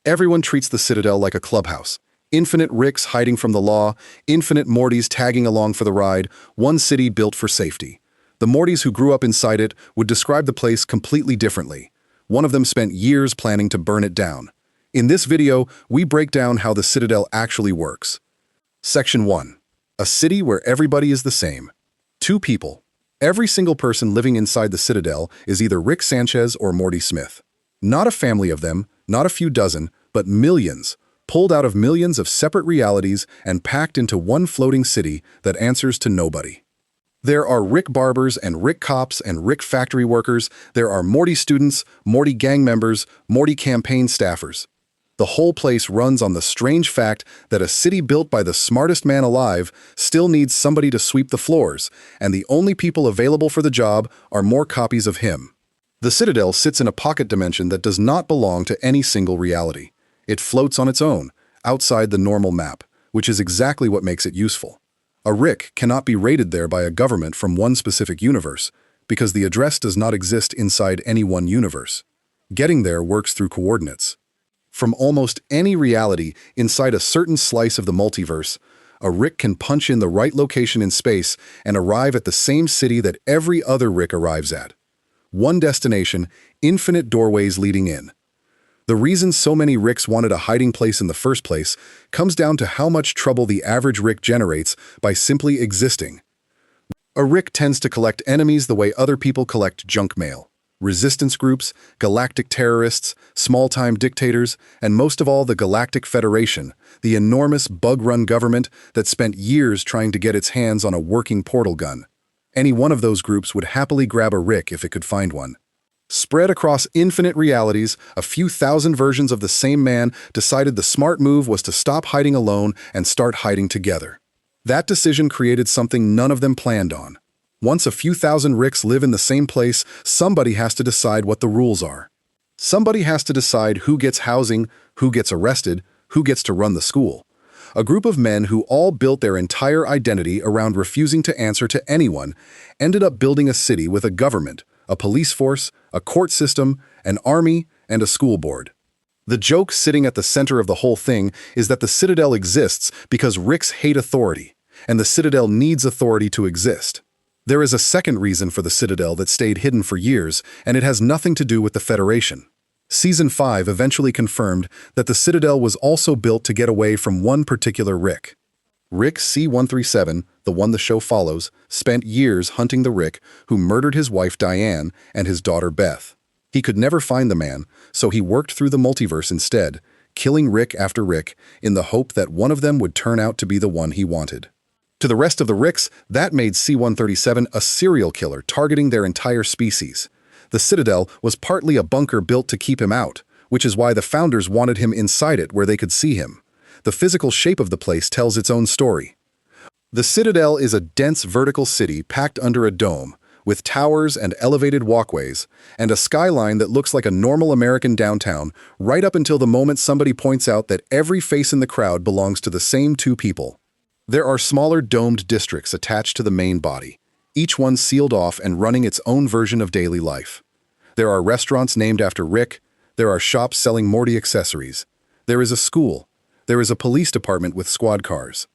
Everyone treats the Citadel like a clubhouse. Infinite Ricks hiding from the law, infinite Mortys tagging along for the ride, one city built for safety. The Mortys who grew up inside it would describe the place completely differently. One of them spent years planning to burn it down. In this video, we break down how the Citadel actually works. Section 1. A city where everybody is the same. 2 people. Every single person living inside the Citadel is either Rick Sanchez or Morty Smith. Not a family of them, not a few dozen, but millions, pulled out of millions of separate realities and packed into one floating city that answers to nobody. There are Rick barbers and Rick cops and Rick factory workers. There are Morty students, Morty gang members, Morty campaign staffers. The whole place runs on the strange fact that a city built by the smartest man alive still needs somebody to sweep the floors, and the only people available for the job are more copies of him. The Citadel sits in a pocket dimension that does not belong to any single reality. It floats on its own, outside the normal map, which is exactly what makes it useful. A Rick cannot be raided there by a government from one specific universe, because the address does not exist inside any one universe. Getting there works through coordinates. From almost any reality inside a certain slice of the multiverse, a Rick can punch in the right location in space and arrive at the same city that every other Rick arrives at. One destination, infinite doorways leading in. The reason so many Ricks wanted a hiding place in the first place comes down to how much trouble the average Rick generates by simply existing. A Rick tends to collect enemies the way other people collect junk mail. Resistance groups, galactic terrorists, small-time dictators, and most of all the Galactic Federation, the enormous bug-run government that spent years trying to get its hands on a working portal gun. Any one of those groups would happily grab a Rick if it could find one. Spread across infinite realities, a few thousand versions of the same man decided the smart move was to stop hiding alone and start hiding together. That decision created something none of them planned on. Once a few thousand Ricks live in the same place, somebody has to decide what the rules are. Somebody has to decide who gets housing, who gets arrested, who gets to run the school. A group of men who all built their entire identity around refusing to answer to anyone ended up building a city with a government, a police force, a court system, an army, and a school board. The joke sitting at the center of the whole thing is that the Citadel exists because Ricks hate authority, and the Citadel needs authority to exist. There is a second reason for the Citadel that stayed hidden for years, and it has nothing to do with the Federation. Season 5 eventually confirmed that the Citadel was also built to get away from one particular Rick. Rick C-137, the one the show follows, spent years hunting the Rick who murdered his wife Diane and his daughter Beth. He could never find the man, so he worked through the multiverse instead, killing Rick after Rick in the hope that one of them would turn out to be the one he wanted. To the rest of the Ricks, that made C-137 a serial killer targeting their entire species. The Citadel was partly a bunker built to keep him out, which is why the founders wanted him inside it where they could see him. The physical shape of the place tells its own story. The Citadel is a dense vertical city packed under a dome, with towers and elevated walkways, and a skyline that looks like a normal American downtown, right up until the moment somebody points out that every face in the crowd belongs to the same 2 people. There are smaller domed districts attached to the main body, each one sealed off and running its own version of daily life. There are restaurants named after Rick, there are shops selling Morty accessories, there is a school, there is a police department with squad cars.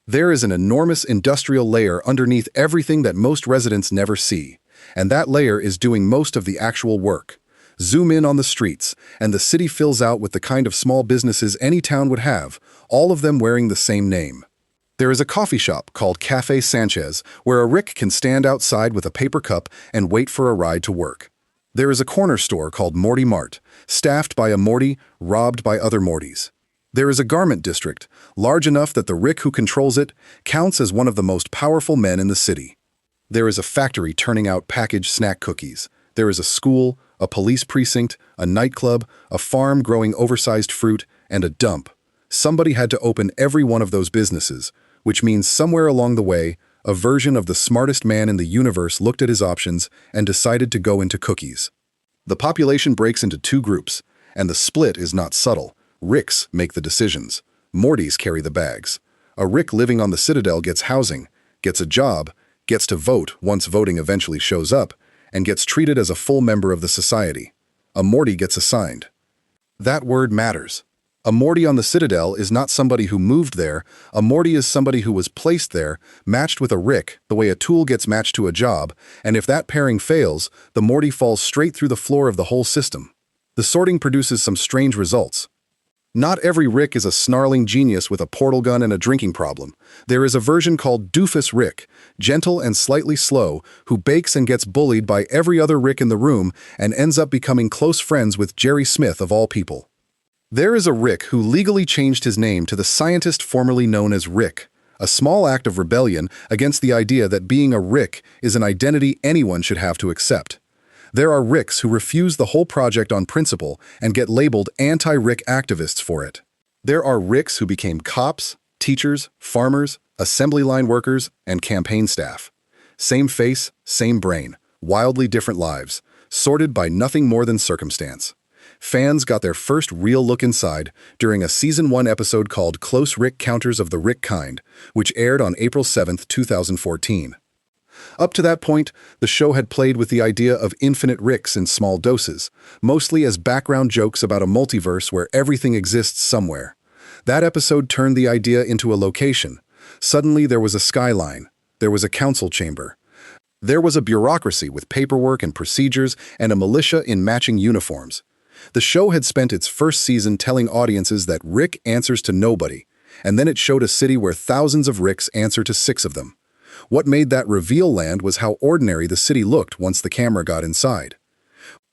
There is an enormous industrial layer underneath everything that most residents never see, and that layer is doing most of the actual work. Zoom in on the streets, and the city fills out with the kind of small businesses any town would have, all of them wearing the same name. There is a coffee shop called Cafe Sanchez, where a Rick can stand outside with a paper cup and wait for a ride to work. There is a corner store called Morty Mart, staffed by a Morty, robbed by other Mortys. There is a garment district, large enough that the Rick who controls it counts as one of the most powerful men in the city. There is a factory turning out packaged snack cookies. There is a school, a police precinct, a nightclub, a farm growing oversized fruit, and a dump. Somebody had to open every one of those businesses, which means somewhere along the way, a version of the smartest man in the universe looked at his options and decided to go into cookies. The population breaks into 2 groups, and the split is not subtle. Ricks make the decisions. Mortys carry the bags. A Rick living on the Citadel gets housing, gets a job, gets to vote once voting eventually shows up, and gets treated as a full member of the society. A Morty gets assigned. That word matters. A Morty on the Citadel is not somebody who moved there. A Morty is somebody who was placed there, matched with a Rick, the way a tool gets matched to a job, and if that pairing fails, the Morty falls straight through the floor of the whole system. The sorting produces some strange results. Not every Rick is a snarling genius with a portal gun and a drinking problem. There is a version called Doofus Rick, gentle and slightly slow, who bakes and gets bullied by every other Rick in the room and ends up becoming close friends with Jerry Smith of all people. There is a Rick who legally changed his name to the scientist formerly known as Rick, a small act of rebellion against the idea that being a Rick is an identity anyone should have to accept. There are Ricks who refuse the whole project on principle and get labeled anti-Rick activists for it. There are Ricks who became cops, teachers, farmers, assembly line workers, and campaign staff. Same face, same brain, wildly different lives, sorted by nothing more than circumstance. Fans got their first real look inside during a Season 1 episode called Close Rick Counters of the Rick Kind, which aired on April 7, 2014. Up to that point, the show had played with the idea of infinite Ricks in small doses, mostly as background jokes about a multiverse where everything exists somewhere. That episode turned the idea into a location. Suddenly there was a skyline. There was a council chamber. There was a bureaucracy with paperwork and procedures and a militia in matching uniforms. The show had spent its first season telling audiences that Rick answers to nobody, and then it showed a city where thousands of Ricks answer to 6 of them. What made that reveal land was how ordinary the city looked once the camera got inside.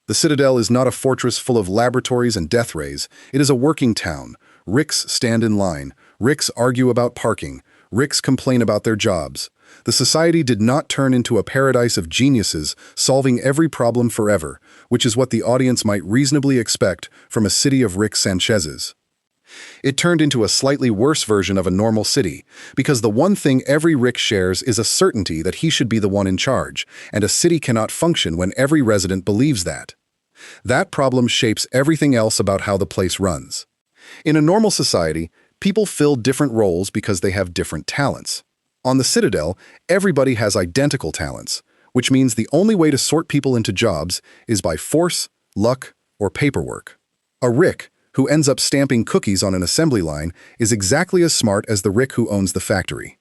The Citadel is not a fortress full of laboratories and death rays. It is a working town. Ricks stand in line. Ricks argue about parking. Ricks complain about their jobs. The society did not turn into a paradise of geniuses solving every problem forever, which is what the audience might reasonably expect from a city of Rick Sanchez's. It turned into a slightly worse version of a normal city, because the one thing every Rick shares is a certainty that he should be the one in charge, and a city cannot function when every resident believes that. That problem shapes everything else about how the place runs. In a normal society, people fill different roles because they have different talents. On the Citadel, everybody has identical talents, which means the only way to sort people into jobs is by force, luck, or paperwork. A Rick, who ends up stamping cookies on an assembly line, is exactly as smart as the Rick who owns the factory.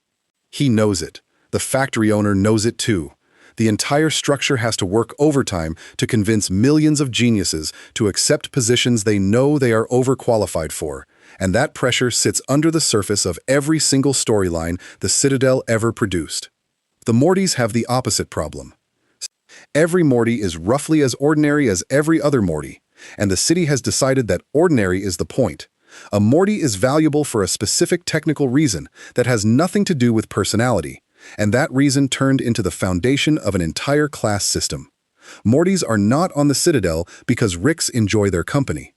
He knows it. The factory owner knows it too. The entire structure has to work overtime to convince millions of geniuses to accept positions they know they are overqualified for, and that pressure sits under the surface of every single storyline the Citadel ever produced. The Mortys have the opposite problem. Every Morty is roughly as ordinary as every other Morty, and the city has decided that ordinary is the point. A Morty is valuable for a specific technical reason that has nothing to do with personality, and that reason turned into the foundation of an entire class system. Mortys are not on the Citadel because Ricks enjoy their company.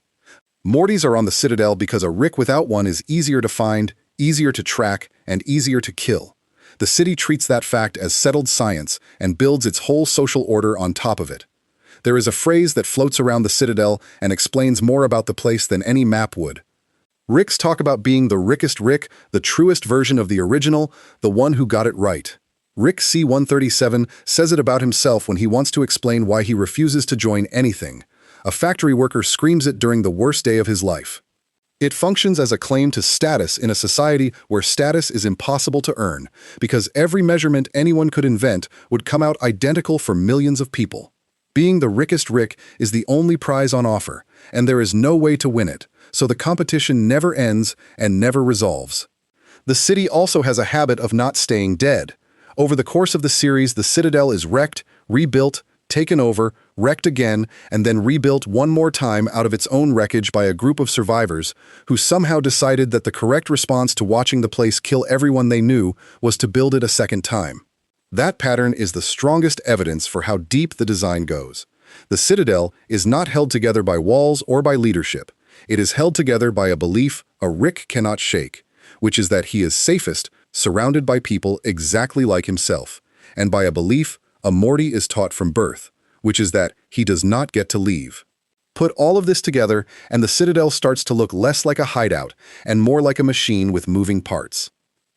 Mortys are on the Citadel because a Rick without one is easier to find, easier to track, and easier to kill. The city treats that fact as settled science and builds its whole social order on top of it. There is a phrase that floats around the Citadel and explains more about the place than any map would. Ricks talk about being the Rickest Rick, the truest version of the original, the one who got it right. Rick C-137 says it about himself when he wants to explain why he refuses to join anything. A factory worker screams it during the worst day of his life. It functions as a claim to status in a society where status is impossible to earn, because every measurement anyone could invent would come out identical for millions of people. Being the Rickest Rick is the only prize on offer, and there is no way to win it, so the competition never ends and never resolves. The city also has a habit of not staying dead. Over the course of the series, the Citadel is wrecked, rebuilt, taken over, wrecked again, and then rebuilt one more time out of its own wreckage by a group of survivors who somehow decided that the correct response to watching the place kill everyone they knew was to build it a second time. That pattern is the strongest evidence for how deep the design goes. The Citadel is not held together by walls or by leadership. It is held together by a belief a Rick cannot shake, which is that he is safest surrounded by people exactly like himself, and by a belief a Morty is taught from birth, which is that he does not get to leave. Put all of this together, and the Citadel starts to look less like a hideout and more like a machine with moving parts.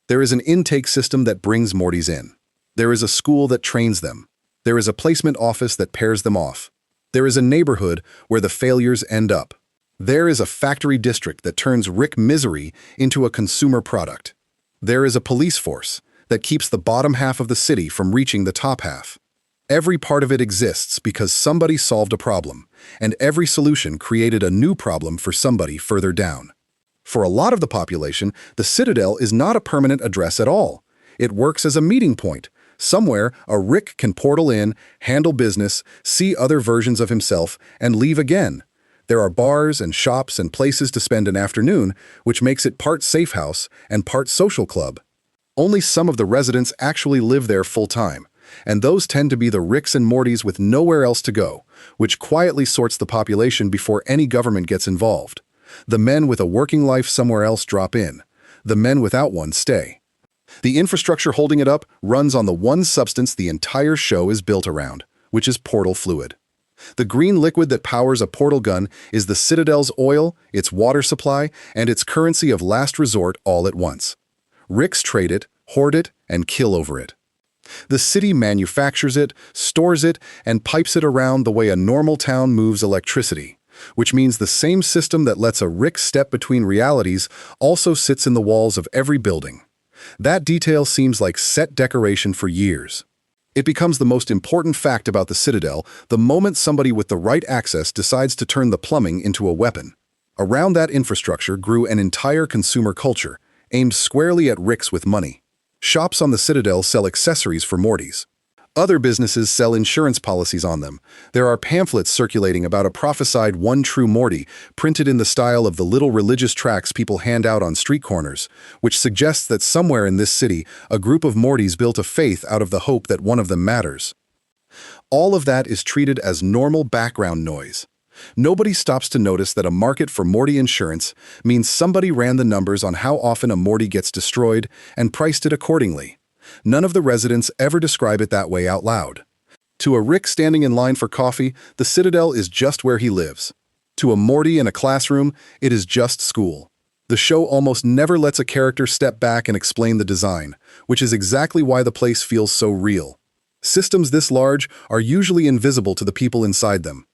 There is an intake system that brings Mortys in. There is a school that trains them. There is a placement office that pairs them off. There is a neighborhood where the failures end up. There is a factory district that turns Rick misery into a consumer product. There is a police force that keeps the bottom half of the city from reaching the top half. Every part of it exists because somebody solved a problem, and every solution created a new problem for somebody further down. For a lot of the population, the Citadel is not a permanent address at all. It works as a meeting point. Somewhere, a Rick can portal in, handle business, see other versions of himself, and leave again. There are bars and shops and places to spend an afternoon, which makes it part safe house and part social club. Only some of the residents actually live there full-time, and those tend to be the Ricks and Mortys with nowhere else to go, which quietly sorts the population before any government gets involved. The men with a working life somewhere else drop in. The men without one stay. The infrastructure holding it up runs on the one substance the entire show is built around, which is portal fluid. The green liquid that powers a portal gun is the Citadel's oil, its water supply, and its currency of last resort all at once. Ricks trade it, hoard it, and kill over it. The city manufactures it, stores it, and pipes it around the way a normal town moves electricity, which means the same system that lets a Rick step between realities also sits in the walls of every building. That detail seems like set decoration for years. It becomes the most important fact about the Citadel the moment somebody with the right access decides to turn the plumbing into a weapon. Around that infrastructure grew an entire consumer culture, aimed squarely at Ricks with money. Shops on the Citadel sell accessories for Mortys. Other businesses sell insurance policies on them. There are pamphlets circulating about a prophesied one true Morty, printed in the style of the little religious tracts people hand out on street corners, which suggests that somewhere in this city, a group of Mortys built a faith out of the hope that one of them matters. All of that is treated as normal background noise. Nobody stops to notice that a market for Morty insurance means somebody ran the numbers on how often a Morty gets destroyed and priced it accordingly. None of the residents ever describe it that way out loud. To a Rick standing in line for coffee, the Citadel is just where he lives. To a Morty in a classroom, it is just school. The show almost never lets a character step back and explain the design, which is exactly why the place feels so real. Systems this large are usually invisible to the people inside them.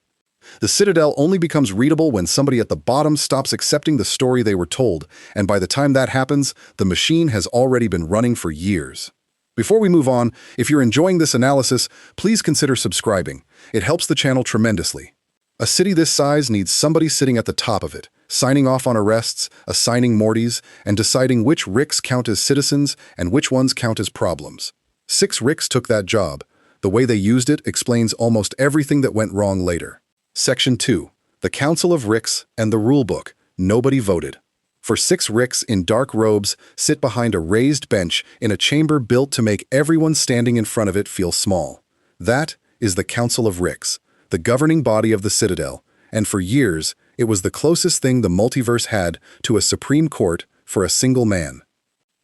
The Citadel only becomes readable when somebody at the bottom stops accepting the story they were told, and by the time that happens, the machine has already been running for years. Before we move on, if you're enjoying this analysis, please consider subscribing. It helps the channel tremendously. A city this size needs somebody sitting at the top of it, signing off on arrests, assigning Mortys, and deciding which Ricks count as citizens and which ones count as problems. 6 Ricks took that job. The way they used it explains almost everything that went wrong later. Section 2. The Council of Ricks and the Rulebook. Nobody voted. For 6 Ricks in dark robes sit behind a raised bench in a chamber built to make everyone standing in front of it feel small. That is the Council of Ricks, the governing body of the Citadel, and for years it was the closest thing the multiverse had to a Supreme Court for a single man.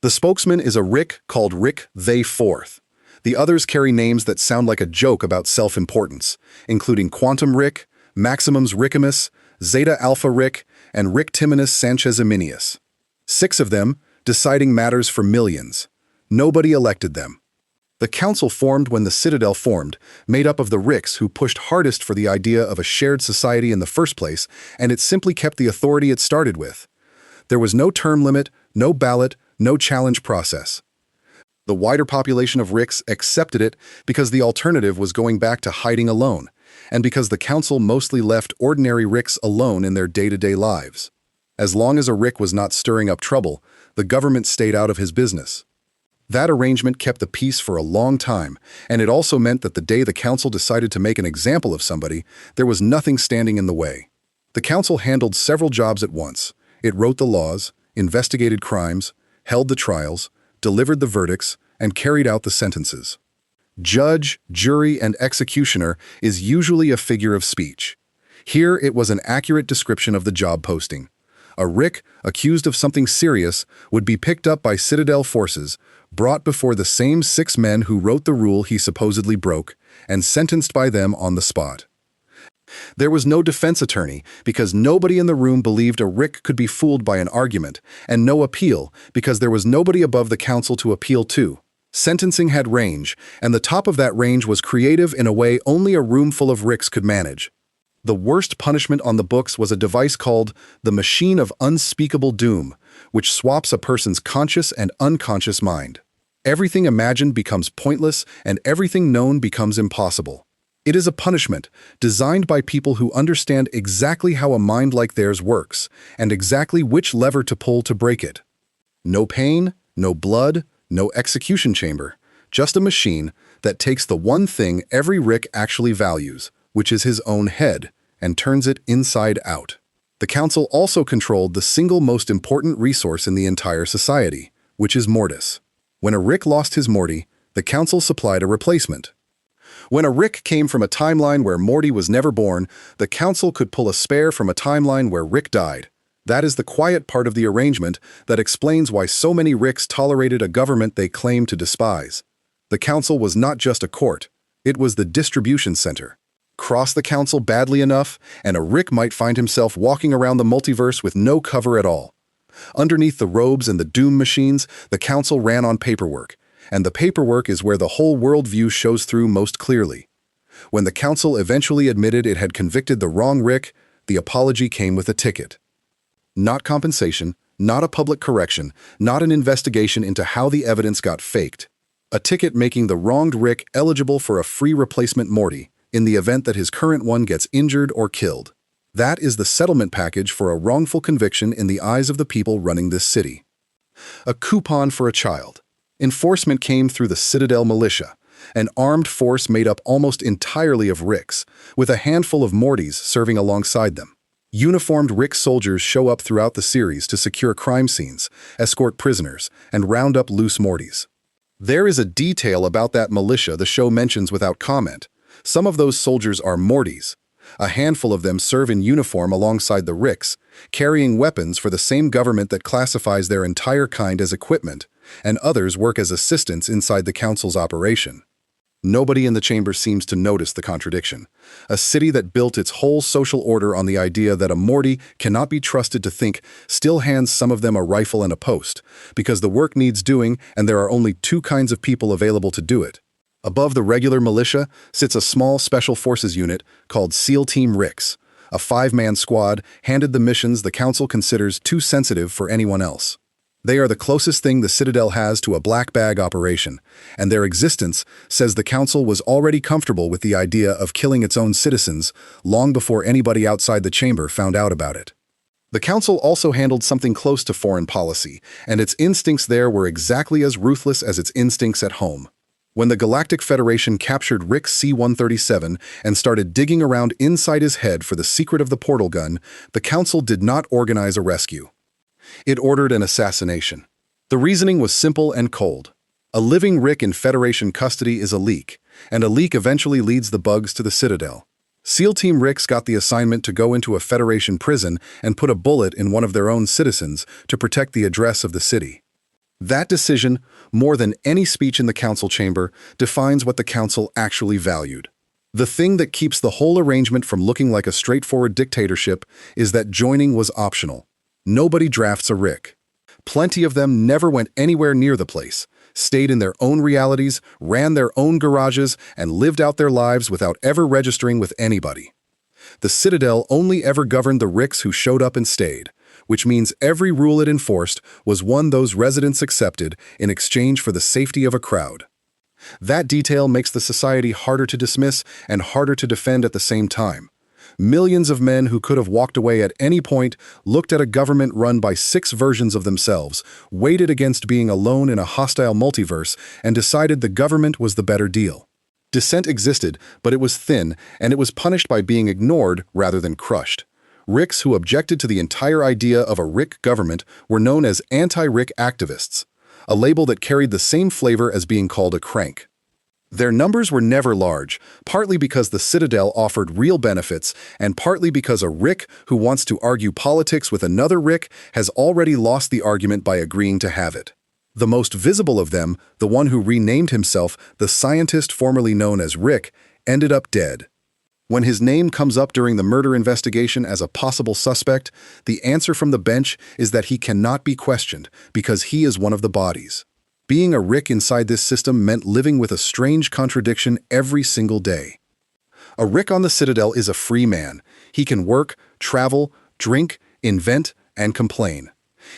The spokesman is a Rick called Rick They Fourth. The others carry names that sound like a joke about self-importance, including Quantum Rick, Maximum's Rickamus, Zeta Alpha Rick, and Rick Timonus Sanchez Aminius. 6 of them, deciding matters for millions. Nobody elected them. The council formed when the Citadel formed, made up of the Ricks who pushed hardest for the idea of a shared society in the first place, and it simply kept the authority it started with. There was no term limit, no ballot, no challenge process. The wider population of Ricks accepted it because the alternative was going back to hiding alone, and because the council mostly left ordinary Ricks alone in their day-to-day lives. As long as a Rick was not stirring up trouble, the government stayed out of his business. That arrangement kept the peace for a long time, and it also meant that the day the council decided to make an example of somebody, there was nothing standing in the way. The council handled several jobs at once. It wrote the laws, investigated crimes, held the trials, delivered the verdicts, and carried out the sentences. Judge, jury, and executioner is usually a figure of speech. Here it was an accurate description of the job posting. A Rick, accused of something serious, would be picked up by Citadel forces, brought before the same 6 men who wrote the rule he supposedly broke, and sentenced by them on the spot. There was no defense attorney because nobody in the room believed a Rick could be fooled by an argument, and no appeal because there was nobody above the council to appeal to. Sentencing had range, and the top of that range was creative in a way only a room full of Ricks could manage. The worst punishment on the books was a device called the Machine of Unspeakable Doom, which swaps a person's conscious and unconscious mind. Everything imagined becomes pointless, and everything known becomes impossible. It is a punishment designed by people who understand exactly how a mind like theirs works, and exactly which lever to pull to break it. No pain, no blood, no execution chamber, just a machine that takes the one thing every Rick actually values, which is his own head, and turns it inside out. The Council also controlled the single most important resource in the entire society, which is Mortis. When a Rick lost his Morty, the Council supplied a replacement. When a Rick came from a timeline where Morty was never born, the Council could pull a spare from a timeline where Rick died. That is the quiet part of the arrangement that explains why so many Ricks tolerated a government they claimed to despise. The Council was not just a court, it was the distribution center. Cross the Council badly enough, and a Rick might find himself walking around the multiverse with no cover at all. Underneath the robes and the doom machines, the Council ran on paperwork, and the paperwork is where the whole worldview shows through most clearly. When the Council eventually admitted it had convicted the wrong Rick, the apology came with a ticket. Not compensation, not a public correction, not an investigation into how the evidence got faked. A ticket making the wronged Rick eligible for a free replacement Morty, in the event that his current one gets injured or killed. That is the settlement package for a wrongful conviction in the eyes of the people running this city. A coupon for a child. Enforcement came through the Citadel militia, an armed force made up almost entirely of Ricks, with a handful of Mortys serving alongside them. Uniformed Rick soldiers show up throughout the series to secure crime scenes, escort prisoners, and round up loose Mortys. There is a detail about that militia the show mentions without comment. Some of those soldiers are Mortys. A handful of them serve in uniform alongside the Ricks, carrying weapons for the same government that classifies their entire kind as equipment, and others work as assistants inside the Council's operation. Nobody in the chamber seems to notice the contradiction. A city that built its whole social order on the idea that a Morty cannot be trusted to think still hands some of them a rifle and a post, because the work needs doing and there are only two kinds of people available to do it. Above the regular militia sits a small special forces unit called SEAL Team Ricks, a 5-man squad handed the missions the Council considers too sensitive for anyone else. They are the closest thing the Citadel has to a black bag operation, and their existence says the Council was already comfortable with the idea of killing its own citizens long before anybody outside the chamber found out about it. The Council also handled something close to foreign policy, and its instincts there were exactly as ruthless as its instincts at home. When the Galactic Federation captured Rick C-137 and started digging around inside his head for the secret of the portal gun, the Council did not organize a rescue. It ordered an assassination. The reasoning was simple and cold. A living Rick in Federation custody is a leak, and a leak eventually leads the bugs to the Citadel. SEAL Team Ricks got the assignment to go into a Federation prison and put a bullet in one of their own citizens to protect the address of the city. That decision, more than any speech in the Council chamber, defines what the Council actually valued. The thing that keeps the whole arrangement from looking like a straightforward dictatorship is that joining was optional. Nobody drafts a Rick. Plenty of them never went anywhere near the place, stayed in their own realities, ran their own garages, and lived out their lives without ever registering with anybody. The Citadel only ever governed the Ricks who showed up and stayed, which means every rule it enforced was one those residents accepted in exchange for the safety of a crowd. That detail makes the society harder to dismiss and harder to defend at the same time. Millions of men who could have walked away at any point looked at a government run by 6 versions of themselves, weighed against being alone in a hostile multiverse, and decided the government was the better deal. Dissent existed, but it was thin, and it was punished by being ignored rather than crushed. Ricks who objected to the entire idea of a Rick government were known as anti-Rick activists, a label that carried the same flavor as being called a crank. Their numbers were never large, partly because the Citadel offered real benefits, and partly because a Rick who wants to argue politics with another Rick has already lost the argument by agreeing to have it. The most visible of them, the one who renamed himself the scientist formerly known as Rick, ended up dead. When his name comes up during the murder investigation as a possible suspect, the answer from the bench is that he cannot be questioned because he is one of the bodies. Being a Rick inside this system meant living with a strange contradiction every single day. A Rick on the Citadel is a free man. He can work, travel, drink, invent, and complain.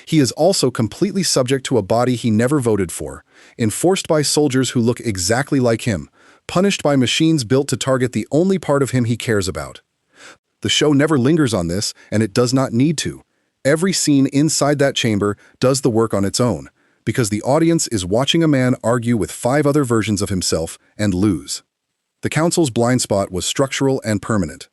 He is also completely subject to a body he never voted for, enforced by soldiers who look exactly like him, punished by machines built to target the only part of him he cares about. The show never lingers on this, and it does not need to. Every scene inside that chamber does the work on its own, because the audience is watching a man argue with 5 other versions of himself and lose. The council's blind spot was structural and permanent.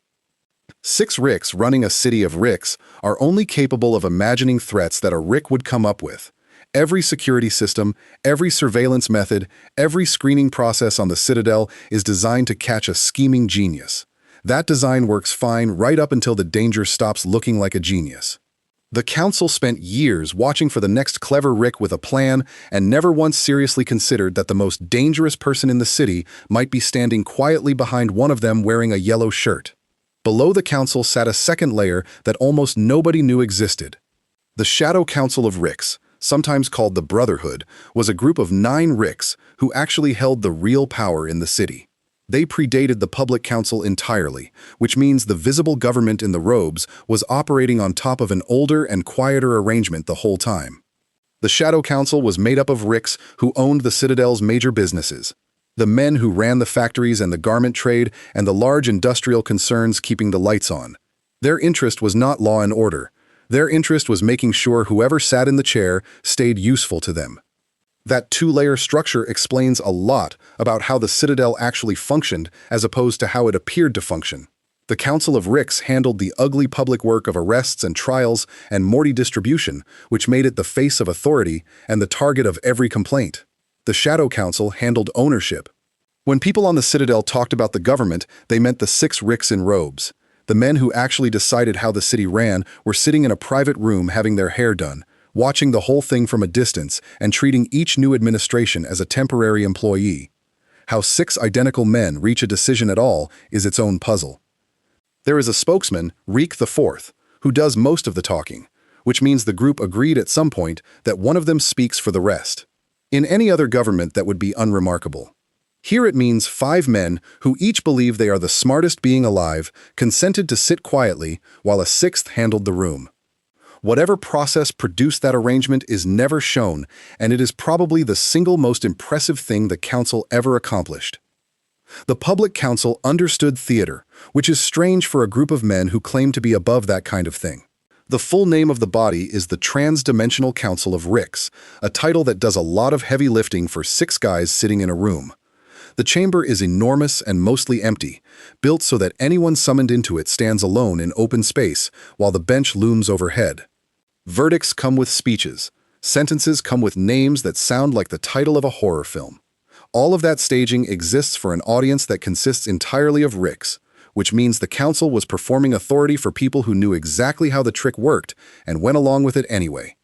6 Ricks running a city of Ricks are only capable of imagining threats that a Rick would come up with. Every security system, every surveillance method, every screening process on the Citadel is designed to catch a scheming genius. That design works fine right up until the danger stops looking like a genius. The council spent years watching for the next clever Rick with a plan and never once seriously considered that the most dangerous person in the city might be standing quietly behind one of them wearing a yellow shirt. Below the council sat a second layer that almost nobody knew existed. The Shadow Council of Ricks, sometimes called the Brotherhood, was a group of 9 Ricks who actually held the real power in the city. They predated the public council entirely, which means the visible government in the robes was operating on top of an older and quieter arrangement the whole time. The Shadow Council was made up of Ricks who owned the Citadel's major businesses. The men who ran the factories and the garment trade and the large industrial concerns keeping the lights on. Their interest was not law and order. Their interest was making sure whoever sat in the chair stayed useful to them. That 2-layer structure explains a lot about how the Citadel actually functioned as opposed to how it appeared to function. The Council of Ricks handled the ugly public work of arrests and trials and Morty distribution, which made it the face of authority and the target of every complaint. The Shadow Council handled ownership. When people on the Citadel talked about the government, they meant the 6 Ricks in robes. The men who actually decided how the city ran were sitting in a private room having their hair done, watching the whole thing from a distance and treating each new administration as a temporary employee. How 6 identical men reach a decision at all is its own puzzle. There is a spokesman, Rick IV, who does most of the talking, which means the group agreed at some point that one of them speaks for the rest. In any other government, that would be unremarkable. Here it means 5 men who each believe they are the smartest being alive consented to sit quietly while a 6th handled the room. Whatever process produced that arrangement is never shown, and it is probably the single most impressive thing the council ever accomplished. The public council understood theater, which is strange for a group of men who claim to be above that kind of thing. The full name of the body is the Trans-Dimensional Council of Ricks, a title that does a lot of heavy lifting for 6 guys sitting in a room. The chamber is enormous and mostly empty, built so that anyone summoned into it stands alone in open space while the bench looms overhead. Verdicts come with speeches. Sentences come with names that sound like the title of a horror film. All of that staging exists for an audience that consists entirely of Ricks, which means the council was performing authority for people who knew exactly how the trick worked and went along with it anyway.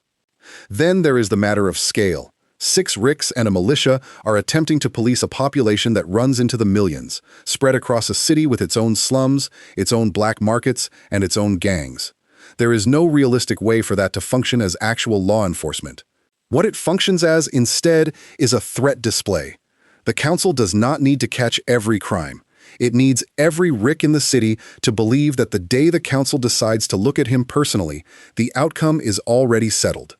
Then there is the matter of scale. 6 Ricks and a militia are attempting to police a population that runs into the millions, spread across a city with its own slums, its own black markets, and its own gangs. There is no realistic way for that to function as actual law enforcement. What it functions as instead is a threat display. The council does not need to catch every crime. It needs every Rick in the city to believe that the day the council decides to look at him personally, the outcome is already settled.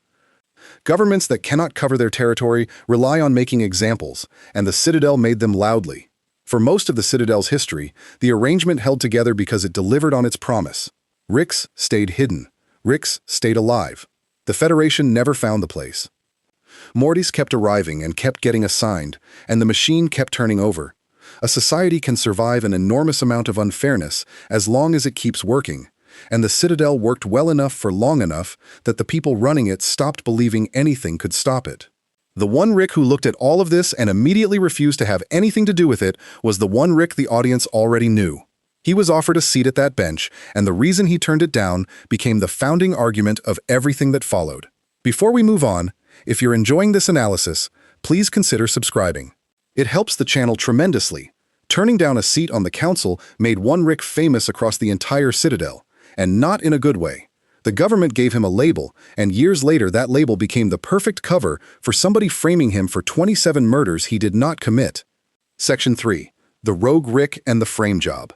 Governments that cannot cover their territory rely on making examples, and the Citadel made them loudly. For most of the Citadel's history, the arrangement held together because it delivered on its promise. Ricks stayed hidden. Ricks stayed alive. The Federation never found the place. Mortys kept arriving and kept getting assigned, and the machine kept turning over. A society can survive an enormous amount of unfairness as long as it keeps working, and the Citadel worked well enough for long enough that the people running it stopped believing anything could stop it. The one Rick who looked at all of this and immediately refused to have anything to do with it was the one Rick the audience already knew. He was offered a seat at that bench, and the reason he turned it down became the founding argument of everything that followed. Before we move on, if you're enjoying this analysis, please consider subscribing. It helps the channel tremendously. Turning down a seat on the council made one Rick famous across the entire Citadel, and not in a good way. The government gave him a label, and years later that label became the perfect cover for somebody framing him for 27 murders he did not commit. Section 3. The Rogue Rick and the Frame Job.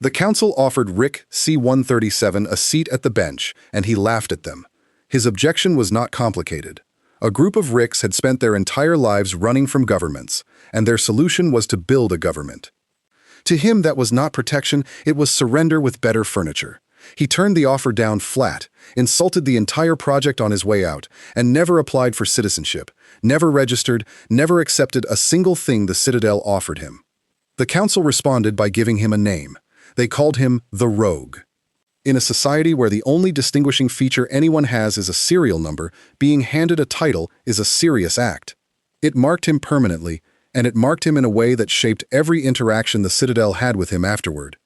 The council offered Rick C-137 a seat at the bench, and he laughed at them. His objection was not complicated. A group of Ricks had spent their entire lives running from governments, and their solution was to build a government. To him, that was not protection, it was surrender with better furniture. He turned the offer down flat, insulted the entire project on his way out, and never applied for citizenship, never registered, never accepted a single thing the Citadel offered him. The council responded by giving him a name. They called him the Rogue. In a society where the only distinguishing feature anyone has is a serial number, being handed a title is a serious act. It marked him permanently, and it marked him in a way that shaped every interaction the Citadel had with him afterward.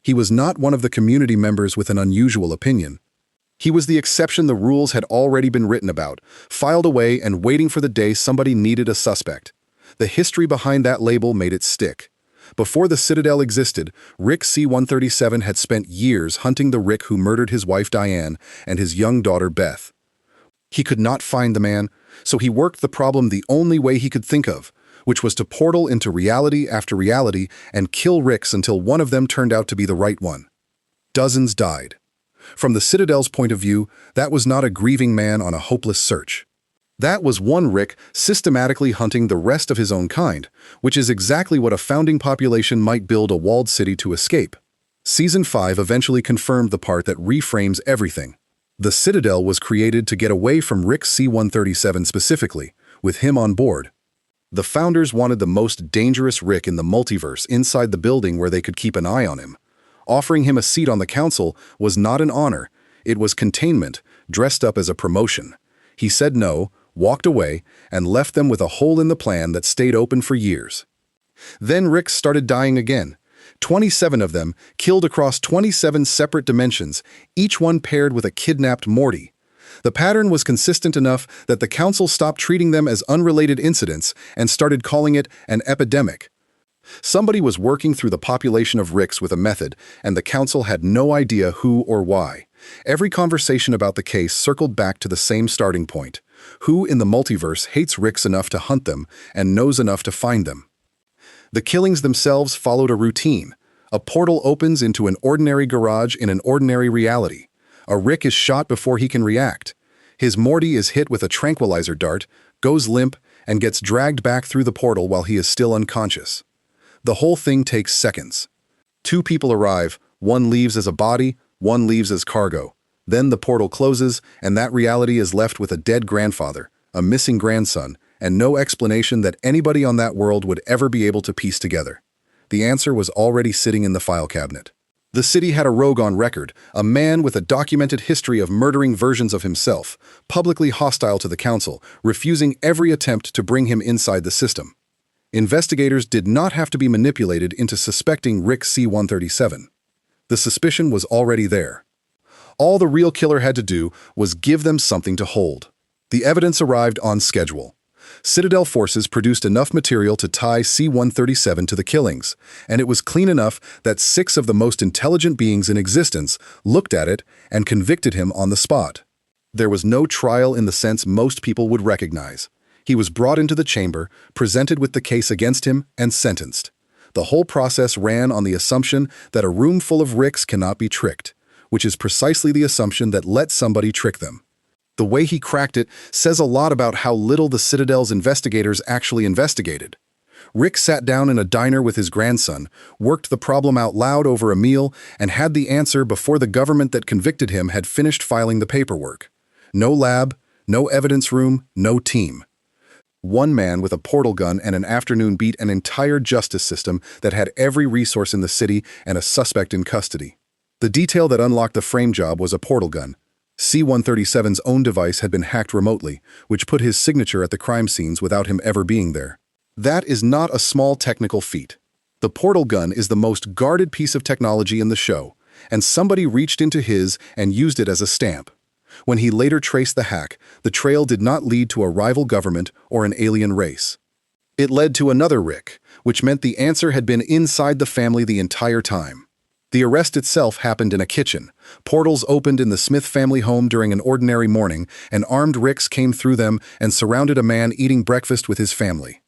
He was not one of the community members with an unusual opinion. He was the exception the rules had already been written about, filed away and waiting for the day somebody needed a suspect. The history behind that label made it stick. Before the Citadel existed, Rick C-137 had spent years hunting the Rick who murdered his wife Diane and his young daughter Beth. He could not find the man, so he worked the problem the only way he could think of, which was to portal into reality after reality and kill Ricks until one of them turned out to be the right one. Dozens died. From the Citadel's point of view, that was not a grieving man on a hopeless search. That was one Rick systematically hunting the rest of his own kind, which is exactly what a founding population might build a walled city to escape. Season 5 eventually confirmed the part that reframes everything. The Citadel was created to get away from Rick C-137 specifically, with him on board. The founders wanted the most dangerous Rick in the multiverse inside the building where they could keep an eye on him. Offering him a seat on the council was not an honor, it was containment, dressed up as a promotion. He said no, walked away, and left them with a hole in the plan that stayed open for years. Then Ricks started dying again. 27 of them, killed across 27 separate dimensions, each one paired with a kidnapped Morty. The pattern was consistent enough that the council stopped treating them as unrelated incidents and started calling it an epidemic. Somebody was working through the population of Ricks with a method, and the council had no idea who or why. Every conversation about the case circled back to the same starting point. Who in the multiverse hates Ricks enough to hunt them and knows enough to find them? The killings themselves followed a routine. A portal opens into an ordinary garage in an ordinary reality. A Rick is shot before he can react. His Morty is hit with a tranquilizer dart, goes limp, and gets dragged back through the portal while he is still unconscious. The whole thing takes seconds. 2 people arrive, one leaves as a body, one leaves as cargo. Then the portal closes, and that reality is left with a dead grandfather, a missing grandson, and no explanation that anybody on that world would ever be able to piece together. The answer was already sitting in the file cabinet. The city had a rogue on record, a man with a documented history of murdering versions of himself, publicly hostile to the council, refusing every attempt to bring him inside the system. Investigators did not have to be manipulated into suspecting Rick C-137. The suspicion was already there. All the real killer had to do was give them something to hold. The evidence arrived on schedule. Citadel forces produced enough material to tie C-137 to the killings, and it was clean enough that 6 of the most intelligent beings in existence looked at it and convicted him on the spot. There was no trial in the sense most people would recognize. He was brought into the chamber, presented with the case against him, and sentenced. The whole process ran on the assumption that a room full of Ricks cannot be tricked, which is precisely the assumption that lets somebody trick them. The way he cracked it says a lot about how little the Citadel's investigators actually investigated. Rick sat down in a diner with his grandson, worked the problem out loud over a meal, and had the answer before the government that convicted him had finished filing the paperwork. No lab, no evidence room, no team. One man with a portal gun and an afternoon beat an entire justice system that had every resource in the city and a suspect in custody. The detail that unlocked the frame job was a portal gun. C-137's own device had been hacked remotely, which put his signature at the crime scenes without him ever being there. That is not a small technical feat. The portal gun is the most guarded piece of technology in the show, and somebody reached into his and used it as a stamp. When he later traced the hack, the trail did not lead to a rival government or an alien race. It led to another Rick, which meant the answer had been inside the family the entire time. The arrest itself happened in a kitchen. Portals opened in the Smith family home during an ordinary morning, and armed Ricks came through them and surrounded a man eating breakfast with his family.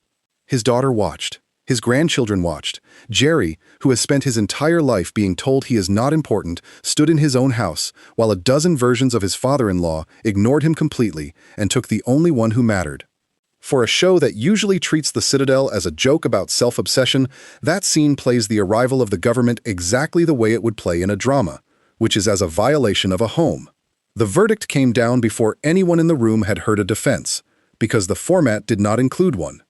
His daughter watched. His grandchildren watched. Jerry, who has spent his entire life being told he is not important, stood in his own house, while a dozen versions of his father-in-law ignored him completely and took the only one who mattered. For a show that usually treats the Citadel as a joke about self-obsession, that scene plays the arrival of the government exactly the way it would play in a drama, which is as a violation of a home. The verdict came down before anyone in the room had heard a defense, because the format did not include one.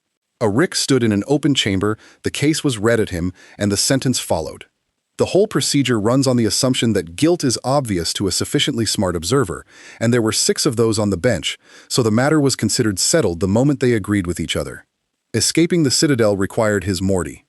A Rick stood in an open chamber, the case was read at him, and the sentence followed. The whole procedure runs on the assumption that guilt is obvious to a sufficiently smart observer, and there were 6 of those on the bench, so the matter was considered settled the moment they agreed with each other. Escaping the Citadel required his Morty.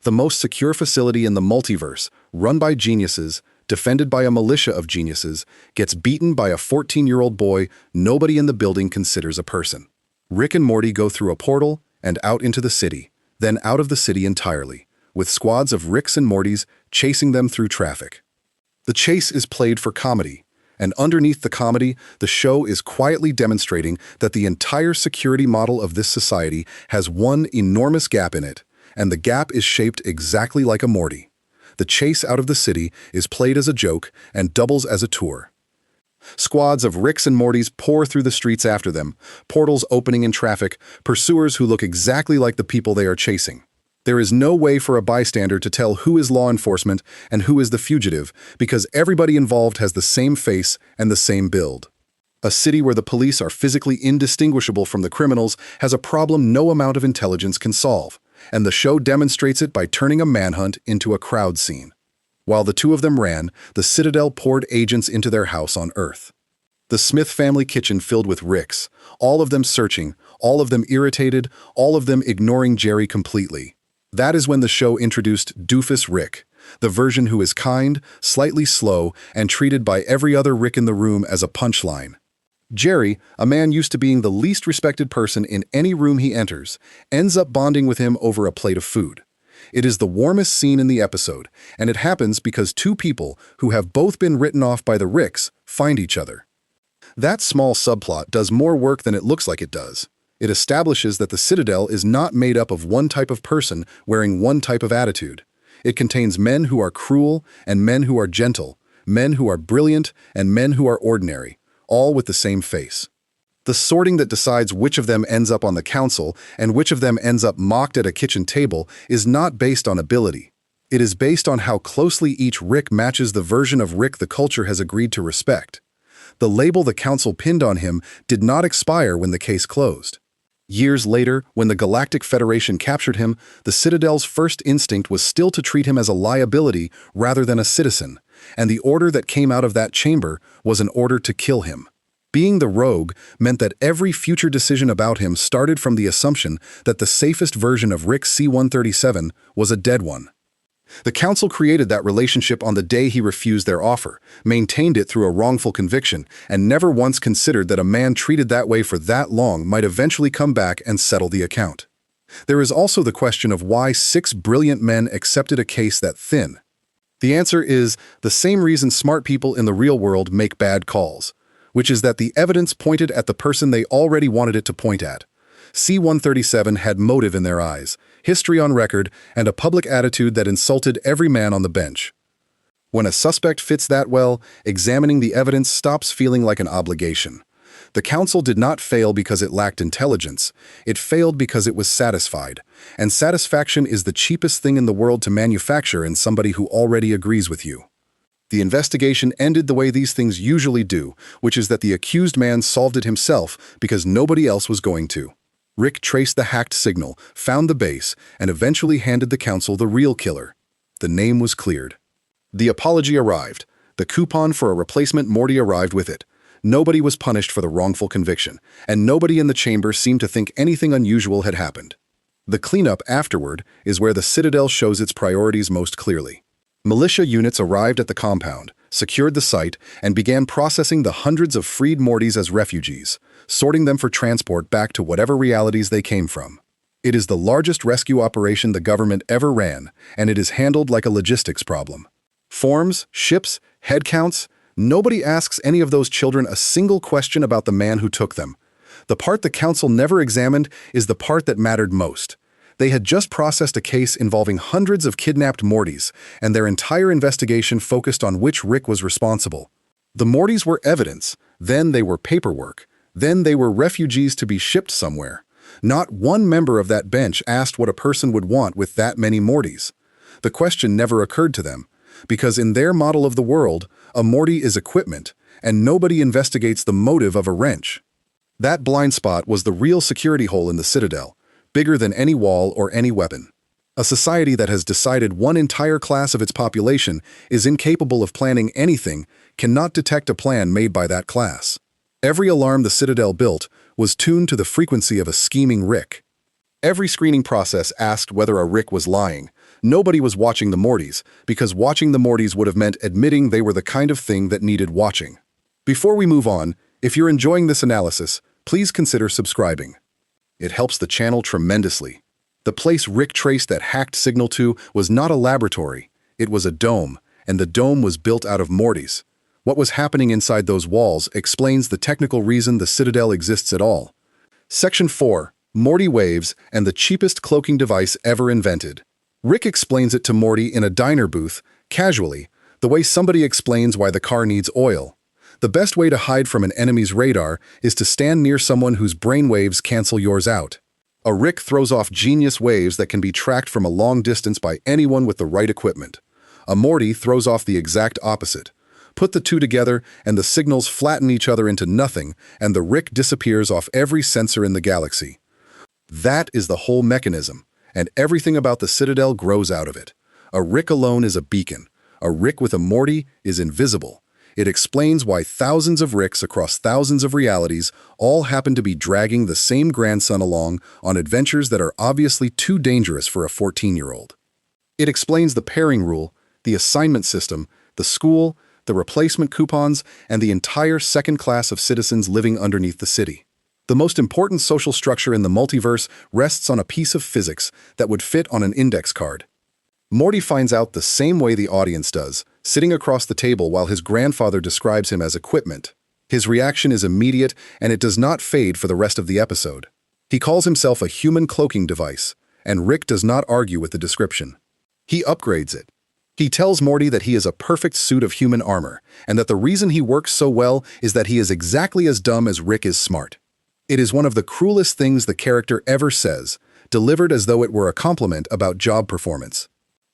The most secure facility in the multiverse, run by geniuses, defended by a militia of geniuses, gets beaten by a 14-year-old boy nobody in the building considers a person. Rick and Morty go through a portal and out into the city, then out of the city entirely, with squads of Ricks and Mortys chasing them through traffic. The chase is played for comedy, and underneath the comedy, the show is quietly demonstrating that the entire security model of this society has one enormous gap in it, and the gap is shaped exactly like a Morty. The chase out of the city is played as a joke and doubles as a tour. Squads of Ricks and Mortys pour through the streets after them, portals opening in traffic, pursuers who look exactly like the people they are chasing. There is no way for a bystander to tell who is law enforcement and who is the fugitive, because everybody involved has the same face and the same build. A city where the police are physically indistinguishable from the criminals has a problem no amount of intelligence can solve, and the show demonstrates it by turning a manhunt into a crowd scene. While the two of them ran, the Citadel poured agents into their house on Earth. The Smith family kitchen filled with Ricks, all of them searching, all of them irritated, all of them ignoring Jerry completely. That is when the show introduced Doofus Rick, the version who is kind, slightly slow, and treated by every other Rick in the room as a punchline. Jerry, a man used to being the least respected person in any room he enters, ends up bonding with him over a plate of food. It is the warmest scene in the episode, and it happens because 2 people who have both been written off by the Ricks find each other. That small subplot does more work than it looks like it does. It establishes that the Citadel is not made up of one type of person wearing one type of attitude. It contains men who are cruel and men who are gentle, men who are brilliant and men who are ordinary, all with the same face. The sorting that decides which of them ends up on the council and which of them ends up mocked at a kitchen table is not based on ability. It is based on how closely each Rick matches the version of Rick the culture has agreed to respect. The label the council pinned on him did not expire when the case closed. Years later, when the Galactic Federation captured him, the Citadel's first instinct was still to treat him as a liability rather than a citizen, and the order that came out of that chamber was an order to kill him. Being the rogue meant that every future decision about him started from the assumption that the safest version of Rick C-137 was a dead one. The council created that relationship on the day he refused their offer, maintained it through a wrongful conviction, and never once considered that a man treated that way for that long might eventually come back and settle the account. There is also the question of why 6 brilliant men accepted a case that thin. The answer is the same reason smart people in the real world make bad calls, which is that the evidence pointed at the person they already wanted it to point at. C-137 had motive in their eyes, history on record, and a public attitude that insulted every man on the bench. When a suspect fits that well, examining the evidence stops feeling like an obligation. The council did not fail because it lacked intelligence. It failed because it was satisfied. And satisfaction is the cheapest thing in the world to manufacture in somebody who already agrees with you. The investigation ended the way these things usually do, which is that the accused man solved it himself because nobody else was going to. Rick traced the hacked signal, found the base, and eventually handed the council the real killer. The name was cleared. The apology arrived. The coupon for a replacement Morty arrived with it. Nobody was punished for the wrongful conviction, and nobody in the chamber seemed to think anything unusual had happened. The cleanup afterward is where the Citadel shows its priorities most clearly. Militia units arrived at the compound, secured the site, and began processing the hundreds of freed Mortys as refugees, sorting them for transport back to whatever realities they came from. It is the largest rescue operation the government ever ran, and it is handled like a logistics problem. Forms, ships, headcounts, nobody asks any of those children a single question about the man who took them. The part the council never examined is the part that mattered most. They had just processed a case involving hundreds of kidnapped Mortys, and their entire investigation focused on which Rick was responsible. The Mortys were evidence, then they were paperwork, then they were refugees to be shipped somewhere. Not one member of that bench asked what a person would want with that many Mortys. The question never occurred to them, because in their model of the world, a Morty is equipment, and nobody investigates the motive of a wrench. That blind spot was the real security hole in the Citadel, bigger than any wall or any weapon. A society that has decided one entire class of its population is incapable of planning anything cannot detect a plan made by that class. Every alarm the Citadel built was tuned to the frequency of a scheming Rick. Every screening process asked whether a Rick was lying. Nobody was watching the Mortys, because watching the Mortys would have meant admitting they were the kind of thing that needed watching. Before we move on, if you're enjoying this analysis, please consider subscribing. It helps the channel tremendously. The place Rick traced that hacked signal to was not a laboratory, it was a dome, and the dome was built out of Mortys. What was happening inside those walls explains the technical reason the Citadel exists at all. Section 4. Morty Waves and the cheapest cloaking device ever invented. Rick explains it to Morty in a diner booth, casually, the way somebody explains why the car needs oil. The best way to hide from an enemy's radar is to stand near someone whose brainwaves cancel yours out. A Rick throws off genius waves that can be tracked from a long distance by anyone with the right equipment. A Morty throws off the exact opposite. Put the two together, and the signals flatten each other into nothing, and the Rick disappears off every sensor in the galaxy. That is the whole mechanism, and everything about the Citadel grows out of it. A Rick alone is a beacon. A Rick with a Morty is invisible. It explains why thousands of Ricks across thousands of realities all happen to be dragging the same grandson along on adventures that are obviously too dangerous for a 14-year-old. It explains the pairing rule, the assignment system, the school, the replacement coupons, and the entire second class of citizens living underneath the city. The most important social structure in the multiverse rests on a piece of physics that would fit on an index card. Morty finds out the same way the audience does, sitting across the table while his grandfather describes him as equipment. His reaction is immediate, and it does not fade for the rest of the episode. He calls himself a human cloaking device, and Rick does not argue with the description. He upgrades it. He tells Morty that he is a perfect suit of human armor, and that the reason he works so well is that he is exactly as dumb as Rick is smart. It is one of the cruelest things the character ever says, delivered as though it were a compliment about job performance.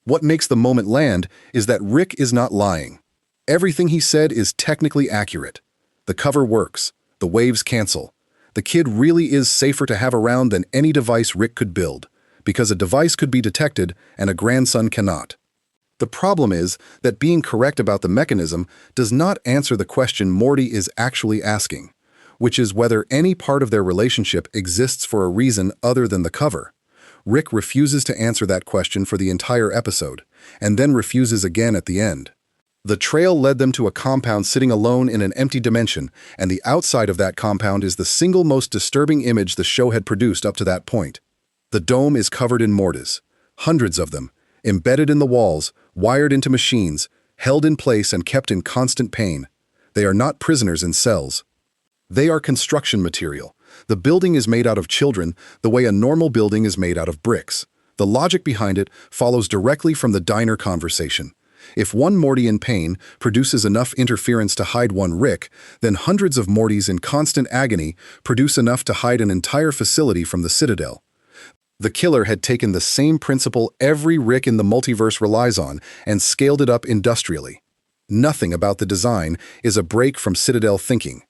What makes the moment land is that Rick is not lying. Everything he said is technically accurate. The cover works. The waves cancel. The kid really is safer to have around than any device Rick could build, because a device could be detected and a grandson cannot. The problem is that being correct about the mechanism does not answer the question Morty is actually asking, which is whether any part of their relationship exists for a reason other than the cover. Rick refuses to answer that question for the entire episode, and then refuses again at the end. The trail led them to a compound sitting alone in an empty dimension, and the outside of that compound is the single most disturbing image the show had produced up to that point. The dome is covered in Mortys, hundreds of them, embedded in the walls, wired into machines, held in place and kept in constant pain. They are not prisoners in cells. They are construction material. The building is made out of children the way a normal building is made out of bricks. The logic behind it follows directly from the diner conversation. If one Morty in pain produces enough interference to hide one Rick, then hundreds of Mortys in constant agony produce enough to hide an entire facility from the Citadel. The killer had taken the same principle every Rick in the multiverse relies on and scaled it up industrially. Nothing about the design is a break from Citadel thinking.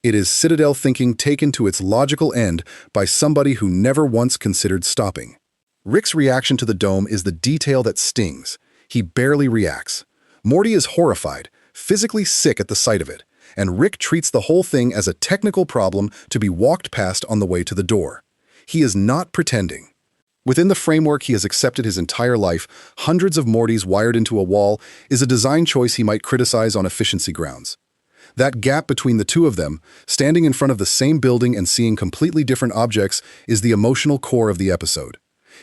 It is Citadel thinking taken to its logical end by somebody who never once considered stopping. Rick's reaction to the dome is the detail that stings. He barely reacts. Morty is horrified, physically sick at the sight of it, and Rick treats the whole thing as a technical problem to be walked past on the way to the door. He is not pretending. Within the framework he has accepted his entire life, hundreds of Mortys wired into a wall is a design choice he might criticize on efficiency grounds. That gap between the two of them, standing in front of the same building and seeing completely different objects, is the emotional core of the episode.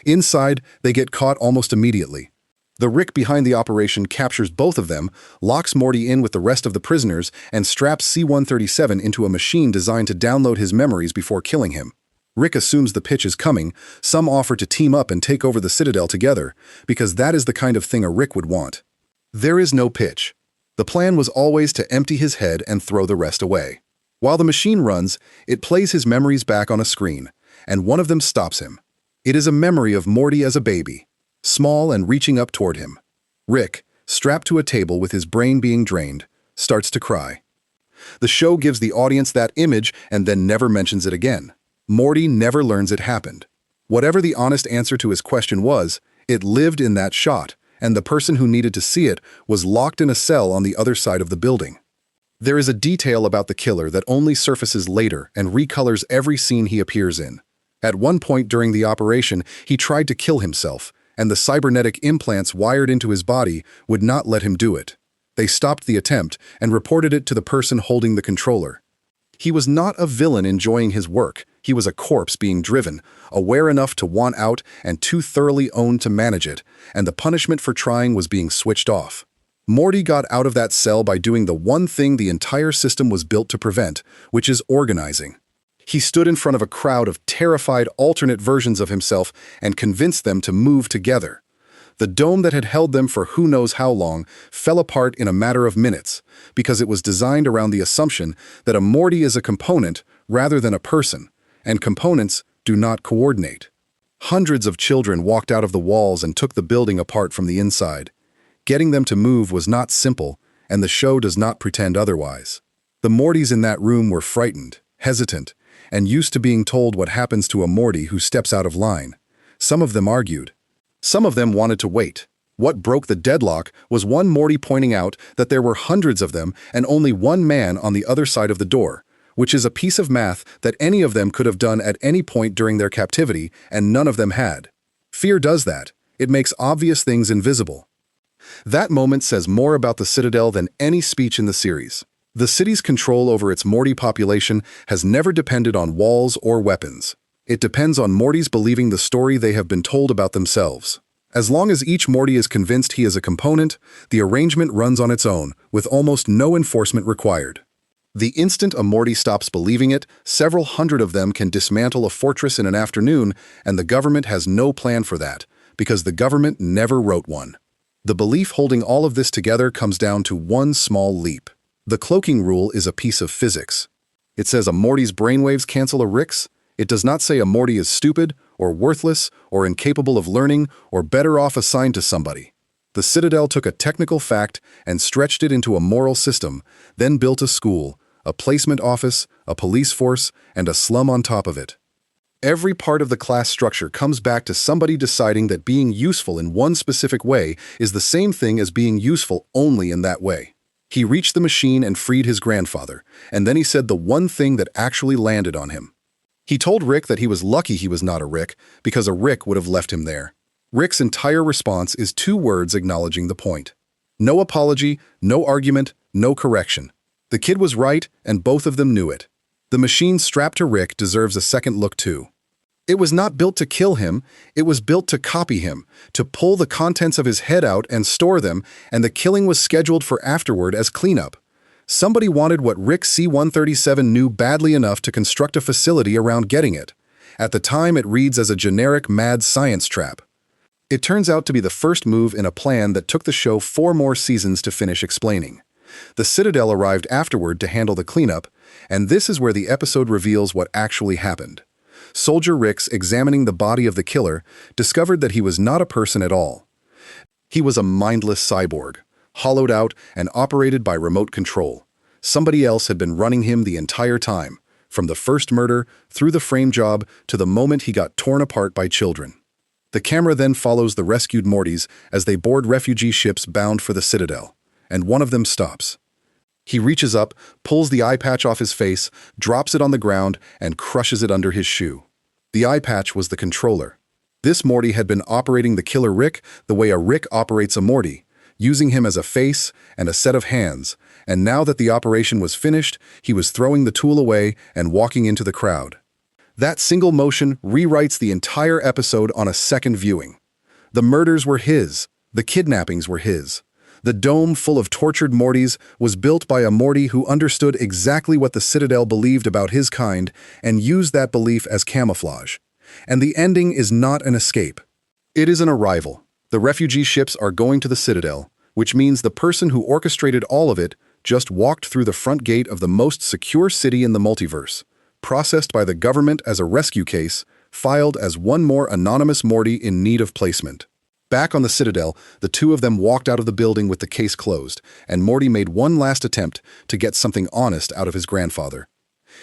Inside, they get caught almost immediately. The Rick behind the operation captures both of them, locks Morty in with the rest of the prisoners, and straps C-137 into a machine designed to download his memories before killing him. Rick assumes the pitch is coming. Some offer to team up and take over the Citadel together, because that is the kind of thing a Rick would want. There is no pitch. The plan was always to empty his head and throw the rest away. While the machine runs, it plays his memories back on a screen, and one of them stops him. It is a memory of Morty as a baby, small and reaching up toward him. Rick, strapped to a table with his brain being drained, starts to cry. The show gives the audience that image and then never mentions it again. Morty never learns it happened. Whatever the honest answer to his question was, it lived in that shot, and the person who needed to see it was locked in a cell on the other side of the building. There is a detail about the killer that only surfaces later and recolors every scene he appears in. At one point during the operation, he tried to kill himself, and the cybernetic implants wired into his body would not let him do it. They stopped the attempt and reported it to the person holding the controller. He was not a villain enjoying his work. He was a corpse being driven, aware enough to want out and too thoroughly owned to manage it, and the punishment for trying was being switched off. Morty got out of that cell by doing the one thing the entire system was built to prevent, which is organizing. He stood in front of a crowd of terrified alternate versions of himself and convinced them to move together. The dome that had held them for who knows how long fell apart in a matter of minutes because it was designed around the assumption that a Morty is a component rather than a person, and components do not coordinate. Hundreds of children walked out of the walls and took the building apart from the inside. Getting them to move was not simple, and the show does not pretend otherwise. The Mortys in that room were frightened, hesitant, and used to being told what happens to a Morty who steps out of line. Some of them argued. Some of them wanted to wait. What broke the deadlock was one Morty pointing out that there were hundreds of them and only one man on the other side of the door, which is a piece of math that any of them could have done at any point during their captivity, and none of them had. Fear does that. It makes obvious things invisible. That moment says more about the Citadel than any speech in the series. The city's control over its Morty population has never depended on walls or weapons. It depends on Mortys believing the story they have been told about themselves. As long as each Morty is convinced he is a component, the arrangement runs on its own, with almost no enforcement required. The instant a Morty stops believing it, several hundred of them can dismantle a fortress in an afternoon, and the government has no plan for that, because the government never wrote one. The belief holding all of this together comes down to one small leap. The cloaking rule is a piece of physics. It says a Morty's brainwaves cancel a Rick's. It does not say a Morty is stupid, or worthless, or incapable of learning, or better off assigned to somebody. The Citadel took a technical fact and stretched it into a moral system, then built a school, a placement office, a police force, and a slum on top of it. Every part of the class structure comes back to somebody deciding that being useful in one specific way is the same thing as being useful only in that way. He reached the machine and freed his grandfather, and then he said the one thing that actually landed on him. He told Rick that he was lucky he was not a Rick, because a Rick would have left him there. Rick's entire response is 2 words acknowledging the point. No apology, no argument, no correction. The kid was right, and both of them knew it. The machine strapped to Rick deserves a second look too. It was not built to kill him, it was built to copy him, to pull the contents of his head out and store them, and the killing was scheduled for afterward as cleanup. Somebody wanted what Rick C-137 knew badly enough to construct a facility around getting it. At the time, it reads as a generic mad science trap. It turns out to be the first move in a plan that took the show 4 more seasons to finish explaining. The Citadel arrived afterward to handle the cleanup, and this is where the episode reveals what actually happened. Soldier Ricks, examining the body of the killer, discovered that he was not a person at all. He was a mindless cyborg, hollowed out and operated by remote control. Somebody else had been running him the entire time, from the first murder, through the frame job, to the moment he got torn apart by children. The camera then follows the rescued Mortys as they board refugee ships bound for the Citadel, and one of them stops. He reaches up, pulls the eye patch off his face, drops it on the ground, and crushes it under his shoe. The eye patch was the controller. This Morty had been operating the killer Rick the way a Rick operates a Morty, using him as a face and a set of hands, and now that the operation was finished, he was throwing the tool away and walking into the crowd. That single motion rewrites the entire episode on a second viewing. The murders were his. The kidnappings were his. The dome full of tortured Mortys was built by a Morty who understood exactly what the Citadel believed about his kind and used that belief as camouflage. And the ending is not an escape. It is an arrival. The refugee ships are going to the Citadel, which means the person who orchestrated all of it just walked through the front gate of the most secure city in the multiverse, processed by the government as a rescue case, filed as one more anonymous Morty in need of placement. Back on the Citadel, the two of them walked out of the building with the case closed, and Morty made one last attempt to get something honest out of his grandfather.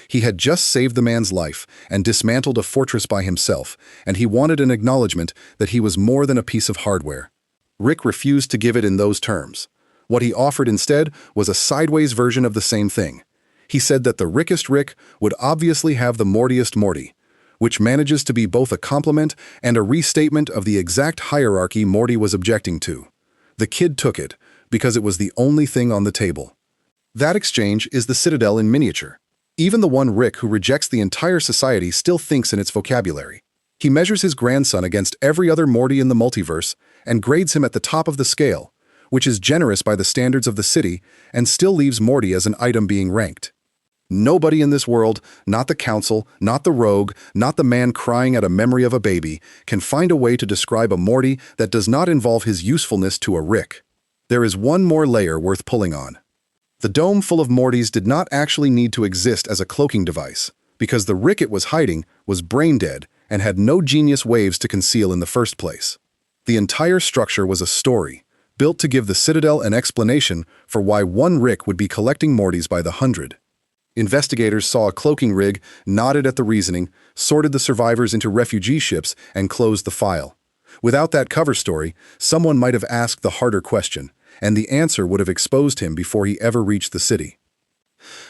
He had just saved the man's life and dismantled a fortress by himself, and he wanted an acknowledgement that he was more than a piece of hardware. Rick refused to give it in those terms. What he offered instead was a sideways version of the same thing. He said that the Rickest Rick would obviously have the Mortiest Morty, which manages to be both a compliment and a restatement of the exact hierarchy Morty was objecting to. The kid took it, because it was the only thing on the table. That exchange is the Citadel in miniature. Even the one Rick who rejects the entire society still thinks in its vocabulary. He measures his grandson against every other Morty in the multiverse and grades him at the top of the scale, which is generous by the standards of the city and still leaves Morty as an item being ranked. Nobody in this world, not the council, not the rogue, not the man crying at a memory of a baby, can find a way to describe a Morty that does not involve his usefulness to a Rick. There is one more layer worth pulling on. The dome full of Mortys did not actually need to exist as a cloaking device, because the Rick it was hiding was brain-dead and had no genius waves to conceal in the first place. The entire structure was a story, built to give the Citadel an explanation for why one Rick would be collecting Mortys by the hundred. Investigators saw a cloaking rig, nodded at the reasoning, sorted the survivors into refugee ships, and closed the file. Without that cover story, someone might have asked the harder question, and the answer would have exposed him before he ever reached the city.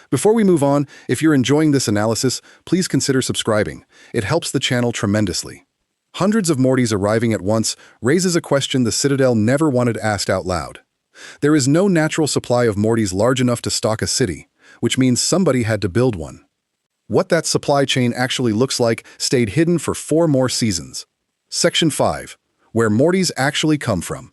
Before we move on, if you're enjoying this analysis, please consider subscribing. It helps the channel tremendously. Hundreds of Mortys arriving at once raises a question the Citadel never wanted asked out loud. There is no natural supply of Mortys large enough to stock a city, which means somebody had to build one. What that supply chain actually looks like stayed hidden for 4 more seasons. Section 5. Where Mortys actually come from.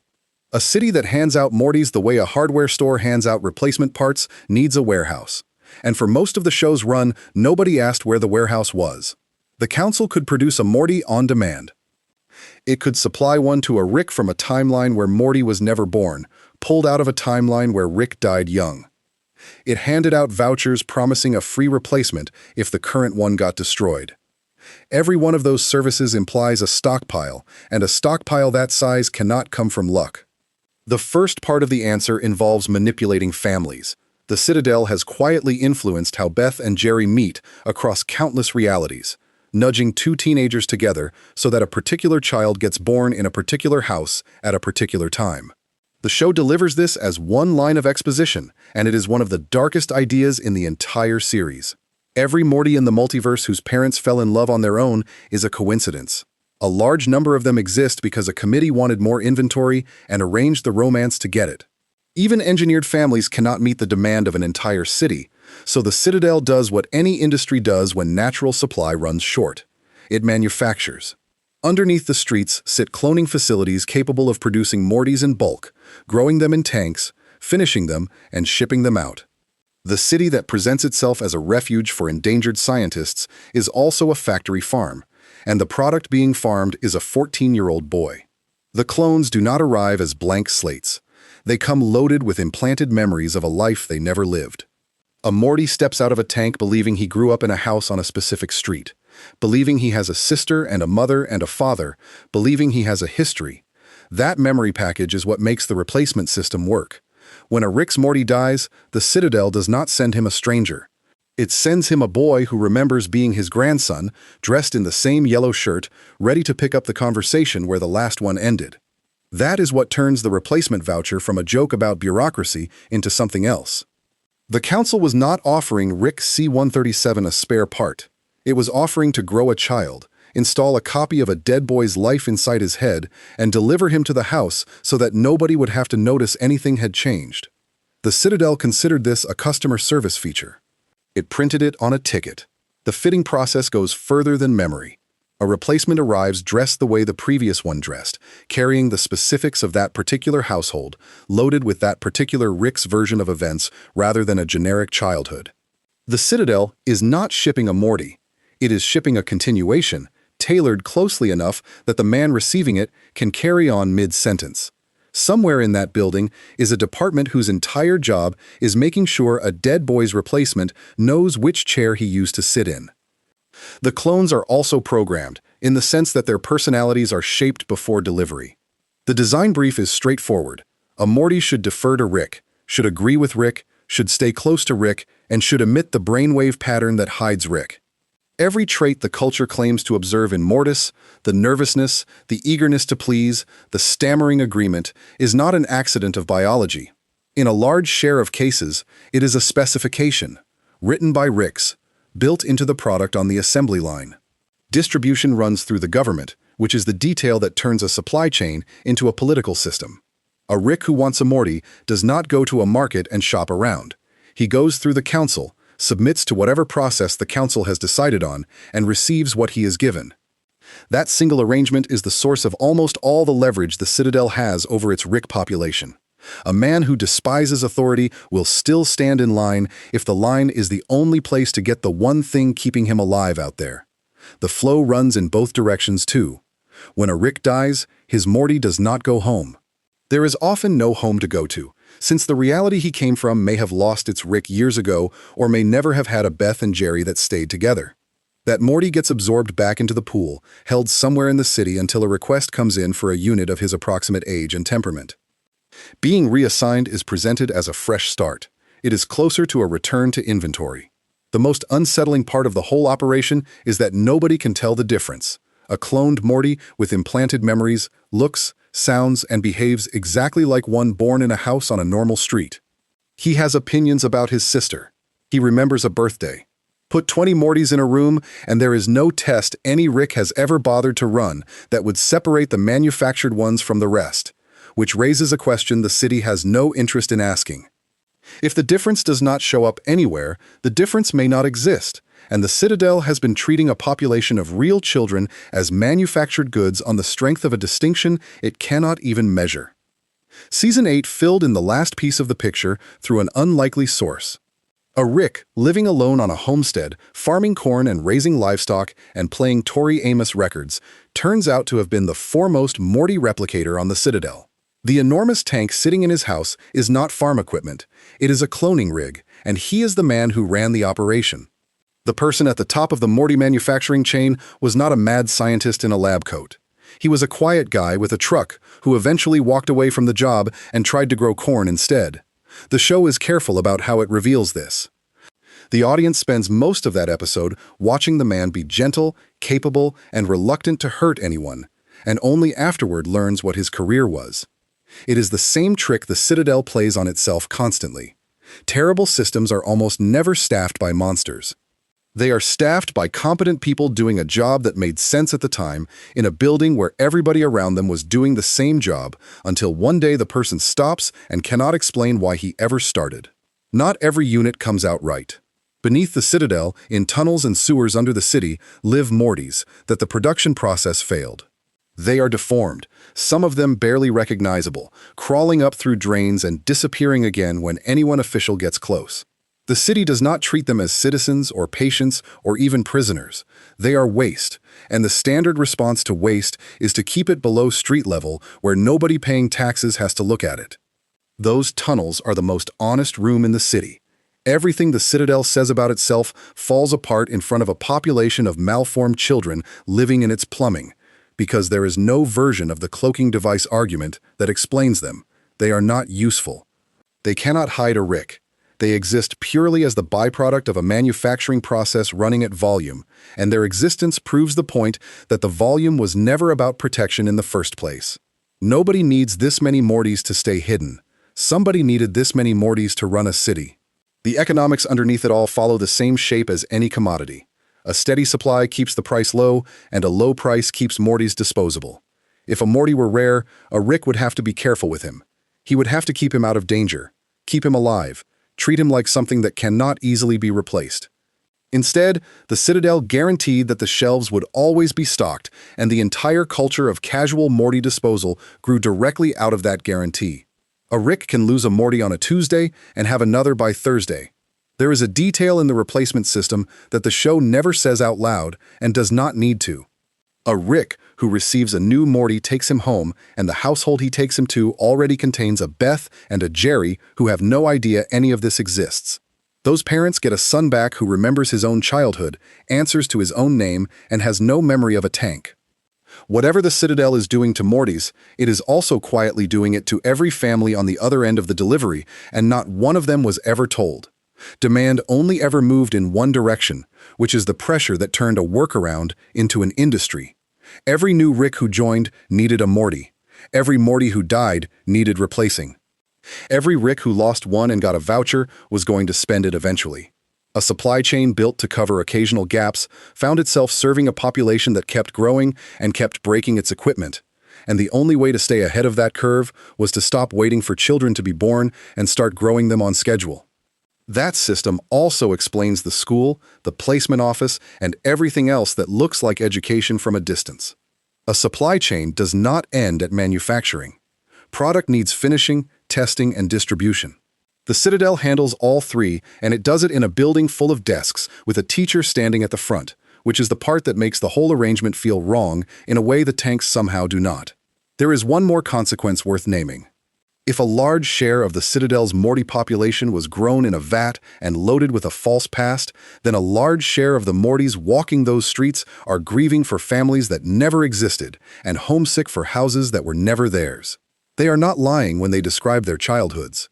A city that hands out Mortys the way a hardware store hands out replacement parts needs a warehouse. And for most of the show's run, nobody asked where the warehouse was. The council could produce a Morty on demand. It could supply one to a Rick from a timeline where Morty was never born, pulled out of a timeline where Rick died young. It handed out vouchers promising a free replacement if the current one got destroyed. Every one of those services implies a stockpile, and a stockpile that size cannot come from luck. The first part of the answer involves manipulating families. The Citadel has quietly influenced how Beth and Jerry meet across countless realities, nudging 2 teenagers together so that a particular child gets born in a particular house at a particular time. The show delivers this as one line of exposition, and it is one of the darkest ideas in the entire series. Every Morty in the multiverse whose parents fell in love on their own is a coincidence. A large number of them exist because a committee wanted more inventory and arranged the romance to get it. Even engineered families cannot meet the demand of an entire city, so the Citadel does what any industry does when natural supply runs short. It manufactures. Underneath the streets sit cloning facilities capable of producing Mortys in bulk, growing them in tanks, finishing them, and shipping them out. The city that presents itself as a refuge for endangered scientists is also a factory farm, and the product being farmed is a 14-year-old boy. The clones do not arrive as blank slates. They come loaded with implanted memories of a life they never lived. A Morty steps out of a tank believing he grew up in a house on a specific street, believing he has a sister and a mother and a father, believing he has a history. That memory package is what makes the replacement system work. When a Rick's Morty dies, the Citadel does not send him a stranger. It sends him a boy who remembers being his grandson, dressed in the same yellow shirt, ready to pick up the conversation where the last one ended. That is what turns the replacement voucher from a joke about bureaucracy into something else. The council was not offering Rick C-137 a spare part. It was offering to grow a child, install a copy of a dead boy's life inside his head, and deliver him to the house so that nobody would have to notice anything had changed. The Citadel considered this a customer service feature. It printed it on a ticket. The fitting process goes further than memory. A replacement arrives dressed the way the previous one dressed, carrying the specifics of that particular household, loaded with that particular Rick's version of events rather than a generic childhood. The Citadel is not shipping a Morty. It is shipping a continuation, tailored closely enough that the man receiving it can carry on mid-sentence. Somewhere in that building is a department whose entire job is making sure a dead boy's replacement knows which chair he used to sit in. The clones are also programmed, in the sense that their personalities are shaped before delivery. The design brief is straightforward. A Morty should defer to Rick, should agree with Rick, should stay close to Rick, and should emit the brainwave pattern that hides Rick. Every trait the culture claims to observe in Mortis, the nervousness, the eagerness to please, the stammering agreement, is not an accident of biology. In a large share of cases, it is a specification, written by Ricks, built into the product on the assembly line. Distribution runs through the government, which is the detail that turns a supply chain into a political system. A Rick who wants a Morty does not go to a market and shop around. He goes through the council, submits to whatever process the council has decided on, and receives what he is given. That single arrangement is the source of almost all the leverage the Citadel has over its Rick population. A man who despises authority will still stand in line if the line is the only place to get the one thing keeping him alive out there. The flow runs in both directions too. When a Rick dies, his Morty does not go home. There is often no home to go to, since the reality he came from may have lost its Rick years ago or may never have had a Beth and Jerry that stayed together. That Morty gets absorbed back into the pool, held somewhere in the city until a request comes in for a unit of his approximate age and temperament. Being reassigned is presented as a fresh start. It is closer to a return to inventory. The most unsettling part of the whole operation is that nobody can tell the difference. A cloned Morty with implanted memories looks, sounds, and behaves exactly like one born in a house on a normal street. He has opinions about his sister. He remembers a birthday. Put 20 Mortys in a room, and there is no test any Rick has ever bothered to run that would separate the manufactured ones from the rest, which raises a question the city has no interest in asking. If the difference does not show up anywhere, the difference may not exist, and the Citadel has been treating a population of real children as manufactured goods on the strength of a distinction it cannot even measure. Season 8 filled in the last piece of the picture through an unlikely source. A Rick living alone on a homestead, farming corn and raising livestock and playing Tori Amos records, turns out to have been the foremost Morty replicator on the Citadel. The enormous tank sitting in his house is not farm equipment. It is a cloning rig, and he is the man who ran the operation. The person at the top of the Morty manufacturing chain was not a mad scientist in a lab coat. He was a quiet guy with a truck who eventually walked away from the job and tried to grow corn instead. The show is careful about how it reveals this. The audience spends most of that episode watching the man be gentle, capable, and reluctant to hurt anyone, and only afterward learns what his career was. It is the same trick the Citadel plays on itself constantly. Terrible systems are almost never staffed by monsters. They are staffed by competent people doing a job that made sense at the time in a building where everybody around them was doing the same job until one day the person stops and cannot explain why he ever started. Not every unit comes out right. Beneath the Citadel, in tunnels and sewers under the city, live Mortys that the production process failed. They are deformed, some of them barely recognizable, crawling up through drains and disappearing again when anyone official gets close. The city does not treat them as citizens or patients or even prisoners. They are waste, and the standard response to waste is to keep it below street level where nobody paying taxes has to look at it. Those tunnels are the most honest room in the city. Everything the Citadel says about itself falls apart in front of a population of malformed children living in its plumbing, because there is no version of the cloaking device argument that explains them. They are not useful. They cannot hide a Rick. They exist purely as the byproduct of a manufacturing process running at volume, and their existence proves the point that the volume was never about protection in the first place. Nobody needs this many Mortys to stay hidden. Somebody needed this many Mortys to run a city. The economics underneath it all follow the same shape as any commodity. A steady supply keeps the price low, and a low price keeps Mortys disposable. If a Morty were rare, a Rick would have to be careful with him. He would have to keep him out of danger, keep him alive, treat him like something that cannot easily be replaced. Instead, the Citadel guaranteed that the shelves would always be stocked, and the entire culture of casual Morty disposal grew directly out of that guarantee. A Rick can lose a Morty on a Tuesday and have another by Thursday. There is a detail in the replacement system that the show never says out loud and does not need to. A Rick who receives a new Morty takes him home, and the household he takes him to already contains a Beth and a Jerry who have no idea any of this exists. Those parents get a son back who remembers his own childhood, answers to his own name, and has no memory of a tank. Whatever the Citadel is doing to Mortys, it is also quietly doing it to every family on the other end of the delivery, and not one of them was ever told. Demand only ever moved in one direction, which is the pressure that turned a workaround into an industry. Every new Rick who joined needed a Morty. Every Morty who died needed replacing. Every Rick who lost one and got a voucher was going to spend it eventually. A supply chain built to cover occasional gaps found itself serving a population that kept growing and kept breaking its equipment. And the only way to stay ahead of that curve was to stop waiting for children to be born and start growing them on schedule. That system also explains the school, the placement office, and everything else that looks like education from a distance. A supply chain does not end at manufacturing. Product needs finishing, testing, and distribution. The Citadel handles all three, and it does it in a building full of desks with a teacher standing at the front, which is the part that makes the whole arrangement feel wrong in a way the tanks somehow do not. There is one more consequence worth naming. If a large share of the Citadel's Morty population was grown in a vat and loaded with a false past, then a large share of the Mortys walking those streets are grieving for families that never existed and homesick for houses that were never theirs. They are not lying when they describe their childhoods.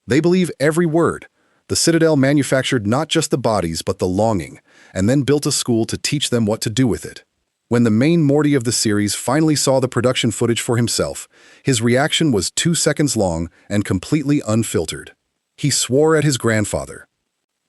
They believe every word. The Citadel manufactured not just the bodies but the longing, and then built a school to teach them what to do with it. When the main Morty of the series finally saw the production footage for himself, his reaction was 2 seconds long and completely unfiltered. He swore at his grandfather.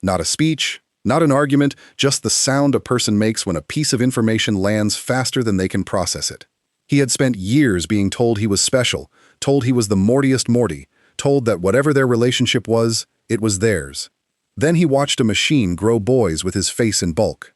Not a speech, not an argument, just the sound a person makes when a piece of information lands faster than they can process it. He had spent years being told he was special, told he was the Mortiest Morty, told that whatever their relationship was, it was theirs. Then he watched a machine grow boys with his face in bulk.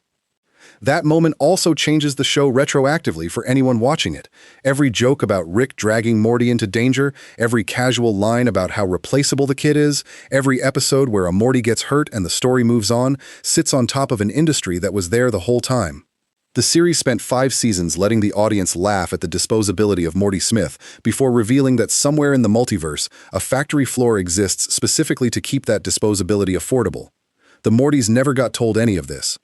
That moment also changes the show retroactively for anyone watching it. Every joke about Rick dragging Morty into danger, every casual line about how replaceable the kid is, every episode where a Morty gets hurt and the story moves on, sits on top of an industry that was there the whole time. The series spent 5 seasons letting the audience laugh at the disposability of Morty Smith before revealing that somewhere in the multiverse, a factory floor exists specifically to keep that disposability affordable. The Mortys never got told any of this.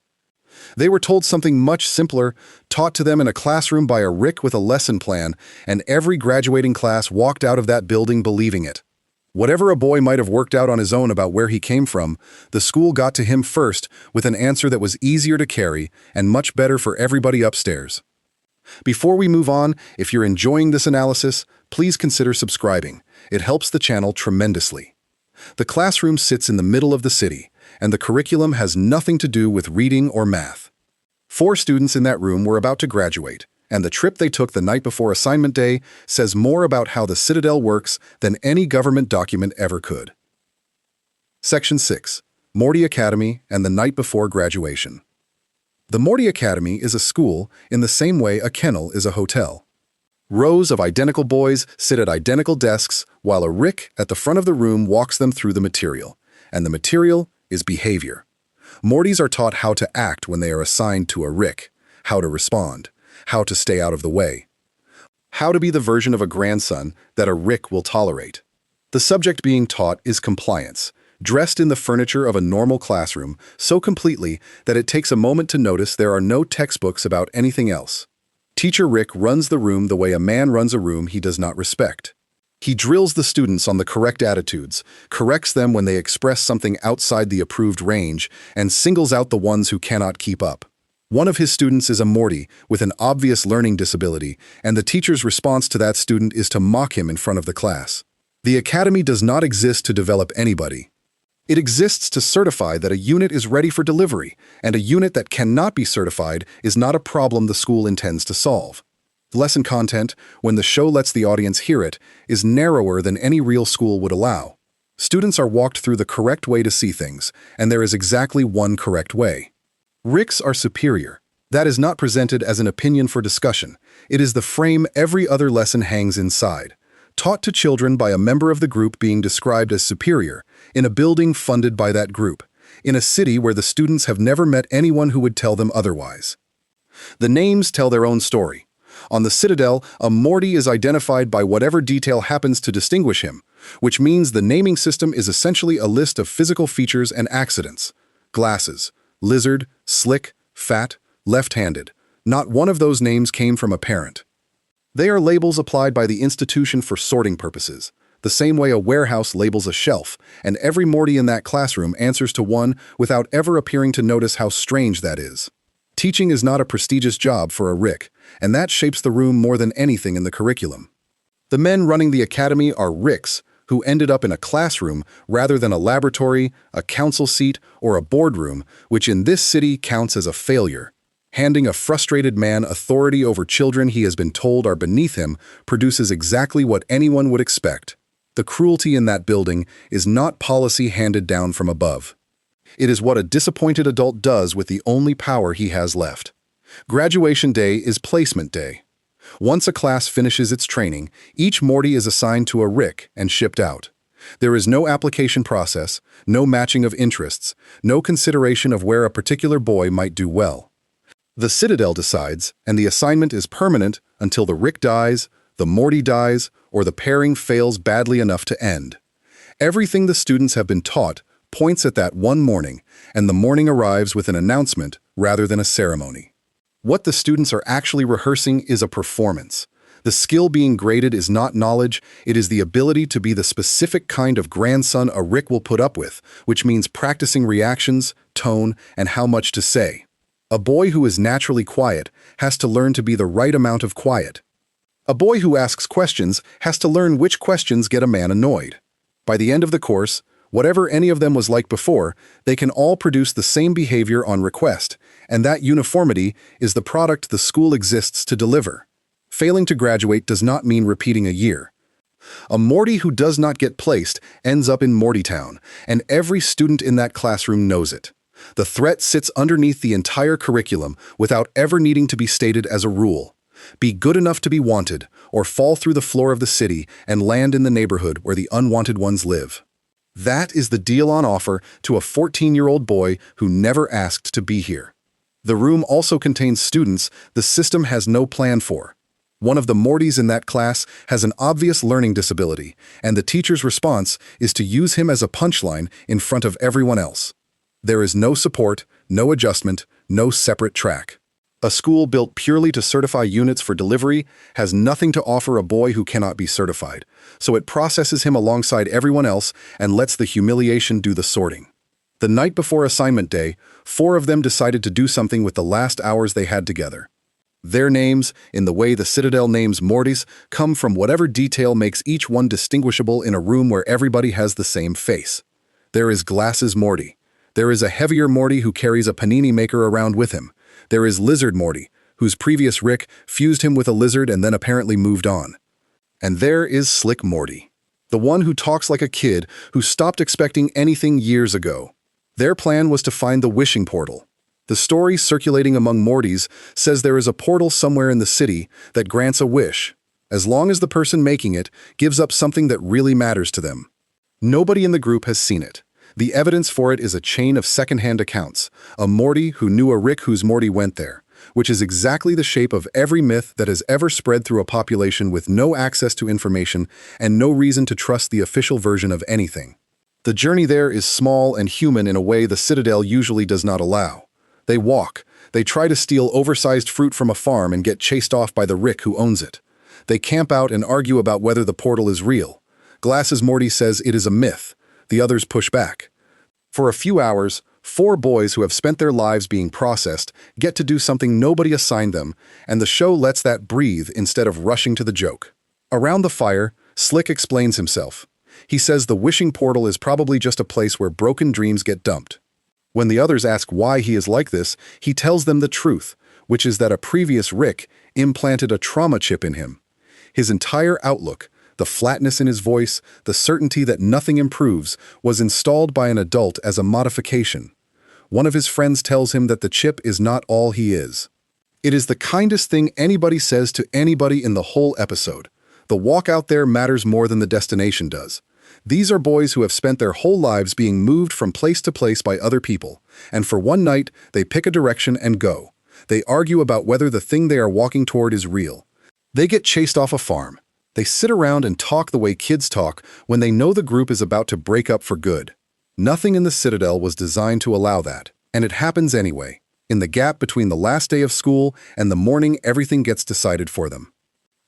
They were told something much simpler, taught to them in a classroom by a Rick with a lesson plan, and every graduating class walked out of that building believing it. Whatever a boy might have worked out on his own about where he came from, the school got to him first with an answer that was easier to carry and much better for everybody upstairs. Before we move on, if you're enjoying this analysis, please consider subscribing. It helps the channel tremendously. The classroom sits in the middle of the city, and the curriculum has nothing to do with reading or math. 4 students in that room were about to graduate, and the trip they took the night before assignment day says more about how the Citadel works than any government document ever could. Section 6. Morty Academy and the Night Before Graduation. The Morty Academy is a school in the same way a kennel is a hotel. Rows of identical boys sit at identical desks while a Rick at the front of the room walks them through the material, and the material is behavior. Mortys are taught how to act when they are assigned to a Rick, how to respond, how to stay out of the way, how to be the version of a grandson that a Rick will tolerate. The subject being taught is compliance, dressed in the furniture of a normal classroom so completely that it takes a moment to notice there are no textbooks about anything else. Teacher Rick runs the room the way a man runs a room he does not respect. He drills the students on the correct attitudes, corrects them when they express something outside the approved range, and singles out the ones who cannot keep up. One of his students is a Morty with an obvious learning disability, and the teacher's response to that student is to mock him in front of the class. The academy does not exist to develop anybody. It exists to certify that a unit is ready for delivery, and a unit that cannot be certified is not a problem the school intends to solve. Lesson content, when the show lets the audience hear it, is narrower than any real school would allow. Students are walked through the correct way to see things, and there is exactly one correct way. Ricks are superior. That is not presented as an opinion for discussion. It is the frame every other lesson hangs inside. Taught to children by a member of the group being described as superior, in a building funded by that group, in a city where the students have never met anyone who would tell them otherwise. The names tell their own story. On the Citadel, a Morty is identified by whatever detail happens to distinguish him, which means the naming system is essentially a list of physical features and accidents. Glasses, lizard, slick, fat, left-handed. Not one of those names came from a parent. They are labels applied by the institution for sorting purposes, the same way a warehouse labels a shelf, and every Morty in that classroom answers to one without ever appearing to notice how strange that is. Teaching is not a prestigious job for a Rick, and that shapes the room more than anything in the curriculum. The men running the academy are Ricks, who ended up in a classroom rather than a laboratory, a council seat, or a boardroom, which in this city counts as a failure. Handing a frustrated man authority over children he has been told are beneath him produces exactly what anyone would expect. The cruelty in that building is not policy handed down from above. It is what a disappointed adult does with the only power he has left. Graduation day is placement day. Once a class finishes its training, each Morty is assigned to a Rick and shipped out. There is no application process, no matching of interests, no consideration of where a particular boy might do well. The Citadel decides, and the assignment is permanent until the Rick dies, the Morty dies, or the pairing fails badly enough to end. Everything the students have been taught points at that one morning, and the morning arrives with an announcement rather than a ceremony. What the students are actually rehearsing is a performance. The skill being graded is not knowledge, it is the ability to be the specific kind of grandson a Rick will put up with, which means practicing reactions, tone, and how much to say. A boy who is naturally quiet has to learn to be the right amount of quiet. A boy who asks questions has to learn which questions get a man annoyed. By the end of the course, whatever any of them was like before, they can all produce the same behavior on request, and that uniformity is the product the school exists to deliver. Failing to graduate does not mean repeating a year. A Morty who does not get placed ends up in Mortytown, and every student in that classroom knows it. The threat sits underneath the entire curriculum without ever needing to be stated as a rule. Be good enough to be wanted, or fall through the floor of the city and land in the neighborhood where the unwanted ones live. That is the deal on offer to a 14-year-old boy who never asked to be here. The room also contains students the system has no plan for. One of the Mortys in that class has an obvious learning disability, and the teacher's response is to use him as a punchline in front of everyone else. There is no support, no adjustment, no separate track. A school built purely to certify units for delivery has nothing to offer a boy who cannot be certified, so it processes him alongside everyone else and lets the humiliation do the sorting. The night before assignment day, 4 of them decided to do something with the last hours they had together. Their names, in the way the Citadel names Mortys, come from whatever detail makes each one distinguishable in a room where everybody has the same face. There is Glasses Morty. There is a heavier Morty who carries a panini maker around with him. There is Lizard Morty, whose previous Rick fused him with a lizard and then apparently moved on. And there is Slick Morty, the one who talks like a kid who stopped expecting anything years ago. Their plan was to find the wishing portal. The story circulating among Mortys says there is a portal somewhere in the city that grants a wish, as long as the person making it gives up something that really matters to them. Nobody in the group has seen it. The evidence for it is a chain of second-hand accounts, a Morty who knew a Rick whose Morty went there, which is exactly the shape of every myth that has ever spread through a population with no access to information and no reason to trust the official version of anything. The journey there is small and human in a way the Citadel usually does not allow. They walk, they try to steal oversized fruit from a farm and get chased off by the Rick who owns it. They camp out and argue about whether the portal is real. Glasses Morty says it is a myth. The others push back. For a few hours, 4 boys who have spent their lives being processed get to do something nobody assigned them, and the show lets that breathe instead of rushing to the joke. Around the fire, Slick explains himself. He says the wishing portal is probably just a place where broken dreams get dumped. When the others ask why he is like this, he tells them the truth, which is that a previous Rick implanted a trauma chip in him. His entire outlook, the flatness in his voice, the certainty that nothing improves, was installed by an adult as a modification. one of his friends tells him that the chip is not all he is. It is the kindest thing anybody says to anybody in the whole episode. The walk out there matters more than the destination does. These are boys who have spent their whole lives being moved from place to place by other people, and for one night, they pick a direction and go. They argue about whether the thing they are walking toward is real. They get chased off a farm. They sit around and talk the way kids talk when they know the group is about to break up for good. Nothing in the Citadel was designed to allow that, and it happens anyway. In the gap between the last day of school and the morning everything gets decided for them.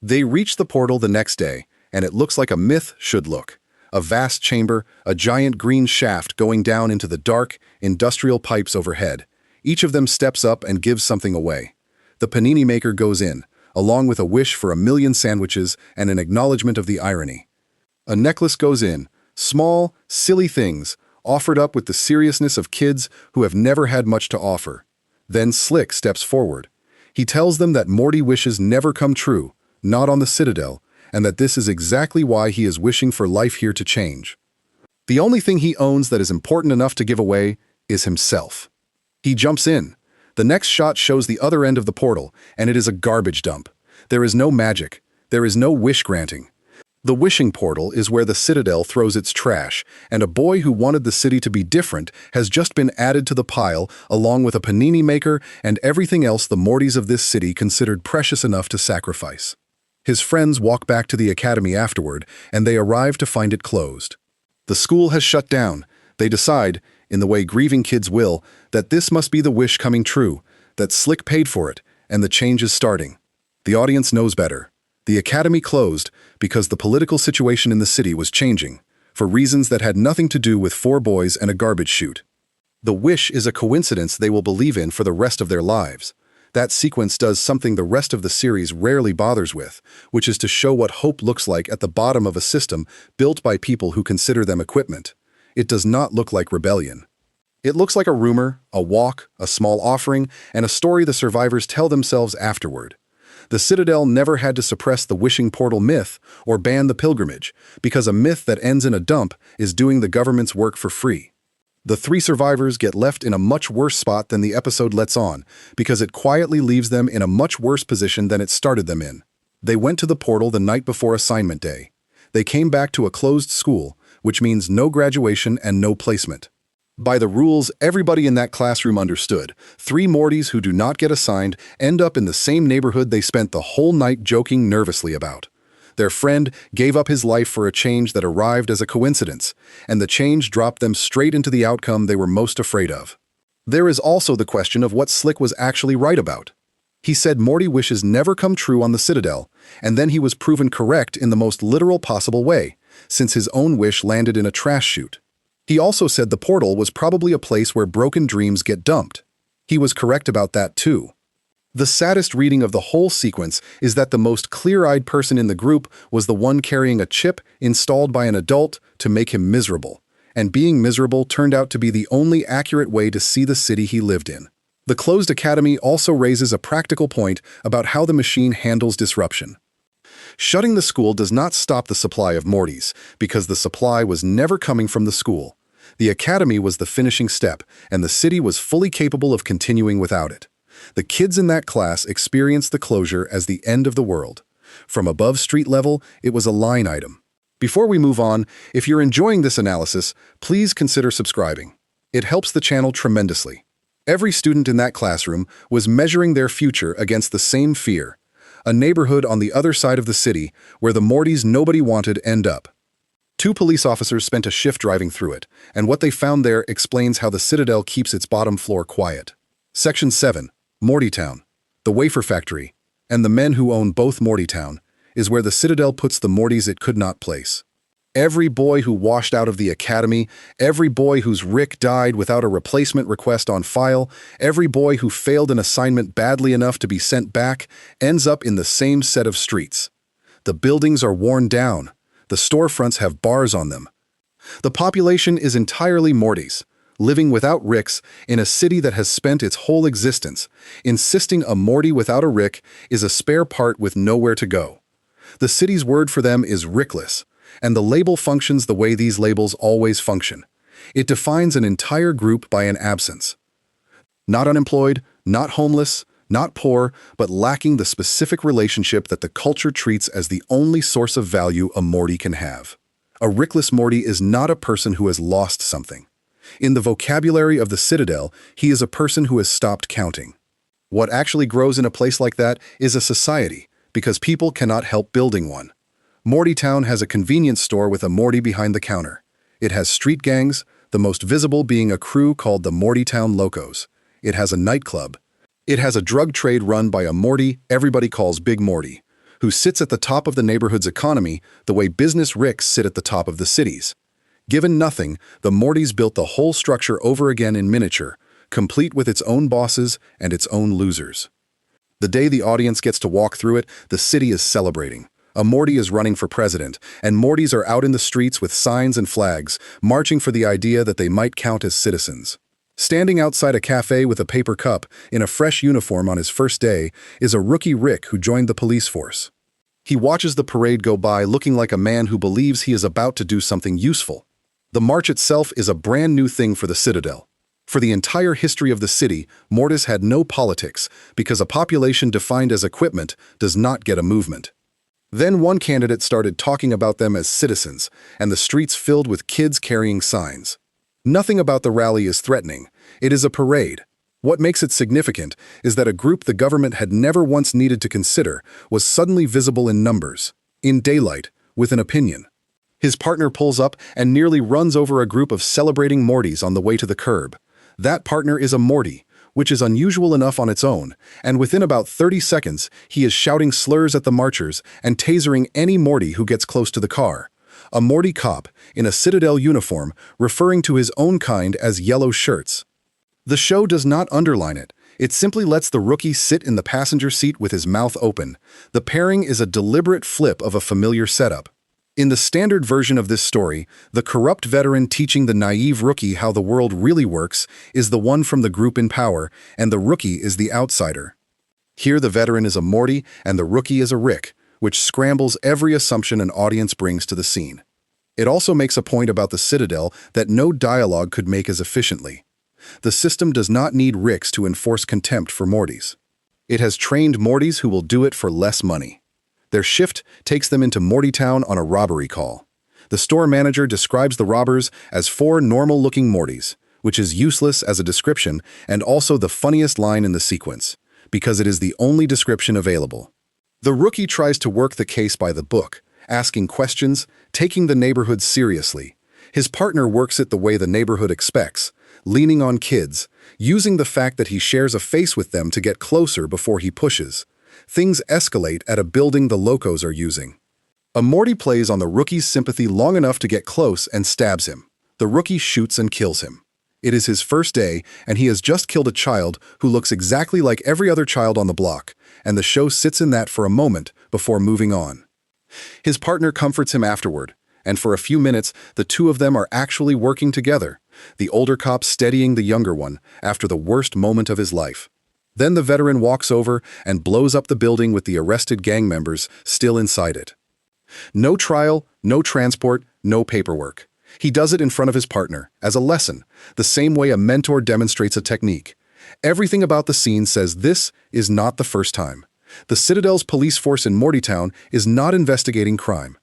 They reach the portal the next day, and it looks like a myth should look. A vast chamber, a giant green shaft going down into the dark, industrial pipes overhead. Each of them steps up and gives something away. The panini maker goes in, along with a wish for 1,000,000 sandwiches and an acknowledgement of the irony. A necklace goes in, small, silly things, offered up with the seriousness of kids who have never had much to offer. Then Slick steps forward. He tells them that Morty wishes never come true, not on the Citadel, and that this is exactly why he is wishing for life here to change. The only thing he owns that is important enough to give away is himself. He jumps in. The next shot shows the other end of the portal, and it is a garbage dump. There is no magic. There is no wish granting. The wishing portal is where the Citadel throws its trash, and a boy who wanted the city to be different has just been added to the pile along with a panini maker and everything else the Mortys of this city considered precious enough to sacrifice. His friends walk back to the academy afterward, and they arrive to find it closed. The school has shut down. They decide, in the way grieving kids will, that this must be the wish coming true, that Slick paid for it, and the change is starting. The audience knows better. The academy closed because the political situation in the city was changing, for reasons that had nothing to do with 4 boys and a garbage chute. The wish is a coincidence they will believe in for the rest of their lives. That sequence does something the rest of the series rarely bothers with, which is to show what hope looks like at the bottom of a system built by people who consider them equipment. It does not look like rebellion. It looks like a rumor, a walk, a small offering, and a story the survivors tell themselves afterward. The Citadel never had to suppress the wishing portal myth or ban the pilgrimage, because a myth that ends in a dump is doing the government's work for free. The 3 survivors get left in a much worse spot than the episode lets on, because it quietly leaves them in a much worse position than it started them in. They went to the portal the night before assignment day. They came back to a closed school, which means no graduation and no placement. By the rules everybody in that classroom understood, 3 Mortys who do not get assigned end up in the same neighborhood they spent the whole night joking nervously about. Their friend gave up his life for a change that arrived as a coincidence, and the change dropped them straight into the outcome they were most afraid of. There is also the question of what Slick was actually right about. He said Morty wishes never come true on the Citadel, and then he was proven correct in the most literal possible way, since his own wish landed in a trash chute. He also said the portal was probably a place where broken dreams get dumped. He was correct about that too. The saddest reading of the whole sequence is that the most clear-eyed person in the group was the one carrying a chip installed by an adult to make him miserable, and being miserable turned out to be the only accurate way to see the city he lived in. The closed academy also raises a practical point about how the machine handles disruption. Shutting the school does not stop the supply of Mortys, because the supply was never coming from the school. The academy was the finishing step, and the city was fully capable of continuing without it. The kids in that class experienced the closure as the end of the world. From above street level, it was a line item. Before we move on, if you're enjoying this analysis, please consider subscribing. It helps the channel tremendously. Every student in that classroom was measuring their future against the same fear. A neighborhood on the other side of the city where the Mortys nobody wanted end up. 2 police officers spent a shift driving through it, and what they found there explains how the Citadel keeps its bottom floor quiet. Section 7, Mortytown, the wafer factory, and the men who own both Mortytown, is where the Citadel puts the Mortys it could not place. Every boy who washed out of the academy, every boy whose Rick died without a replacement request on file, every boy who failed an assignment badly enough to be sent back, ends up in the same set of streets. The buildings are worn down. The storefronts have bars on them. The population is entirely Mortys, living without Ricks in a city that has spent its whole existence, insisting a Morty without a Rick is a spare part with nowhere to go. The city's word for them is Rickless, and the label functions the way these labels always function. It defines an entire group by an absence. Not unemployed, not homeless, not poor, but lacking the specific relationship that the culture treats as the only source of value a Morty can have. A Rickless Morty is not a person who has lost something. In the vocabulary of the Citadel, he is a person who has stopped counting. What actually grows in a place like that is a society, because people cannot help building one. Mortytown has a convenience store with a Morty behind the counter. It has street gangs, the most visible being a crew called the Mortytown Locos. It has a nightclub. It has a drug trade run by a Morty everybody calls Big Morty, who sits at the top of the neighborhood's economy the way business ricks sit at the top of the cities. Given nothing, the Mortys built the whole structure over again in miniature, complete with its own bosses and its own losers. The day the audience gets to walk through it, the city is celebrating. A Morty is running for president, and Mortys are out in the streets with signs and flags, marching for the idea that they might count as citizens. Standing outside a cafe with a paper cup, in a fresh uniform on his first day, is a rookie Rick who joined the police force. He watches the parade go by looking like a man who believes he is about to do something useful. The march itself is a brand new thing for the Citadel. For the entire history of the city, Mortis had no politics, because a population defined as equipment does not get a movement. Then one candidate started talking about them as citizens, and the streets filled with kids carrying signs. Nothing about the rally is threatening. It is a parade. What makes it significant is that a group the government had never once needed to consider was suddenly visible in numbers, in daylight, with an opinion. His partner pulls up and nearly runs over a group of celebrating Mortys on the way to the curb. That partner is a Morty, which is unusual enough on its own, and within about 30 seconds, he is shouting slurs at the marchers and tasering any Morty who gets close to the car. A Morty cop, in a Citadel uniform, referring to his own kind as yellow shirts. The show does not underline it. It simply lets the rookie sit in the passenger seat with his mouth open. The pairing is a deliberate flip of a familiar setup. In the standard version of this story, the corrupt veteran teaching the naive rookie how the world really works is the one from the group in power, and the rookie is the outsider. Here the veteran is a Morty and the rookie is a Rick, which scrambles every assumption an audience brings to the scene. It also makes a point about the Citadel that no dialogue could make as efficiently. The system does not need Ricks to enforce contempt for Mortys. It has trained Mortys who will do it for less money. Their shift takes them into Mortytown on a robbery call. The store manager describes the robbers as 4 normal-looking Mortys, which is useless as a description and also the funniest line in the sequence, because it is the only description available. The rookie tries to work the case by the book, asking questions, taking the neighborhood seriously. His partner works it the way the neighborhood expects, leaning on kids, using the fact that he shares a face with them to get closer before he pushes. Things escalate at a building the locos are using. A Morty plays on the rookie's sympathy long enough to get close and stabs him. The rookie shoots and kills him. It is his first day, and he has just killed a child who looks exactly like every other child on the block, and the show sits in that for a moment before moving on. His partner comforts him afterward, and for a few minutes, the two of them are actually working together, the older cop steadying the younger one after the worst moment of his life. Then the veteran walks over and blows up the building with the arrested gang members still inside it. No trial, no transport, no paperwork. He does it in front of his partner, as a lesson, the same way a mentor demonstrates a technique. Everything about the scene says this is not the first time. The Citadel's police force in Mortytown is not investigating crime.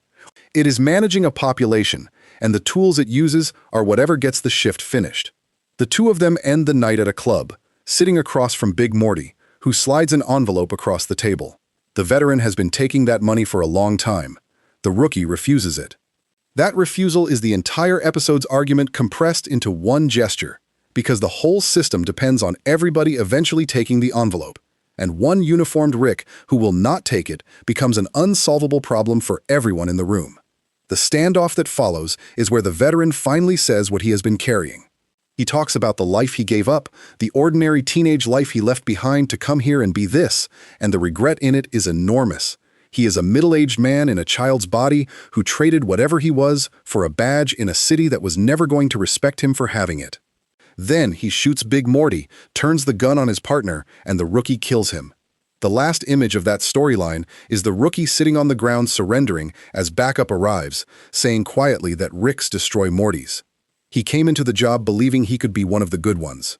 It is managing a population, and the tools it uses are whatever gets the shift finished. The two of them end the night at a club, sitting across from Big Morty, who slides an envelope across the table. The veteran has been taking that money for a long time. The rookie refuses it. That refusal is the entire episode's argument compressed into one gesture, because the whole system depends on everybody eventually taking the envelope, and one uniformed Rick who will not take it becomes an unsolvable problem for everyone in the room. The standoff that follows is where the veteran finally says what he has been carrying. He talks about the life he gave up, the ordinary teenage life he left behind to come here and be this, and the regret in it is enormous. He is a middle-aged man in a child's body who traded whatever he was for a badge in a city that was never going to respect him for having it. Then he shoots Big Morty, turns the gun on his partner, and the rookie kills him. The last image of that storyline is the rookie sitting on the ground surrendering as backup arrives, saying quietly that Ricks destroy Mortys. He came into the job believing he could be one of the good ones.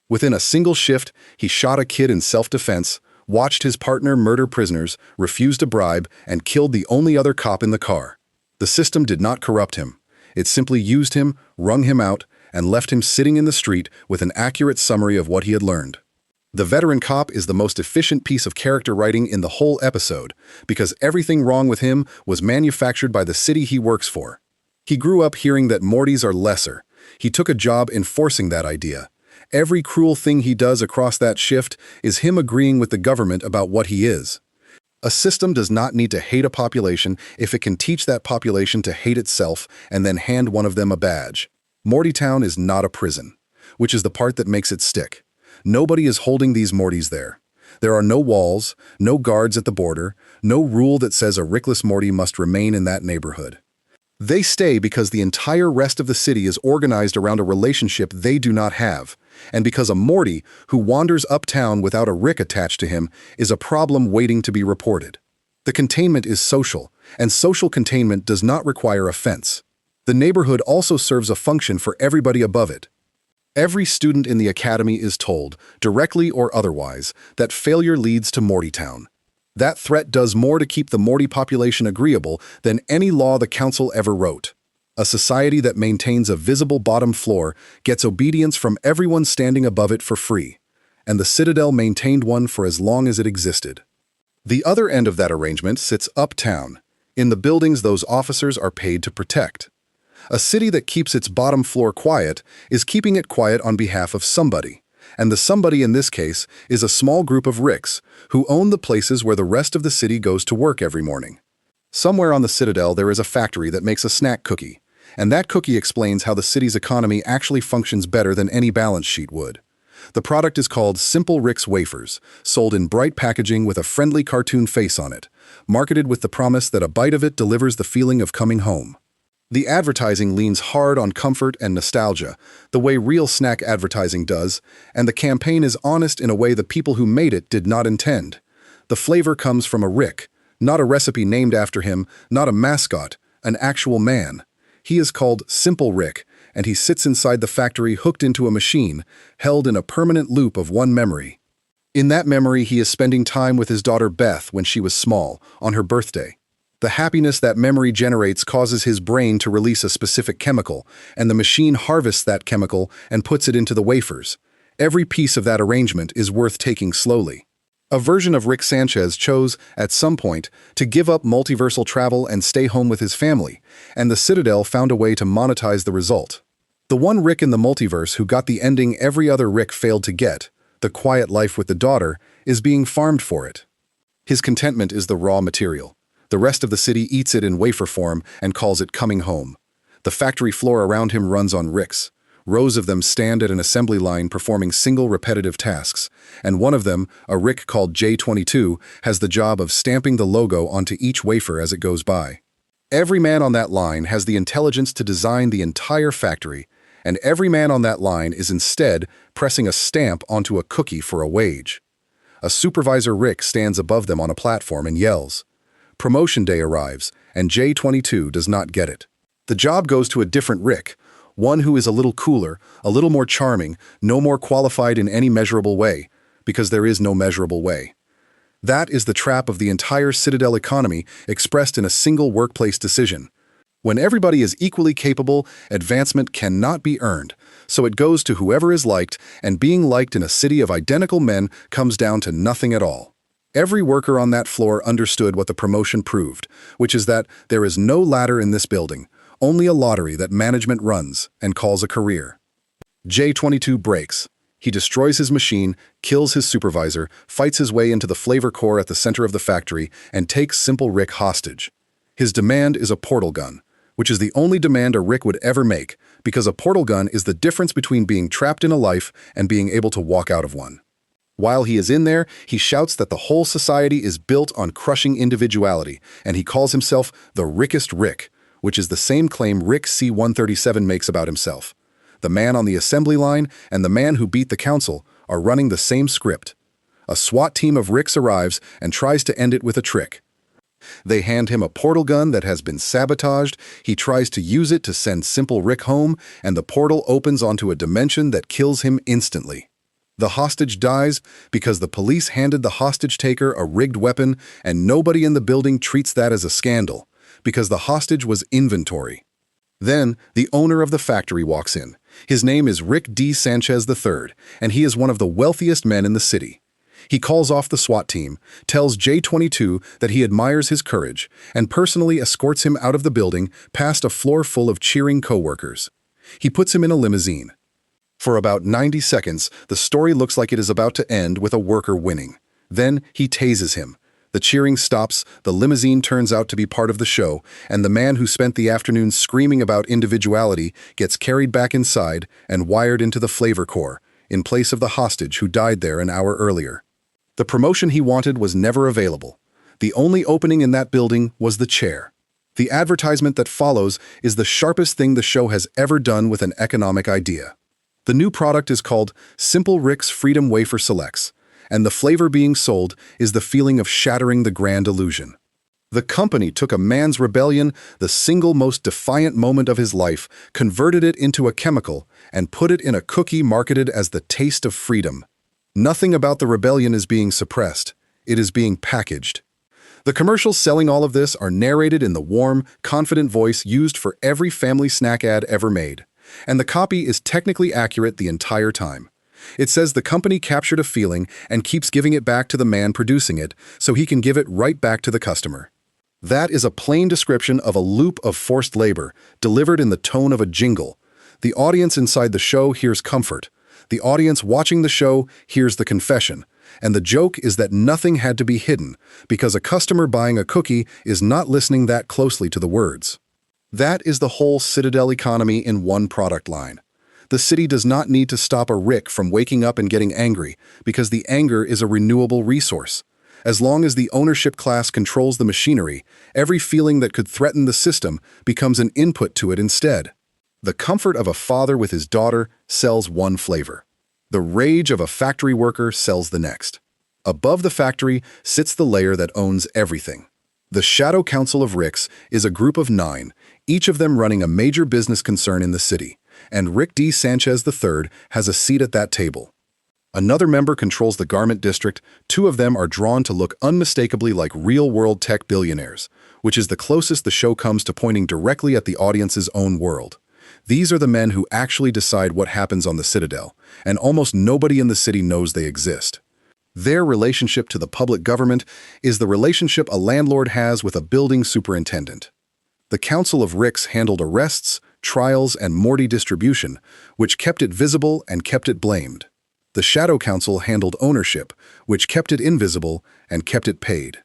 Within a single shift, he shot a kid in self-defense, watched his partner murder prisoners, refused a bribe, and killed the only other cop in the car. The system did not corrupt him. It simply used him, wrung him out, and left him sitting in the street with an accurate summary of what he had learned. The veteran cop is the most efficient piece of character writing in the whole episode, because everything wrong with him was manufactured by the city he works for. He grew up hearing that Mortys are lesser. He took a job enforcing that idea. Every cruel thing he does across that shift is him agreeing with the government about what he is. A system does not need to hate a population if it can teach that population to hate itself and then hand one of them a badge. Mortytown is not a prison, which is the part that makes it stick. Nobody is holding these Mortys there. There are no walls, no guards at the border, no rule that says a Rickless Morty must remain in that neighborhood. They stay because the entire rest of the city is organized around a relationship they do not have, and because a Morty who wanders uptown without a Rick attached to him is a problem waiting to be reported. The containment is social, and social containment does not require a fence. The neighborhood also serves a function for everybody above it. Every student in the academy is told, directly or otherwise, that failure leads to Mortytown. That threat does more to keep the Morty population agreeable than any law the council ever wrote. A society that maintains a visible bottom floor gets obedience from everyone standing above it for free, and the Citadel maintained one for as long as it existed. The other end of that arrangement sits uptown, in the buildings those officers are paid to protect. A city that keeps its bottom floor quiet is keeping it quiet on behalf of somebody, and the somebody in this case is a small group of Ricks who own the places where the rest of the city goes to work every morning. Somewhere on the Citadel there is a factory that makes a snack cookie, and that cookie explains how the city's economy actually functions better than any balance sheet would. The product is called Simple Rick's Wafers, sold in bright packaging with a friendly cartoon face on it, marketed with the promise that a bite of it delivers the feeling of coming home. The advertising leans hard on comfort and nostalgia, the way real snack advertising does, and the campaign is honest in a way the people who made it did not intend. The flavor comes from a Rick, not a recipe named after him, not a mascot, an actual man. He is called Simple Rick, and he sits inside the factory hooked into a machine, held in a permanent loop of one memory. In that memory, he is spending time with his daughter Beth when she was small, on her birthday. The happiness that memory generates causes his brain to release a specific chemical, and the machine harvests that chemical and puts it into the wafers. Every piece of that arrangement is worth taking slowly. A version of Rick Sanchez chose, at some point, to give up multiversal travel and stay home with his family, and the Citadel found a way to monetize the result. The one Rick in the multiverse who got the ending every other Rick failed to get, the quiet life with the daughter, is being farmed for it. His contentment is the raw material. The rest of the city eats it in wafer form and calls it coming home. The factory floor around him runs on Ricks. Rows of them stand at an assembly line performing single repetitive tasks, and one of them, a Rick called J22, has the job of stamping the logo onto each wafer as it goes by. Every man on that line has the intelligence to design the entire factory, and every man on that line is instead pressing a stamp onto a cookie for a wage. A supervisor Rick stands above them on a platform and yells. Promotion day arrives, and J22 does not get it. The job goes to a different Rick, one who is a little cooler, a little more charming, no more qualified in any measurable way, because there is no measurable way. That is the trap of the entire Citadel economy expressed in a single workplace decision. When everybody is equally capable, advancement cannot be earned, so it goes to whoever is liked, and being liked in a city of identical men comes down to nothing at all. Every worker on that floor understood what the promotion proved, which is that there is no ladder in this building, only a lottery that management runs and calls a career. J22 breaks. He destroys his machine, kills his supervisor, fights his way into the flavor core at the center of the factory, and takes Simple Rick hostage. His demand is a portal gun, which is the only demand a Rick would ever make, because a portal gun is the difference between being trapped in a life and being able to walk out of one. While he is in there, he shouts that the whole society is built on crushing individuality, and he calls himself the Rickest Rick, which is the same claim Rick C-137 makes about himself. The man on the assembly line and the man who beat the council are running the same script. A SWAT team of Ricks arrives and tries to end it with a trick. They hand him a portal gun that has been sabotaged, he tries to use it to send Simple Rick home, and the portal opens onto a dimension that kills him instantly. The hostage dies because the police handed the hostage taker a rigged weapon, and nobody in the building treats that as a scandal, because the hostage was inventory. Then, the owner of the factory walks in. His name is Rick D. Sanchez III, and he is one of the wealthiest men in the city. He calls off the SWAT team, tells J22 that he admires his courage, and personally escorts him out of the building past a floor full of cheering co-workers. He puts him in a limousine. For about 90 seconds, the story looks like it is about to end with a worker winning. Then he tases him. The cheering stops, the limousine turns out to be part of the show, and the man who spent the afternoon screaming about individuality gets carried back inside and wired into the flavor core, in place of the hostage who died there an hour earlier. The promotion he wanted was never available. The only opening in that building was the chair. The advertisement that follows is the sharpest thing the show has ever done with an economic idea. The new product is called Simple Rick's Freedom Wafer Selects, and the flavor being sold is the feeling of shattering the grand illusion. The company took a man's rebellion, the single most defiant moment of his life, converted it into a chemical, and put it in a cookie marketed as the taste of freedom. Nothing about the rebellion is being suppressed. It is being packaged. The commercials selling all of this are narrated in the warm, confident voice used for every family snack ad ever made. And the copy is technically accurate the entire time. It says the company captured a feeling and keeps giving it back to the man producing it so he can give it right back to the customer. That is a plain description of a loop of forced labor, delivered in the tone of a jingle. The audience inside the show hears comfort. The audience watching the show hears the confession. And the joke is that nothing had to be hidden, because a customer buying a cookie is not listening that closely to the words. That is the whole Citadel economy in one product line. The city does not need to stop a Rick from waking up and getting angry, because the anger is a renewable resource. As long as the ownership class controls the machinery, every feeling that could threaten the system becomes an input to it instead. The comfort of a father with his daughter sells one flavor. The rage of a factory worker sells the next. Above the factory sits the layer that owns everything. The Shadow Council of Ricks is a group of 9, each of them running a major business concern in the city, and Rick D. Sanchez III has a seat at that table. Another member controls the garment district. 2 of them are drawn to look unmistakably like real-world tech billionaires, which is the closest the show comes to pointing directly at the audience's own world. These are the men who actually decide what happens on the Citadel, and almost nobody in the city knows they exist. Their relationship to the public government is the relationship a landlord has with a building superintendent. The Council of Ricks handled arrests, trials, and Morty distribution, which kept it visible and kept it blamed. The Shadow Council handled ownership, which kept it invisible and kept it paid.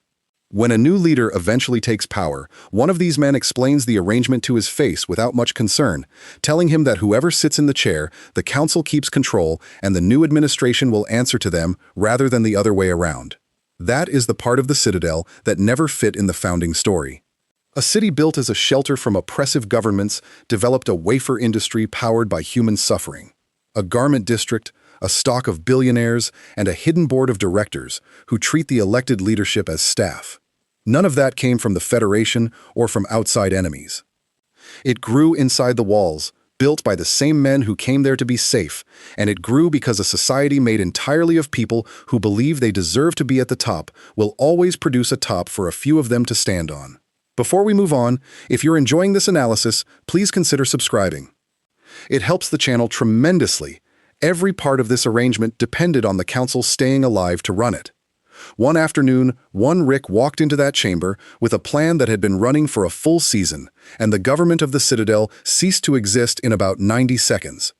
When a new leader eventually takes power, one of these men explains the arrangement to his face without much concern, telling him that whoever sits in the chair, the council keeps control, and the new administration will answer to them rather than the other way around. That is the part of the Citadel that never fit in the founding story. A city built as a shelter from oppressive governments developed a wafer industry powered by human suffering. A garment district, a stock of billionaires, and a hidden board of directors who treat the elected leadership as staff. None of that came from the Federation or from outside enemies. It grew inside the walls, built by the same men who came there to be safe, and it grew because a society made entirely of people who believe they deserve to be at the top will always produce a top for a few of them to stand on. Before we move on, if you're enjoying this analysis, please consider subscribing. It helps the channel tremendously. Every part of this arrangement depended on the council staying alive to run it. One afternoon, one Rick walked into that chamber with a plan that had been running for a full season, and the government of the Citadel ceased to exist in about 90 seconds.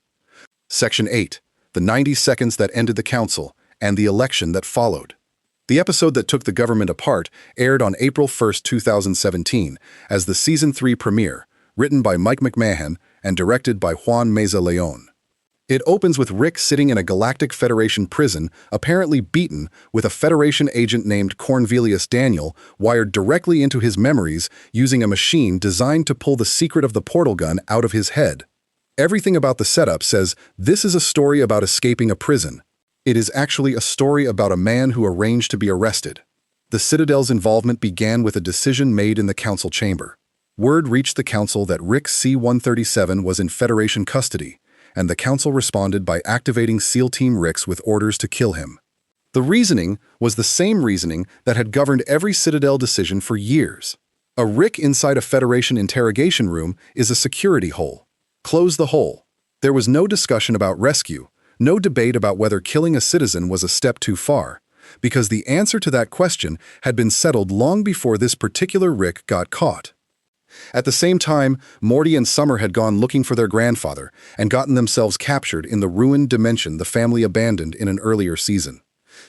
Section 8. The 90 seconds that ended the council, and the election that followed. The episode that took the government apart aired on April 1, 2017, as the Season 3 premiere, written by Mike McMahon and directed by Juan Meza León. It opens with Rick sitting in a Galactic Federation prison, apparently beaten, with a Federation agent named Cornelius Daniel wired directly into his memories using a machine designed to pull the secret of the portal gun out of his head. Everything about the setup says this is a story about escaping a prison. It is actually a story about a man who arranged to be arrested. The Citadel's involvement began with a decision made in the council chamber. Word reached the council that Rick C-137 was in Federation custody, and the council responded by activating SEAL Team Rix with orders to kill him. The reasoning was the same reasoning that had governed every Citadel decision for years. A Rick inside a Federation interrogation room is a security hole. Close the hole. There was no discussion about rescue, no debate about whether killing a citizen was a step too far, because the answer to that question had been settled long before this particular Rick got caught. At the same time, Morty and Summer had gone looking for their grandfather and gotten themselves captured in the ruined dimension the family abandoned in an earlier season.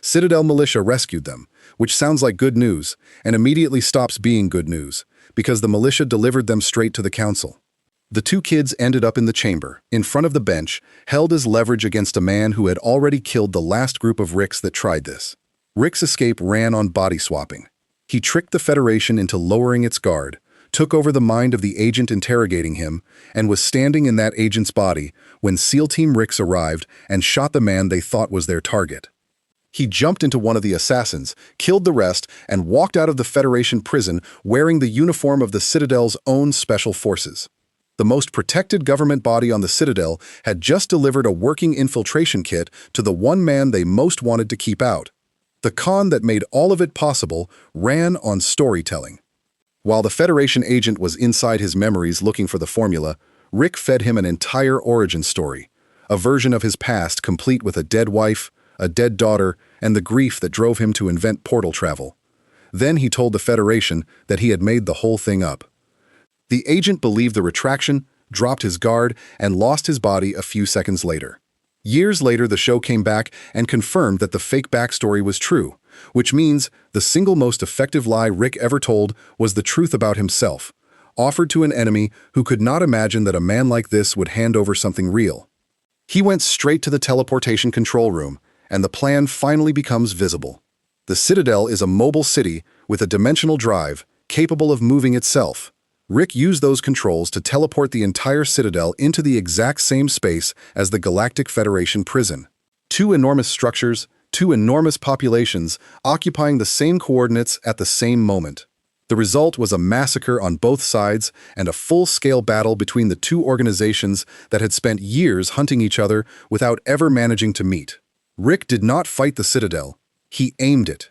Citadel militia rescued them, which sounds like good news, and immediately stops being good news, because the militia delivered them straight to the council. The two kids ended up in the chamber, in front of the bench, held as leverage against a man who had already killed the last group of Ricks that tried this. Rick's escape ran on body swapping. He tricked the Federation into lowering its guard, took over the mind of the agent interrogating him, and was standing in that agent's body when SEAL Team Rix arrived and shot the man they thought was their target. He jumped into one of the assassins, killed the rest, and walked out of the Federation prison wearing the uniform of the Citadel's own special forces. The most protected government body on the Citadel had just delivered a working infiltration kit to the one man they most wanted to keep out. The con that made all of it possible ran on storytelling. While the Federation agent was inside his memories looking for the formula, Rick fed him an entire origin story, a version of his past complete with a dead wife, a dead daughter, and the grief that drove him to invent portal travel. Then he told the Federation that he had made the whole thing up. The agent believed the retraction, dropped his guard, and lost his body a few seconds later. Years later, the show came back and confirmed that the fake backstory was true, which means the single most effective lie Rick ever told was the truth about himself, offered to an enemy who could not imagine that a man like this would hand over something real. He went straight to the teleportation control room, and the plan finally becomes visible. The Citadel is a mobile city with a dimensional drive capable of moving itself. Rick used those controls to teleport the entire Citadel into the exact same space as the Galactic Federation prison. Two enormous structures, two enormous populations, occupying the same coordinates at the same moment. The result was a massacre on both sides and a full-scale battle between the two organizations that had spent years hunting each other without ever managing to meet. Rick did not fight the Citadel. He aimed it.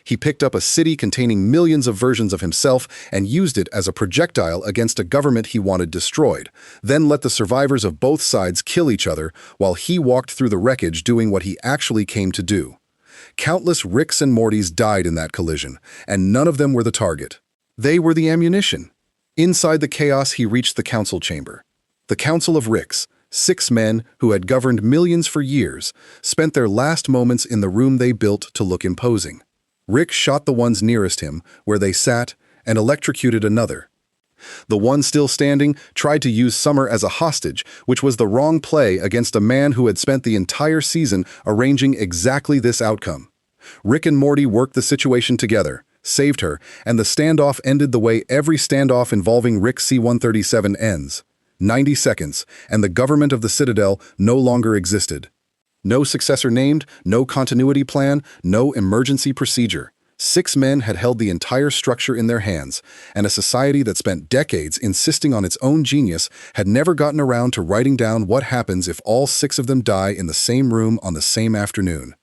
He picked up a city containing millions of versions of himself and used it as a projectile against a government he wanted destroyed, then let the survivors of both sides kill each other while he walked through the wreckage doing what he actually came to do. Countless Ricks and Mortys died in that collision, and none of them were the target. They were the ammunition. Inside the chaos, he reached the council chamber. The Council of Ricks, 6 men who had governed millions for years, spent their last moments in the room they built to look imposing. Rick shot the ones nearest him, where they sat, and electrocuted another. The one still standing tried to use Summer as a hostage, which was the wrong play against a man who had spent the entire season arranging exactly this outcome. Rick and Morty worked the situation together, saved her, and the standoff ended the way every standoff involving Rick C-137 ends. 90 seconds, and the government of the Citadel no longer existed. No successor named, no continuity plan, no emergency procedure. 6 men had held the entire structure in their hands, and a society that spent decades insisting on its own genius had never gotten around to writing down what happens if all 6 of them die in the same room on the same afternoon.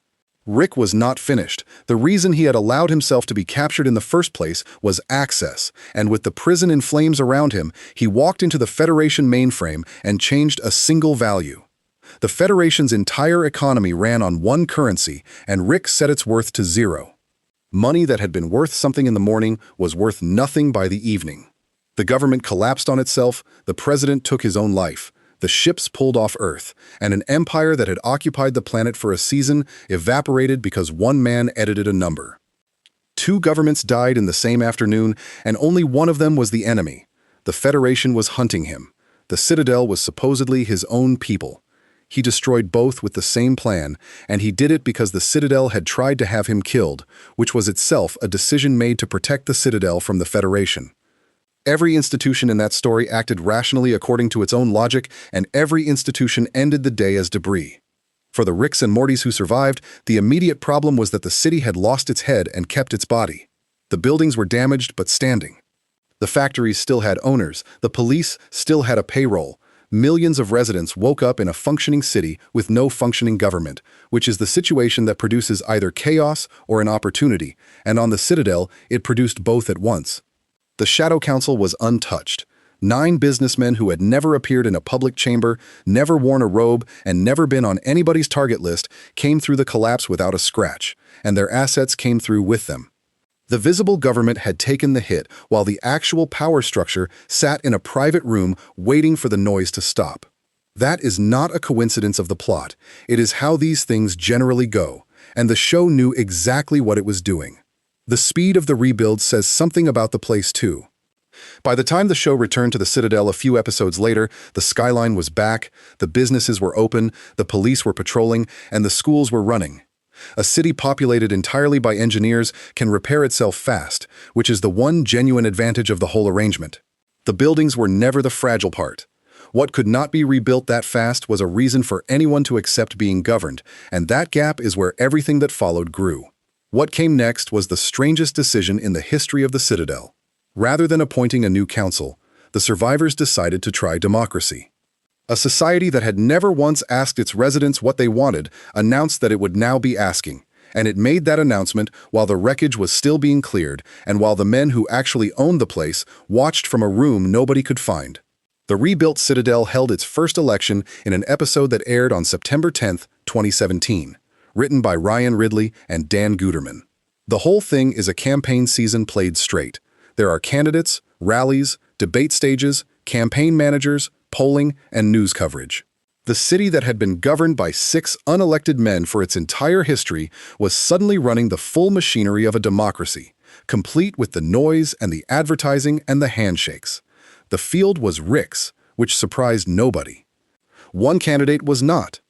Rick was not finished. The reason he had allowed himself to be captured in the first place was access, and with the prison in flames around him, he walked into the Federation mainframe and changed a single value. The Federation's entire economy ran on one currency, and Rick set its worth to 0. Money that had been worth something in the morning was worth nothing by the evening. The government collapsed on itself, the president took his own life, the ships pulled off Earth, and an empire that had occupied the planet for a season evaporated because one man edited a number. 2 governments died in the same afternoon, and only one of them was the enemy. The Federation was hunting him. The Citadel was supposedly his own people. He destroyed both with the same plan, and he did it because the Citadel had tried to have him killed, which was itself a decision made to protect the Citadel from the Federation. Every institution in that story acted rationally according to its own logic, and every institution ended the day as debris. For the Ricks and Mortys who survived, the immediate problem was that the city had lost its head and kept its body. The buildings were damaged but standing. The factories still had owners, the police still had a payroll, millions of residents woke up in a functioning city with no functioning government, which is the situation that produces either chaos or an opportunity, and on the Citadel, it produced both at once. The Shadow Council was untouched. 9 businessmen who had never appeared in a public chamber, never worn a robe, and never been on anybody's target list came through the collapse without a scratch, and their assets came through with them. The visible government had taken the hit while the actual power structure sat in a private room waiting for the noise to stop. That is not a coincidence of the plot. It is how these things generally go, and the show knew exactly what it was doing. The speed of the rebuild says something about the place too. By the time the show returned to the Citadel a few episodes later, the skyline was back, the businesses were open, the police were patrolling, and the schools were running. A city populated entirely by engineers can repair itself fast, which is the one genuine advantage of the whole arrangement. The buildings were never the fragile part. What could not be rebuilt that fast was a reason for anyone to accept being governed, and that gap is where everything that followed grew. What came next was the strangest decision in the history of the Citadel. Rather than appointing a new council, the survivors decided to try democracy. A society that had never once asked its residents what they wanted announced that it would now be asking, and it made that announcement while the wreckage was still being cleared and while the men who actually owned the place watched from a room nobody could find. The rebuilt Citadel held its first election in an episode that aired on September 10, 2017, written by Ryan Ridley and Dan Guterman. The whole thing is a campaign season played straight. There are candidates, rallies, debate stages, campaign managers, polling, and news coverage. The city that had been governed by 6 unelected men for its entire history was suddenly running the full machinery of a democracy, complete with the noise and the advertising and the handshakes. The field was Rick's, which surprised nobody. One candidate was not.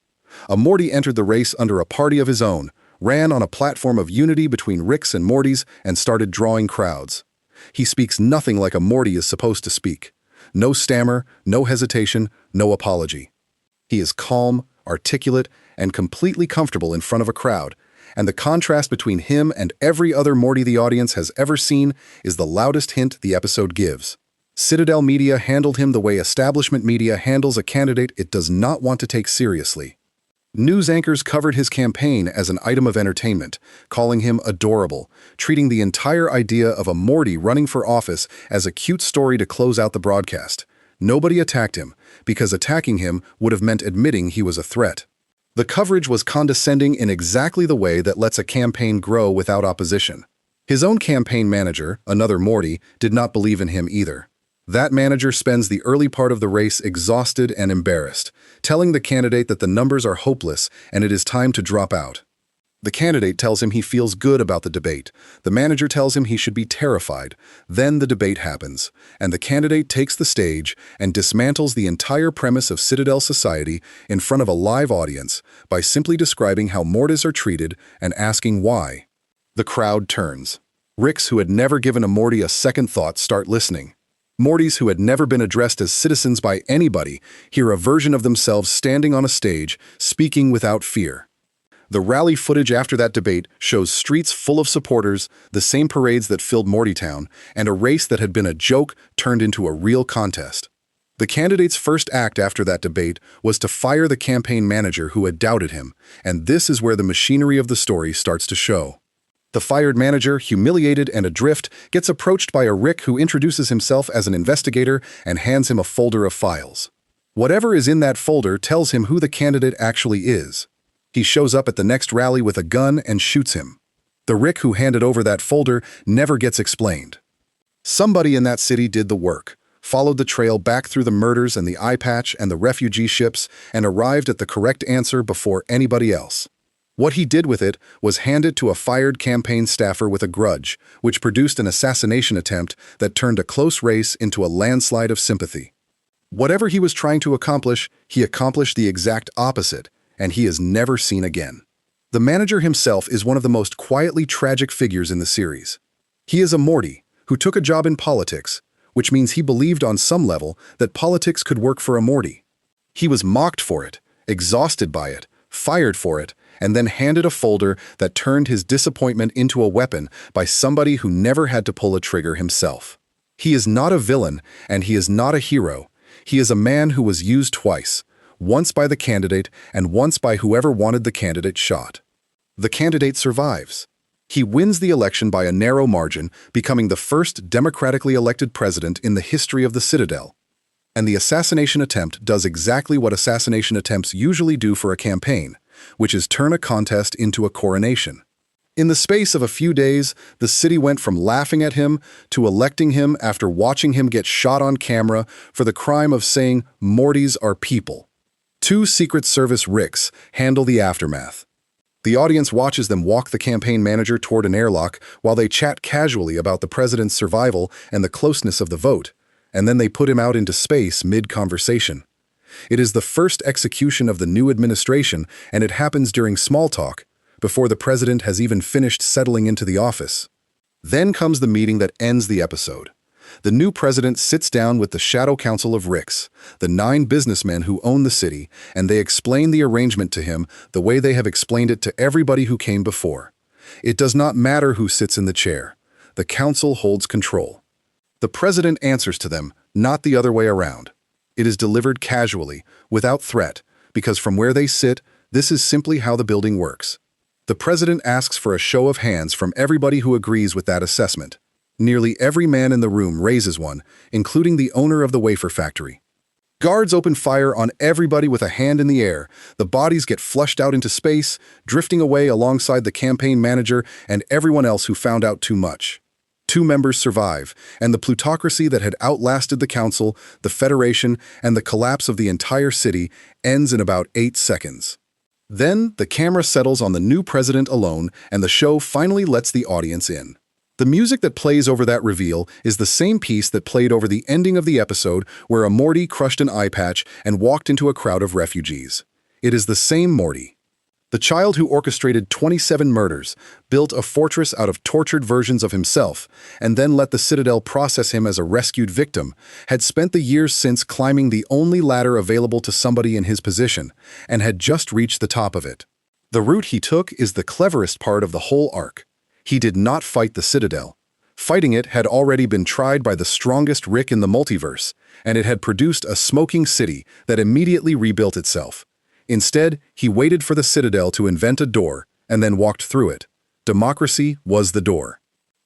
A Morty entered the race under a party of his own, ran on a platform of unity between Rick's and Morty's, and started drawing crowds. He speaks nothing like a Morty is supposed to speak. No stammer, no hesitation, no apology. He is calm, articulate, and completely comfortable in front of a crowd, and the contrast between him and every other Morty the audience has ever seen is the loudest hint the episode gives. Citadel media handled him the way establishment media handles a candidate it does not want to take seriously. News anchors covered his campaign as an item of entertainment, calling him adorable, treating the entire idea of a Morty running for office as a cute story to close out the broadcast. Nobody attacked him, because attacking him would have meant admitting he was a threat. The coverage was condescending in exactly the way that lets a campaign grow without opposition. His own campaign manager, another Morty, did not believe in him either. That manager spends the early part of the race exhausted and embarrassed, telling the candidate that the numbers are hopeless and it is time to drop out. The candidate tells him he feels good about the debate. The manager tells him he should be terrified. Then the debate happens, and the candidate takes the stage and dismantles the entire premise of Citadel society in front of a live audience by simply describing how Mortys are treated and asking why. The crowd turns. Ricks, who had never given a Morty a second thought, start listening. Mortys, who had never been addressed as citizens by anybody, hear a version of themselves standing on a stage, speaking without fear. The rally footage after that debate shows streets full of supporters, the same parades that filled Mortytown, and a race that had been a joke turned into a real contest. The candidate's first act after that debate was to fire the campaign manager who had doubted him, and this is where the machinery of the story starts to show. The fired manager, humiliated and adrift, gets approached by a Rick who introduces himself as an investigator and hands him a folder of files. Whatever is in that folder tells him who the candidate actually is. He shows up at the next rally with a gun and shoots him. The Rick who handed over that folder never gets explained. Somebody in that city did the work, followed the trail back through the murders and the eye patch and the refugee ships, and arrived at the correct answer before anybody else. What he did with it was hand it to a fired campaign staffer with a grudge, which produced an assassination attempt that turned a close race into a landslide of sympathy. Whatever he was trying to accomplish, he accomplished the exact opposite, and he is never seen again. The manager himself is one of the most quietly tragic figures in the series. He is a Morty who took a job in politics, which means he believed on some level that politics could work for a Morty. He was mocked for it, exhausted by it, fired for it, and then handed a folder that turned his disappointment into a weapon by somebody who never had to pull a trigger himself. He is not a villain, and he is not a hero. He is a man who was used twice, once by the candidate and once by whoever wanted the candidate shot. The candidate survives. He wins the election by a narrow margin, becoming the first democratically elected president in the history of the Citadel. And the assassination attempt does exactly what assassination attempts usually do for a campaign, which is turn a contest into a coronation. In the space of a few days, the city went from laughing at him to electing him after watching him get shot on camera for the crime of saying Mortys are people. 2 Secret Service Ricks handle the aftermath. The audience watches them walk the campaign manager toward an airlock while they chat casually about the president's survival and the closeness of the vote, and then they put him out into space mid-conversation. It is the first execution of the new administration, and it happens during small talk, before the president has even finished settling into the office. Then comes the meeting that ends the episode. The new president sits down with the Shadow Council of Ricks, the 9 businessmen who own the city, and they explain the arrangement to him the way they have explained it to everybody who came before. It does not matter who sits in the chair. The council holds control. The president answers to them, not the other way around. It is delivered casually, without threat, because from where they sit, this is simply how the building works. The president asks for a show of hands from everybody who agrees with that assessment. Nearly every man in the room raises one, including the owner of the wafer factory. Guards open fire on everybody with a hand in the air. The bodies get flushed out into space, drifting away alongside the campaign manager and everyone else who found out too much. 2 members survive, and the plutocracy that had outlasted the council, the federation, and the collapse of the entire city ends in about 8 seconds. Then, the camera settles on the new president alone, and the show finally lets the audience in. The music that plays over that reveal is the same piece that played over the ending of the episode where a Morty crushed an eye patch and walked into a crowd of refugees. It is the same Morty. The child who orchestrated 27 murders, built a fortress out of tortured versions of himself, and then let the Citadel process him as a rescued victim, had spent the years since climbing the only ladder available to somebody in his position, and had just reached the top of it. The route he took is the cleverest part of the whole arc. He did not fight the Citadel. Fighting it had already been tried by the strongest Rick in the multiverse, and it had produced a smoking city that immediately rebuilt itself. Instead, he waited for the Citadel to invent a door and then walked through it. Democracy was the door.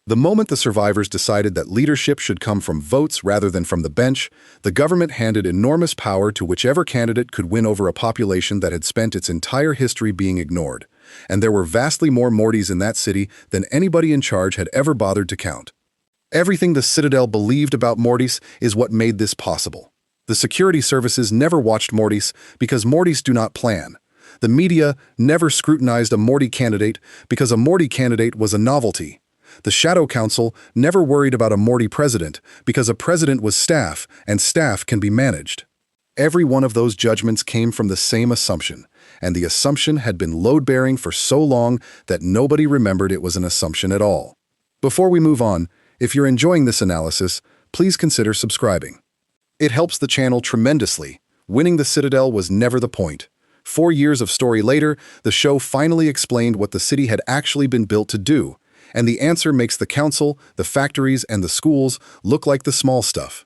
The moment the survivors decided that leadership should come from votes rather than from the bench, the government handed enormous power to whichever candidate could win over a population that had spent its entire history being ignored. And there were vastly more Mortys in that city than anybody in charge had ever bothered to count. Everything the Citadel believed about Mortys is what made this possible. The security services never watched Mortys because Mortys do not plan. The media never scrutinized a Morty candidate because a Morty candidate was a novelty. The Shadow Council never worried about a Morty president because a president was staff and staff can be managed. Every one of those judgments came from the same assumption, and the assumption had been load-bearing for so long that nobody remembered it was an assumption at all. Before we move on, if you're enjoying this analysis, please consider subscribing. It helps the channel tremendously. Winning the Citadel was never the point. 4 years of story later, the show finally explained what the city had actually been built to do, and the answer makes the council, the factories, and the schools look like the small stuff.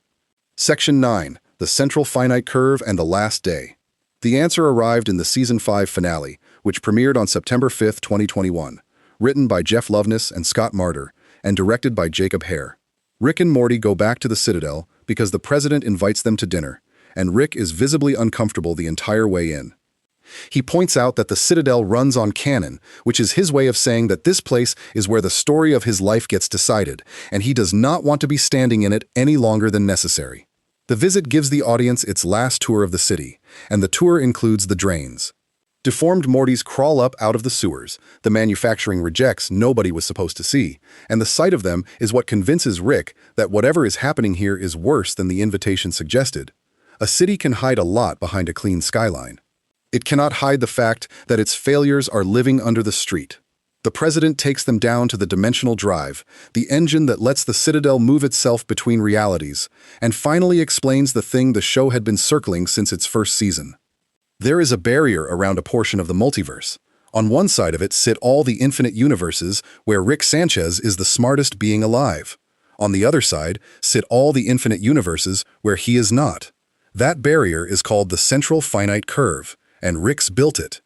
Section 9, the central finite curve and the last day. The answer arrived in the Season 5 finale, which premiered on September 5, 2021, written by Jeff Loveness and Scott Martyr, and directed by Jacob Hare. Rick and Morty go back to the Citadel because the president invites them to dinner, and Rick is visibly uncomfortable the entire way in. He points out that the Citadel runs on canon, which is his way of saying that this place is where the story of his life gets decided, and he does not want to be standing in it any longer than necessary. The visit gives the audience its last tour of the city, and the tour includes the drains. Deformed Mortys crawl up out of the sewers, the manufacturing rejects nobody was supposed to see, and the sight of them is what convinces Rick that whatever is happening here is worse than the invitation suggested. A city can hide a lot behind a clean skyline. It cannot hide the fact that its failures are living under the street. The president takes them down to the dimensional drive, the engine that lets the Citadel move itself between realities, and finally explains the thing the show had been circling since its first season. There is a barrier around a portion of the multiverse. On one side of it sit all the infinite universes where Rick Sanchez is the smartest being alive. On the other side sit all the infinite universes where he is not. That barrier is called the central finite curve, and Ricks built it.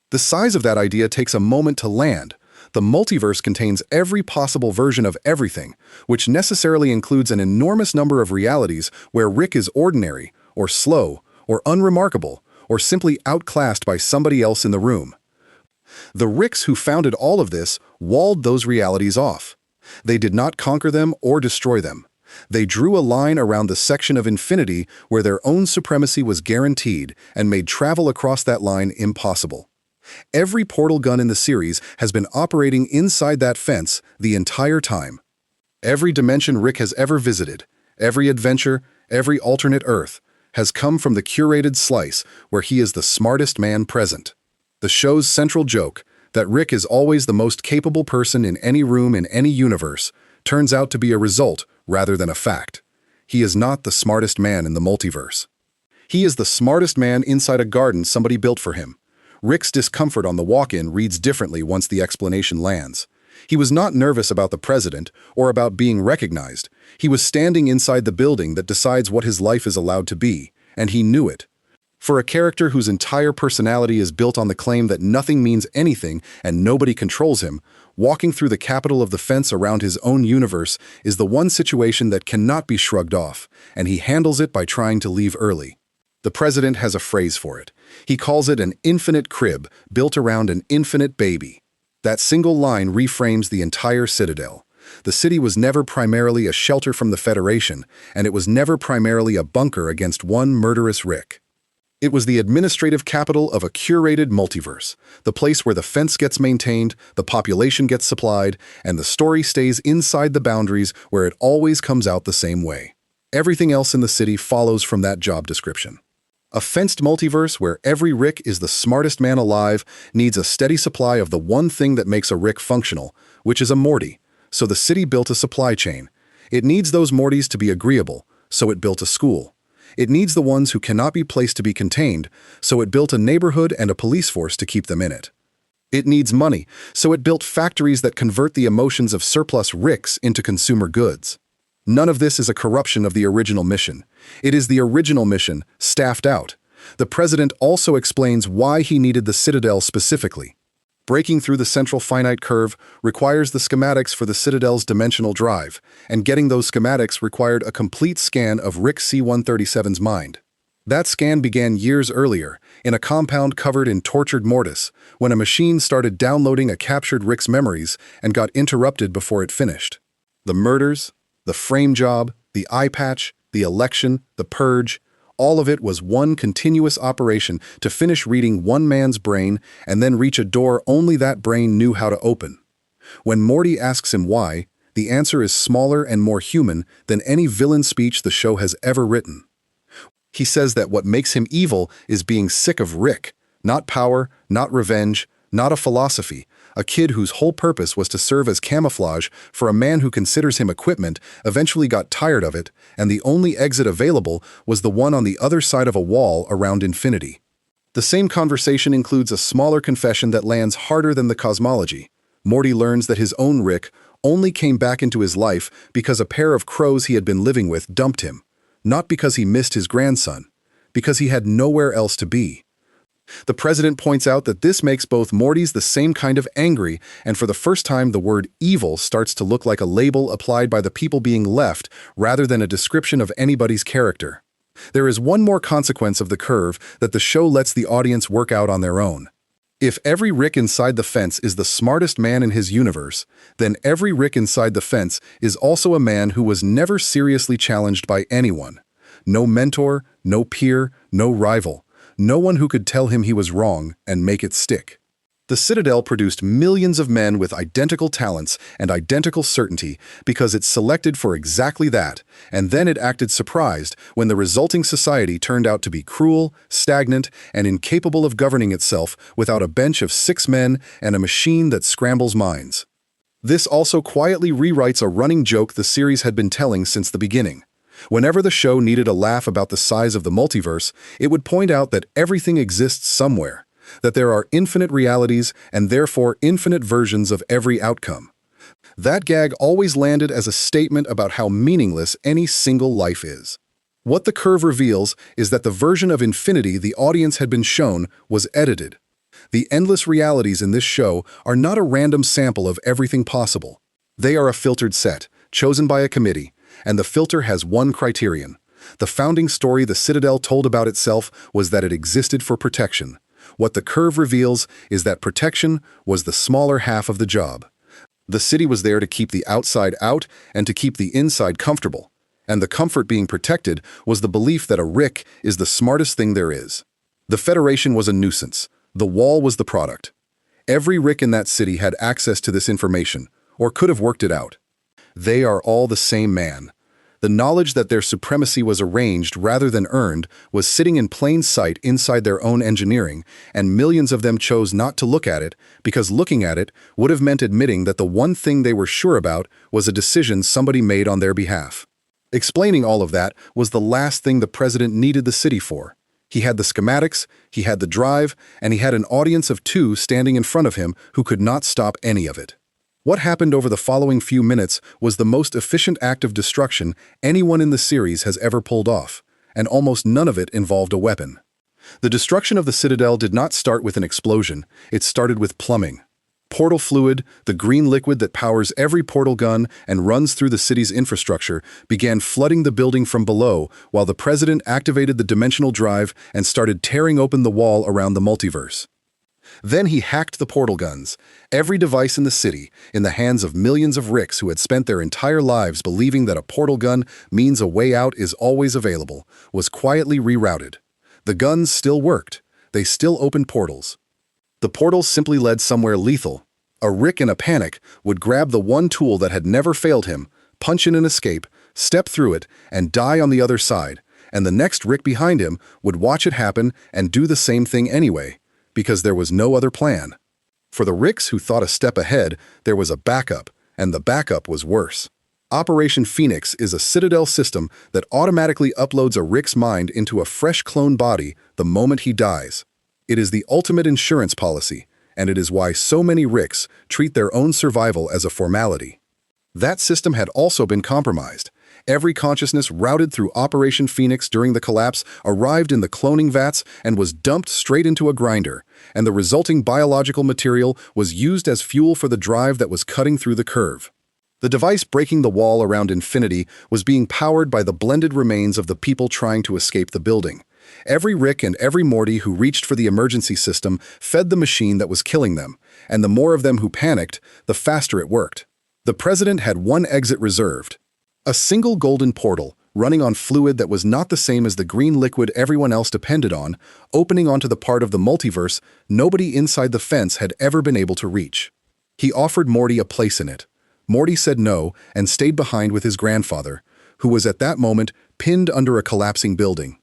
The size of that idea takes a moment to land. The multiverse contains every possible version of everything, which necessarily includes an enormous number of realities where Rick is ordinary, or slow, or unremarkable, or simply outclassed by somebody else in the room. The Ricks who founded all of this walled those realities off. They did not conquer them or destroy them. They drew a line around the section of infinity where their own supremacy was guaranteed and made travel across that line impossible. Every portal gun in the series has been operating inside that fence the entire time. Every dimension Rick has ever visited, every adventure, every alternate Earth, has come from the curated slice where he is the smartest man present. The show's central joke, that Rick is always the most capable person in any room in any universe, turns out to be a result rather than a fact. He is not the smartest man in the multiverse. He is the smartest man inside a garden somebody built for him. Rick's discomfort on the walk-in reads differently once the explanation lands. He was not nervous about the president or about being recognized. He was standing inside the building that decides what his life is allowed to be, and he knew it. For a character whose entire personality is built on the claim that nothing means anything and nobody controls him, walking through the capital of the fence around his own universe is the one situation that cannot be shrugged off, and he handles it by trying to leave early. The president has a phrase for it. He calls it an infinite crib built around an infinite baby. That single line reframes the entire Citadel. The city was never primarily a shelter from the Federation, and it was never primarily a bunker against one murderous Rick. It was the administrative capital of a curated multiverse, the place where the fence gets maintained, the population gets supplied, and the story stays inside the boundaries where it always comes out the same way. Everything else in the city follows from that job description. A fenced multiverse where every Rick is the smartest man alive needs a steady supply of the one thing that makes a Rick functional, which is a Morty. So the city built a supply chain. It needs those Mortys to be agreeable, so it built a school. It needs the ones who cannot be placed to be contained, so it built a neighborhood and a police force to keep them in it. It needs money, so it built factories that convert the emotions of surplus Ricks into consumer goods. None of this is a corruption of the original mission. It is the original mission, staffed out. The president also explains why he needed the Citadel specifically. Breaking through the central finite curve requires the schematics for the Citadel's dimensional drive, and getting those schematics required a complete scan of Rick C-137's mind. That scan began years earlier, in a compound covered in tortured mortis, when a machine started downloading a captured Rick's memories and got interrupted before it finished. The murders, the frame job, the eye patch, the election, the purge, all of it was one continuous operation to finish reading one man's brain and then reach a door only that brain knew how to open. When Morty asks him why, the answer is smaller and more human than any villain speech the show has ever written. He says that what makes him evil is being sick of Rick, not power, not revenge, not a philosophy, a kid whose whole purpose was to serve as camouflage for a man who considers him equipment, eventually got tired of it, and the only exit available was the one on the other side of a wall around infinity. The same conversation includes a smaller confession that lands harder than the cosmology. Morty learns that his own Rick only came back into his life because a pair of crows he had been living with dumped him, not because he missed his grandson, because he had nowhere else to be. The president points out that this makes both Mortys the same kind of angry, and for the first time the word evil starts to look like a label applied by the people being left rather than a description of anybody's character. There is one more consequence of the curve that the show lets the audience work out on their own. If every Rick inside the fence is the smartest man in his universe, then every Rick inside the fence is also a man who was never seriously challenged by anyone. No mentor, no peer, no rival. No one who could tell him he was wrong and make it stick. The Citadel produced millions of men with identical talents and identical certainty because it selected for exactly that, and then it acted surprised when the resulting society turned out to be cruel, stagnant, and incapable of governing itself without a bench of 6 men and a machine that scrambles minds. This also quietly rewrites a running joke the series had been telling since the beginning. Whenever the show needed a laugh about the size of the multiverse, it would point out that everything exists somewhere, that there are infinite realities and therefore infinite versions of every outcome. That gag always landed as a statement about how meaningless any single life is. What the curve reveals is that the version of infinity the audience had been shown was edited. The endless realities in this show are not a random sample of everything possible. They are a filtered set, chosen by a committee, and the filter has one criterion. The founding story the Citadel told about itself was that it existed for protection. What the curve reveals is that protection was the smaller half of the job. The city was there to keep the outside out and to keep the inside comfortable. And the comfort being protected was the belief that a Rick is the smartest thing there is. The Federation was a nuisance. The wall was the product. Every Rick in that city had access to this information, or could have worked it out. They are all the same man. The knowledge that their supremacy was arranged rather than earned was sitting in plain sight inside their own engineering, and millions of them chose not to look at it because looking at it would have meant admitting that the one thing they were sure about was a decision somebody made on their behalf. Explaining all of that was the last thing the president needed the city for. He had the schematics, he had the drive, and he had an audience of 2 standing in front of him who could not stop any of it. What happened over the following few minutes was the most efficient act of destruction anyone in the series has ever pulled off, and almost none of it involved a weapon. The destruction of the Citadel did not start with an explosion, it started with plumbing. Portal fluid, the green liquid that powers every portal gun and runs through the city's infrastructure, began flooding the building from below while the president activated the dimensional drive and started tearing open the wall around the multiverse. Then he hacked the portal guns. Every device in the city, in the hands of millions of Ricks who had spent their entire lives believing that a portal gun means a way out is always available, was quietly rerouted. The guns still worked. They still opened portals. The portals simply led somewhere lethal. A Rick in a panic would grab the one tool that had never failed him, punch in an escape, step through it, and die on the other side, and the next Rick behind him would watch it happen and do the same thing anyway, because there was no other plan. For the Ricks who thought a step ahead, there was a backup, and the backup was worse. Operation Phoenix is a Citadel system that automatically uploads a Rick's mind into a fresh clone body the moment he dies. It is the ultimate insurance policy, and it is why so many Ricks treat their own survival as a formality. That system had also been compromised. Every consciousness routed through Operation Phoenix during the collapse arrived in the cloning vats and was dumped straight into a grinder, and the resulting biological material was used as fuel for the drive that was cutting through the curve. The device breaking the wall around infinity was being powered by the blended remains of the people trying to escape the building. Every Rick and every Morty who reached for the emergency system fed the machine that was killing them, and the more of them who panicked, the faster it worked. The president had one exit reserved. A single golden portal, running on fluid that was not the same as the green liquid everyone else depended on, opening onto the part of the multiverse nobody inside the fence had ever been able to reach. He offered Morty a place in it. Morty said no and stayed behind with his grandfather, who was at that moment pinned under a collapsing building.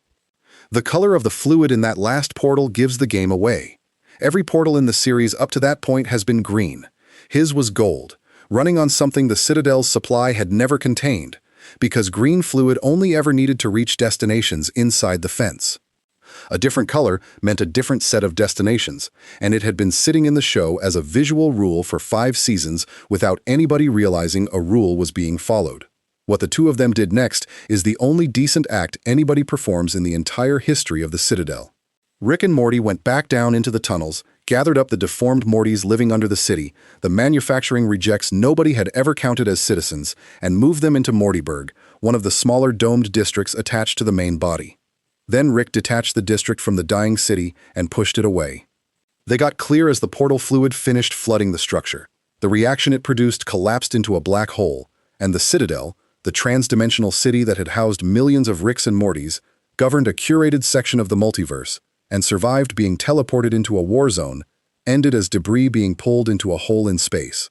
The color of the fluid in that last portal gives the game away. Every portal in the series up to that point has been green. His was gold, running on something the Citadel's supply had never contained, because green fluid only ever needed to reach destinations inside the fence. A different color meant a different set of destinations, and it had been sitting in the show as a visual rule for 5 seasons without anybody realizing a rule was being followed. What the 2 of them did next is the only decent act anybody performs in the entire history of the Citadel. Rick and Morty went back down into the tunnels, gathered up the deformed Mortys living under the city, the manufacturing rejects nobody had ever counted as citizens, and moved them into Mortyburg, one of the smaller domed districts attached to the main body. Then Rick detached the district from the dying city and pushed it away. They got clear as the portal fluid finished flooding the structure. The reaction it produced collapsed into a black hole, and the Citadel, the trans-dimensional city that had housed millions of Ricks and Mortys, governed a curated section of the multiverse, and survived being teleported into a war zone, ended as debris being pulled into a hole in space.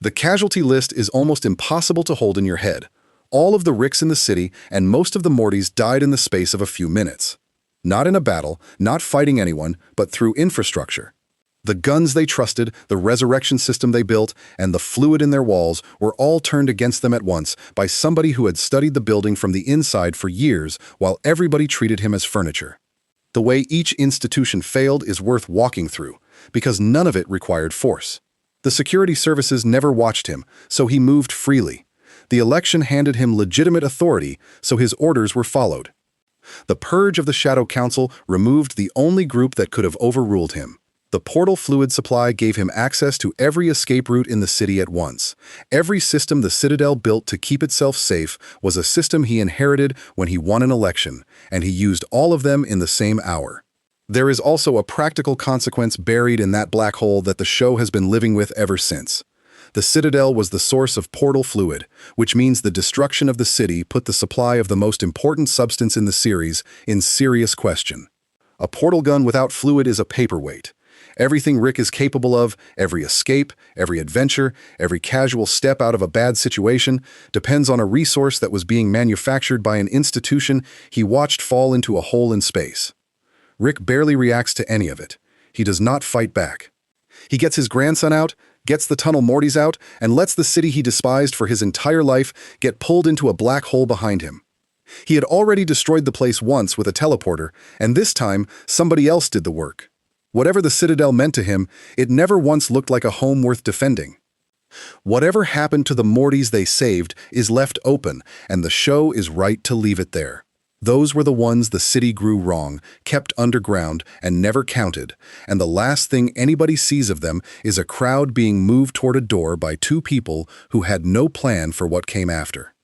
The casualty list is almost impossible to hold in your head. All of the Ricks in the city and most of the Mortys died in the space of a few minutes. Not in a battle, not fighting anyone, but through infrastructure. The guns they trusted, the resurrection system they built, and the fluid in their walls were all turned against them at once by somebody who had studied the building from the inside for years while everybody treated him as furniture. The way each institution failed is worth walking through, because none of it required force. The security services never watched him, so he moved freely. The election handed him legitimate authority, so his orders were followed. The purge of the Shadow Council removed the only group that could have overruled him. The portal fluid supply gave him access to every escape route in the city at once. Every system the Citadel built to keep itself safe was a system he inherited when he won an election, and he used all of them in the same hour. There is also a practical consequence buried in that black hole that the show has been living with ever since. The Citadel was the source of portal fluid, which means the destruction of the city put the supply of the most important substance in the series in serious question. A portal gun without fluid is a paperweight. Everything Rick is capable of, every escape, every adventure, every casual step out of a bad situation, depends on a resource that was being manufactured by an institution he watched fall into a hole in space. Rick barely reacts to any of it. He does not fight back. He gets his grandson out, gets the tunnel Mortys out, and lets the city he despised for his entire life get pulled into a black hole behind him. He had already destroyed the place once with a teleporter, and this time somebody else did the work. Whatever the Citadel meant to him, it never once looked like a home worth defending. Whatever happened to the Mortys they saved is left open, and the show is right to leave it there. Those were the ones the city grew wrong, kept underground, and never counted, and the last thing anybody sees of them is a crowd being moved toward a door by two people who had no plan for what came after.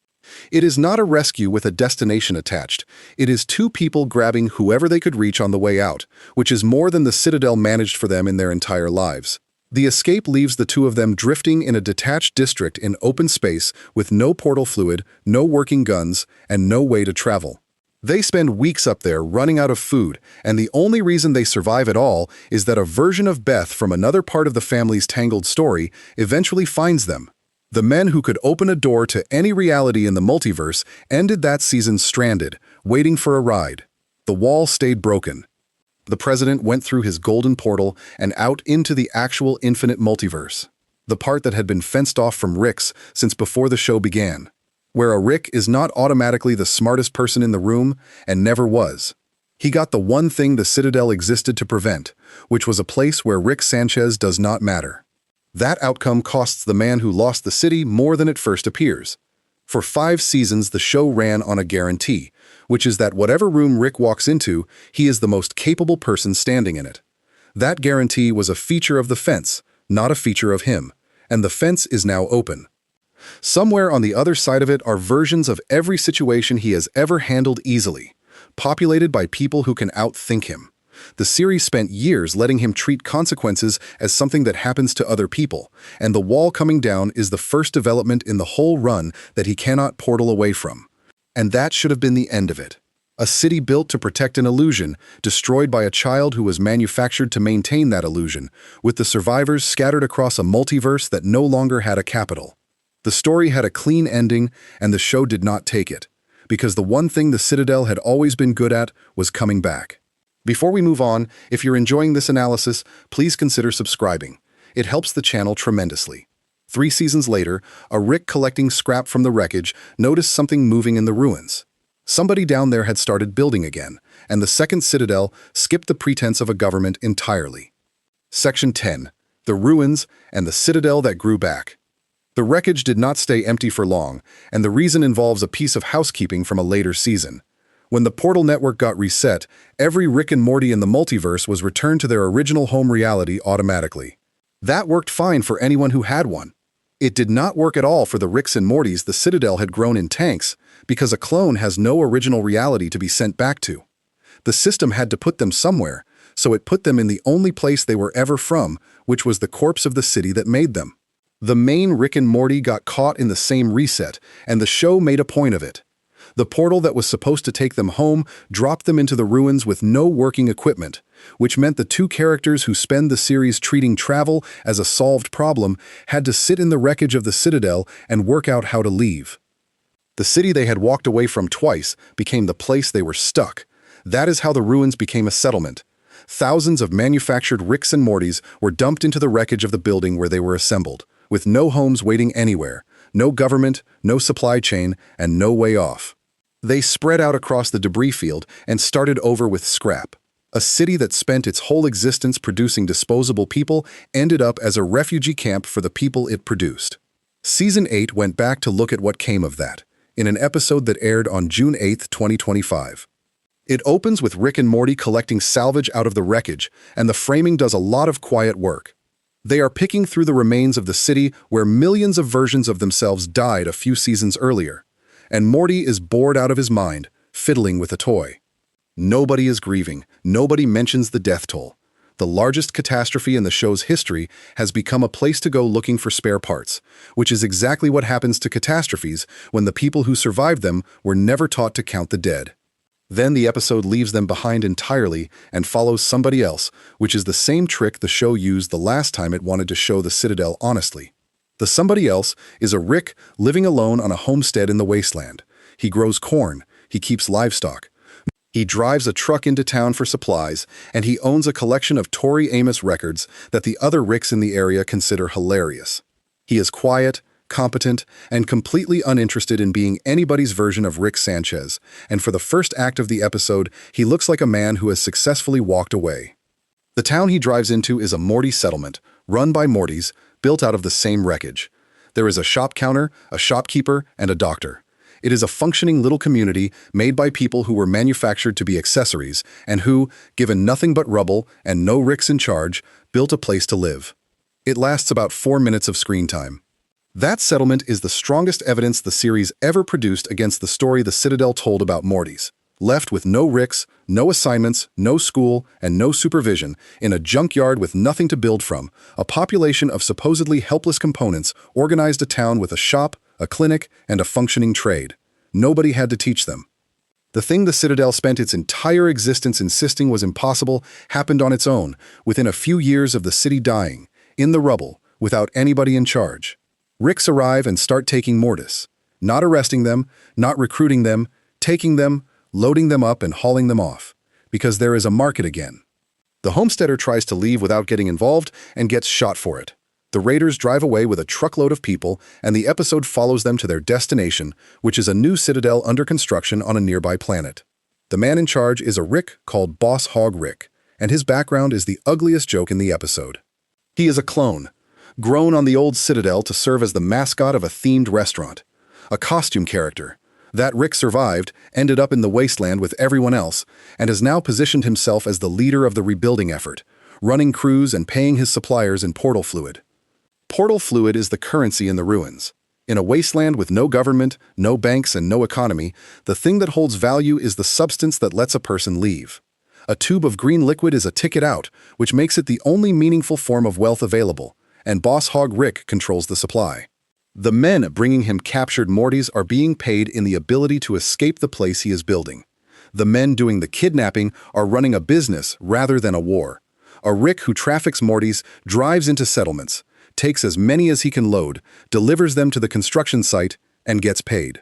It is not a rescue with a destination attached. It is two people grabbing whoever they could reach on the way out, which is more than the Citadel managed for them in their entire lives. The escape leaves the two of them drifting in a detached district in open space with no portal fluid, no working guns, and no way to travel. They spend weeks up there running out of food, and the only reason they survive at all is that a version of Beth from another part of the family's tangled story eventually finds them. The men who could open a door to any reality in the multiverse ended that season stranded, waiting for a ride. The wall stayed broken. The president went through his golden portal and out into the actual infinite multiverse, the part that had been fenced off from Rick's since before the show began, where a Rick is not automatically the smartest person in the room and never was. He got the one thing the Citadel existed to prevent, which was a place where Rick Sanchez does not matter. That outcome costs the man who lost the city more than it first appears. For 5 seasons, the show ran on a guarantee, which is that whatever room Rick walks into, he is the most capable person standing in it. That guarantee was a feature of the fence, not a feature of him, and the fence is now open. Somewhere on the other side of it are versions of every situation he has ever handled easily, populated by people who can outthink him. The series spent years letting him treat consequences as something that happens to other people, and the wall coming down is the first development in the whole run that he cannot portal away from. And that should have been the end of it. A city built to protect an illusion, destroyed by a child who was manufactured to maintain that illusion, with the survivors scattered across a multiverse that no longer had a capital. The story had a clean ending, and the show did not take it, because the one thing the Citadel had always been good at was coming back. Before we move on, if you're enjoying this analysis, please consider subscribing. It helps the channel tremendously. 3 seasons later, a Rick collecting scrap from the wreckage noticed something moving in the ruins. Somebody down there had started building again, and the second Citadel skipped the pretense of a government entirely. Section 10. The Ruins and the Citadel that Grew Back. The wreckage did not stay empty for long, and the reason involves a piece of housekeeping from a later season. When the portal network got reset, every Rick and Morty in the multiverse was returned to their original home reality automatically. That worked fine for anyone who had one. It did not work at all for the Ricks and Mortys the Citadel had grown in tanks, because a clone has no original reality to be sent back to. The system had to put them somewhere, so it put them in the only place they were ever from, which was the corpse of the city that made them. The main Rick and Morty got caught in the same reset, and the show made a point of it. The portal that was supposed to take them home dropped them into the ruins with no working equipment, which meant the two characters who spend the series treating travel as a solved problem had to sit in the wreckage of the Citadel and work out how to leave. The city they had walked away from twice became the place they were stuck. That is how the ruins became a settlement. Thousands of manufactured Ricks and Mortys were dumped into the wreckage of the building where they were assembled, with no homes waiting anywhere, no government, no supply chain, and no way off. They spread out across the debris field and started over with scrap. A city that spent its whole existence producing disposable people ended up as a refugee camp for the people it produced. Season 8 went back to look at what came of that, in an episode that aired on June 8, 2025. It opens with Rick and Morty collecting salvage out of the wreckage, and the framing does a lot of quiet work. They are picking through the remains of the city where millions of versions of themselves died a few seasons earlier, and Morty is bored out of his mind, fiddling with a toy. Nobody is grieving, nobody mentions the death toll. The largest catastrophe in the show's history has become a place to go looking for spare parts, which is exactly what happens to catastrophes when the people who survived them were never taught to count the dead. Then the episode leaves them behind entirely and follows somebody else, which is the same trick the show used the last time it wanted to show the Citadel honestly. The somebody else is a Rick living alone on a homestead in the wasteland. He grows corn, he keeps livestock. He drives a truck into town for supplies, and he owns a collection of Tori Amos records that the other Ricks in the area consider hilarious. He is quiet, competent, and completely uninterested in being anybody's version of Rick Sanchez, and for the first act of the episode, he looks like a man who has successfully walked away. The town he drives into is a Morty settlement, run by Mortys, built out of the same wreckage. There is a shop counter, a shopkeeper, and a doctor. It is a functioning little community made by people who were manufactured to be accessories and who, given nothing but rubble and no Ricks in charge, built a place to live. It lasts about 4 minutes of screen time. That settlement is the strongest evidence the series ever produced against the story the Citadel told about Mortys. Left with no Ricks, no assignments, no school, and no supervision, in a junkyard with nothing to build from, a population of supposedly helpless components organized a town with a shop, a clinic, and a functioning trade. Nobody had to teach them. The thing the Citadel spent its entire existence insisting was impossible happened on its own, within a few years of the city dying, in the rubble, without anybody in charge. Ricks arrive and start taking Mortis. Not arresting them, not recruiting them, taking them, loading them up and hauling them off. Because there is a market again. The homesteader tries to leave without getting involved and gets shot for it. The raiders drive away with a truckload of people, and the episode follows them to their destination, which is a new citadel under construction on a nearby planet. The man in charge is a Rick called Boss Hog Rick, and his background is the ugliest joke in the episode. He is a clone, grown on the old Citadel to serve as the mascot of a themed restaurant. A costume character. That Rick survived, ended up in the wasteland with everyone else, and has now positioned himself as the leader of the rebuilding effort, running crews and paying his suppliers in portal fluid. Portal fluid is the currency in the ruins. In a wasteland with no government, no banks, and no economy, the thing that holds value is the substance that lets a person leave. A tube of green liquid is a ticket out, which makes it the only meaningful form of wealth available, and Boss Hog Rick controls the supply. The men bringing him captured Mortys are being paid in the ability to escape the place he is building. The men doing the kidnapping are running a business rather than a war. A Rick who traffics Mortys drives into settlements, takes as many as he can load, delivers them to the construction site, and gets paid.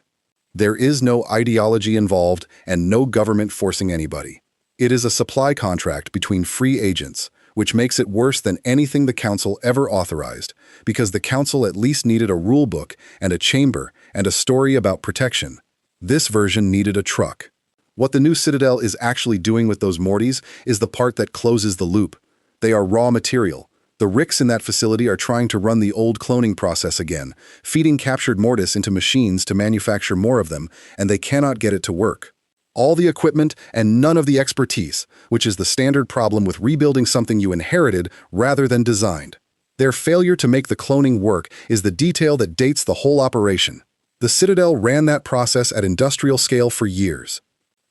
There is no ideology involved and no government forcing anybody. It is a supply contract between free agents, which makes it worse than anything the council ever authorized, because the council at least needed a rule book and a chamber and a story about protection. This version needed a truck. What the new Citadel is actually doing with those Mortys is the part that closes the loop. They are raw material. The Ricks in that facility are trying to run the old cloning process again, feeding captured Mortis into machines to manufacture more of them, and they cannot get it to work. All the equipment and none of the expertise, which is the standard problem with rebuilding something you inherited rather than designed. Their failure to make the cloning work is the detail that dates the whole operation. The Citadel ran that process at industrial scale for years.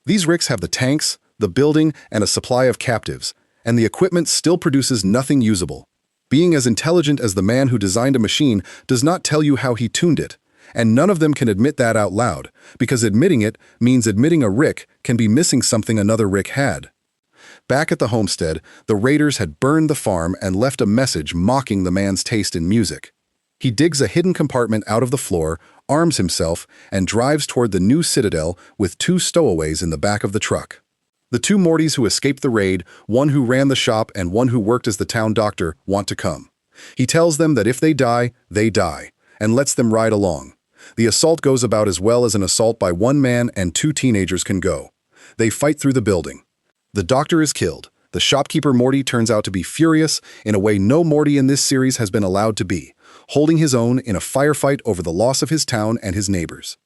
These Ricks have the tanks, the building, and a supply of captives, and the equipment still produces nothing usable. Being as intelligent as the man who designed a machine does not tell you how he tuned it, and none of them can admit that out loud, because admitting it means admitting a Rick can be missing something another Rick had. Back at the homestead, the raiders had burned the farm and left a message mocking the man's taste in music. He digs a hidden compartment out of the floor, arms himself, and drives toward the new Citadel with 2 stowaways in the back of the truck. The 2 Mortys who escaped the raid, one who ran the shop and one who worked as the town doctor, want to come. He tells them that if they die, and lets them ride along. The assault goes about as well as an assault by 1 man and 2 teenagers can go. They fight through the building. The doctor is killed. The shopkeeper Morty turns out to be furious in a way no Morty in this series has been allowed to be, holding his own in a firefight over the loss of his town and his neighbors.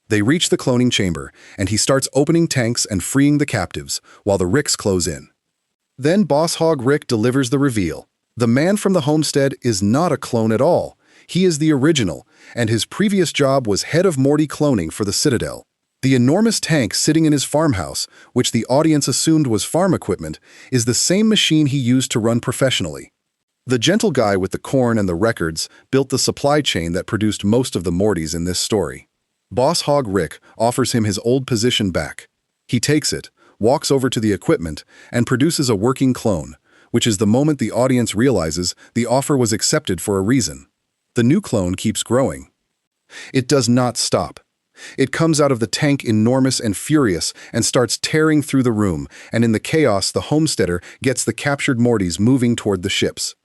They reach the cloning chamber, and he starts opening tanks and freeing the captives, while the Ricks close in. Then Boss Hog Rick delivers the reveal. The man from the homestead is not a clone at all. He is the original, and his previous job was head of Morty cloning for the Citadel. The enormous tank sitting in his farmhouse, which the audience assumed was farm equipment, is the same machine he used to run professionally. The gentle guy with the corn and the records built the supply chain that produced most of the Mortys in this story. Boss Hog Rick offers him his old position back. He takes it, walks over to the equipment, and produces a working clone, which is the moment the audience realizes the offer was accepted for a reason. The new clone keeps growing. It does not stop. It comes out of the tank enormous and furious and starts tearing through the room, and in the chaos the homesteader gets the captured Mortys moving toward the ships.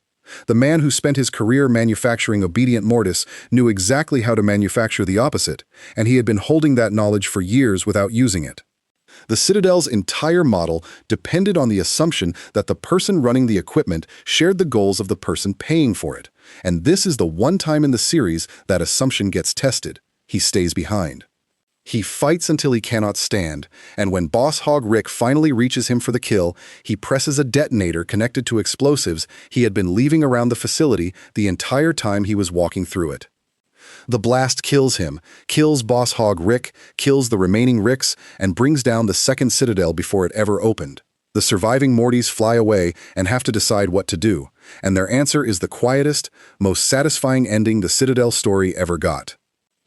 The man who spent his career manufacturing obedient Mortis knew exactly how to manufacture the opposite, and he had been holding that knowledge for years without using it. The Citadel's entire model depended on the assumption that the person running the equipment shared the goals of the person paying for it, and this is the one time in the series that assumption gets tested. He stays behind. He fights until he cannot stand, and when Boss Hog Rick finally reaches him for the kill, he presses a detonator connected to explosives he had been leaving around the facility the entire time he was walking through it. The blast kills him, kills Boss Hog Rick, kills the remaining Ricks, and brings down the second Citadel before it ever opened. The surviving Mortys fly away and have to decide what to do, and their answer is the quietest, most satisfying ending the Citadel story ever got.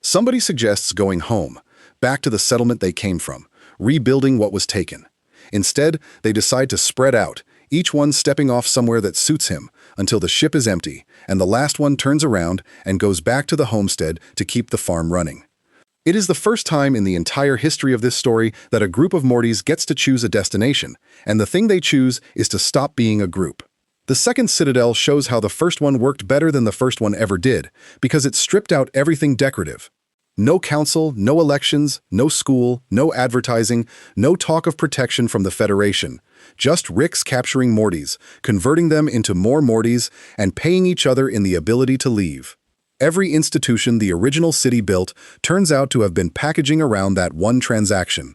Somebody suggests going home, back to the settlement they came from, rebuilding what was taken. Instead, they decide to spread out, each one stepping off somewhere that suits him, until the ship is empty, and the last one turns around and goes back to the homestead to keep the farm running. It is the first time in the entire history of this story that a group of Mortys gets to choose a destination, and the thing they choose is to stop being a group. The second Citadel shows how the first one worked better than the first one ever did, because it stripped out everything decorative. No council, no elections, no school, no advertising, no talk of protection from the Federation. Just Ricks capturing Mortys, converting them into more Mortys, and paying each other in the ability to leave. Every institution the original city built turns out to have been packaging around that one transaction.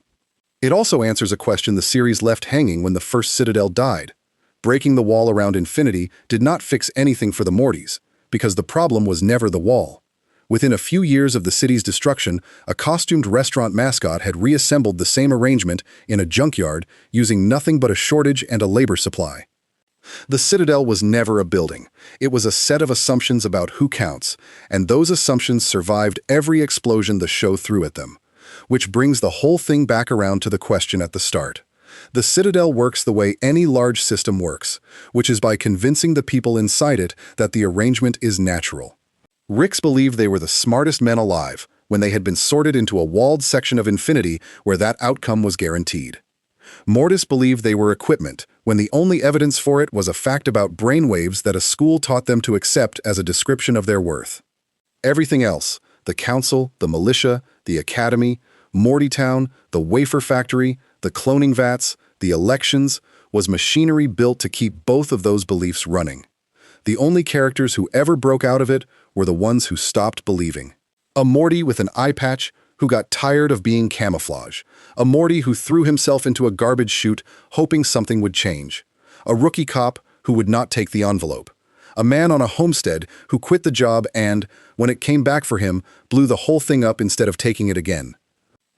It also answers a question the series left hanging when the first Citadel died. Breaking the wall around Infinity did not fix anything for the Mortys, because the problem was never the wall. Within a few years of the city's destruction, a costumed restaurant mascot had reassembled the same arrangement in a junkyard using nothing but a shortage and a labor supply. The Citadel was never a building. It was a set of assumptions about who counts, and those assumptions survived every explosion the show threw at them. Which brings the whole thing back around to the question at the start. The Citadel works the way any large system works, which is by convincing the people inside it that the arrangement is natural. Ricks believed they were the smartest men alive when they had been sorted into a walled section of Infinity where that outcome was guaranteed. Mortis believed they were equipment when the only evidence for it was a fact about brainwaves that a school taught them to accept as a description of their worth. Everything else, the council, the militia, the academy, Mortytown, the wafer factory, the cloning vats, the elections, was machinery built to keep both of those beliefs running. The only characters who ever broke out of it were the ones who stopped believing. A Morty with an eye patch who got tired of being camouflage. A Morty who threw himself into a garbage chute hoping something would change. A rookie cop who would not take the envelope. A man on a homestead who quit the job and, when it came back for him, blew the whole thing up instead of taking it again.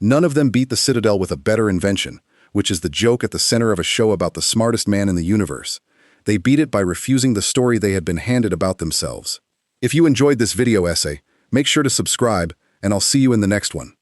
None of them beat the Citadel with a better invention, which is the joke at the center of a show about the smartest man in the universe. They beat it by refusing the story they had been handed about themselves. If you enjoyed this video essay, make sure to subscribe, and I'll see you in the next one.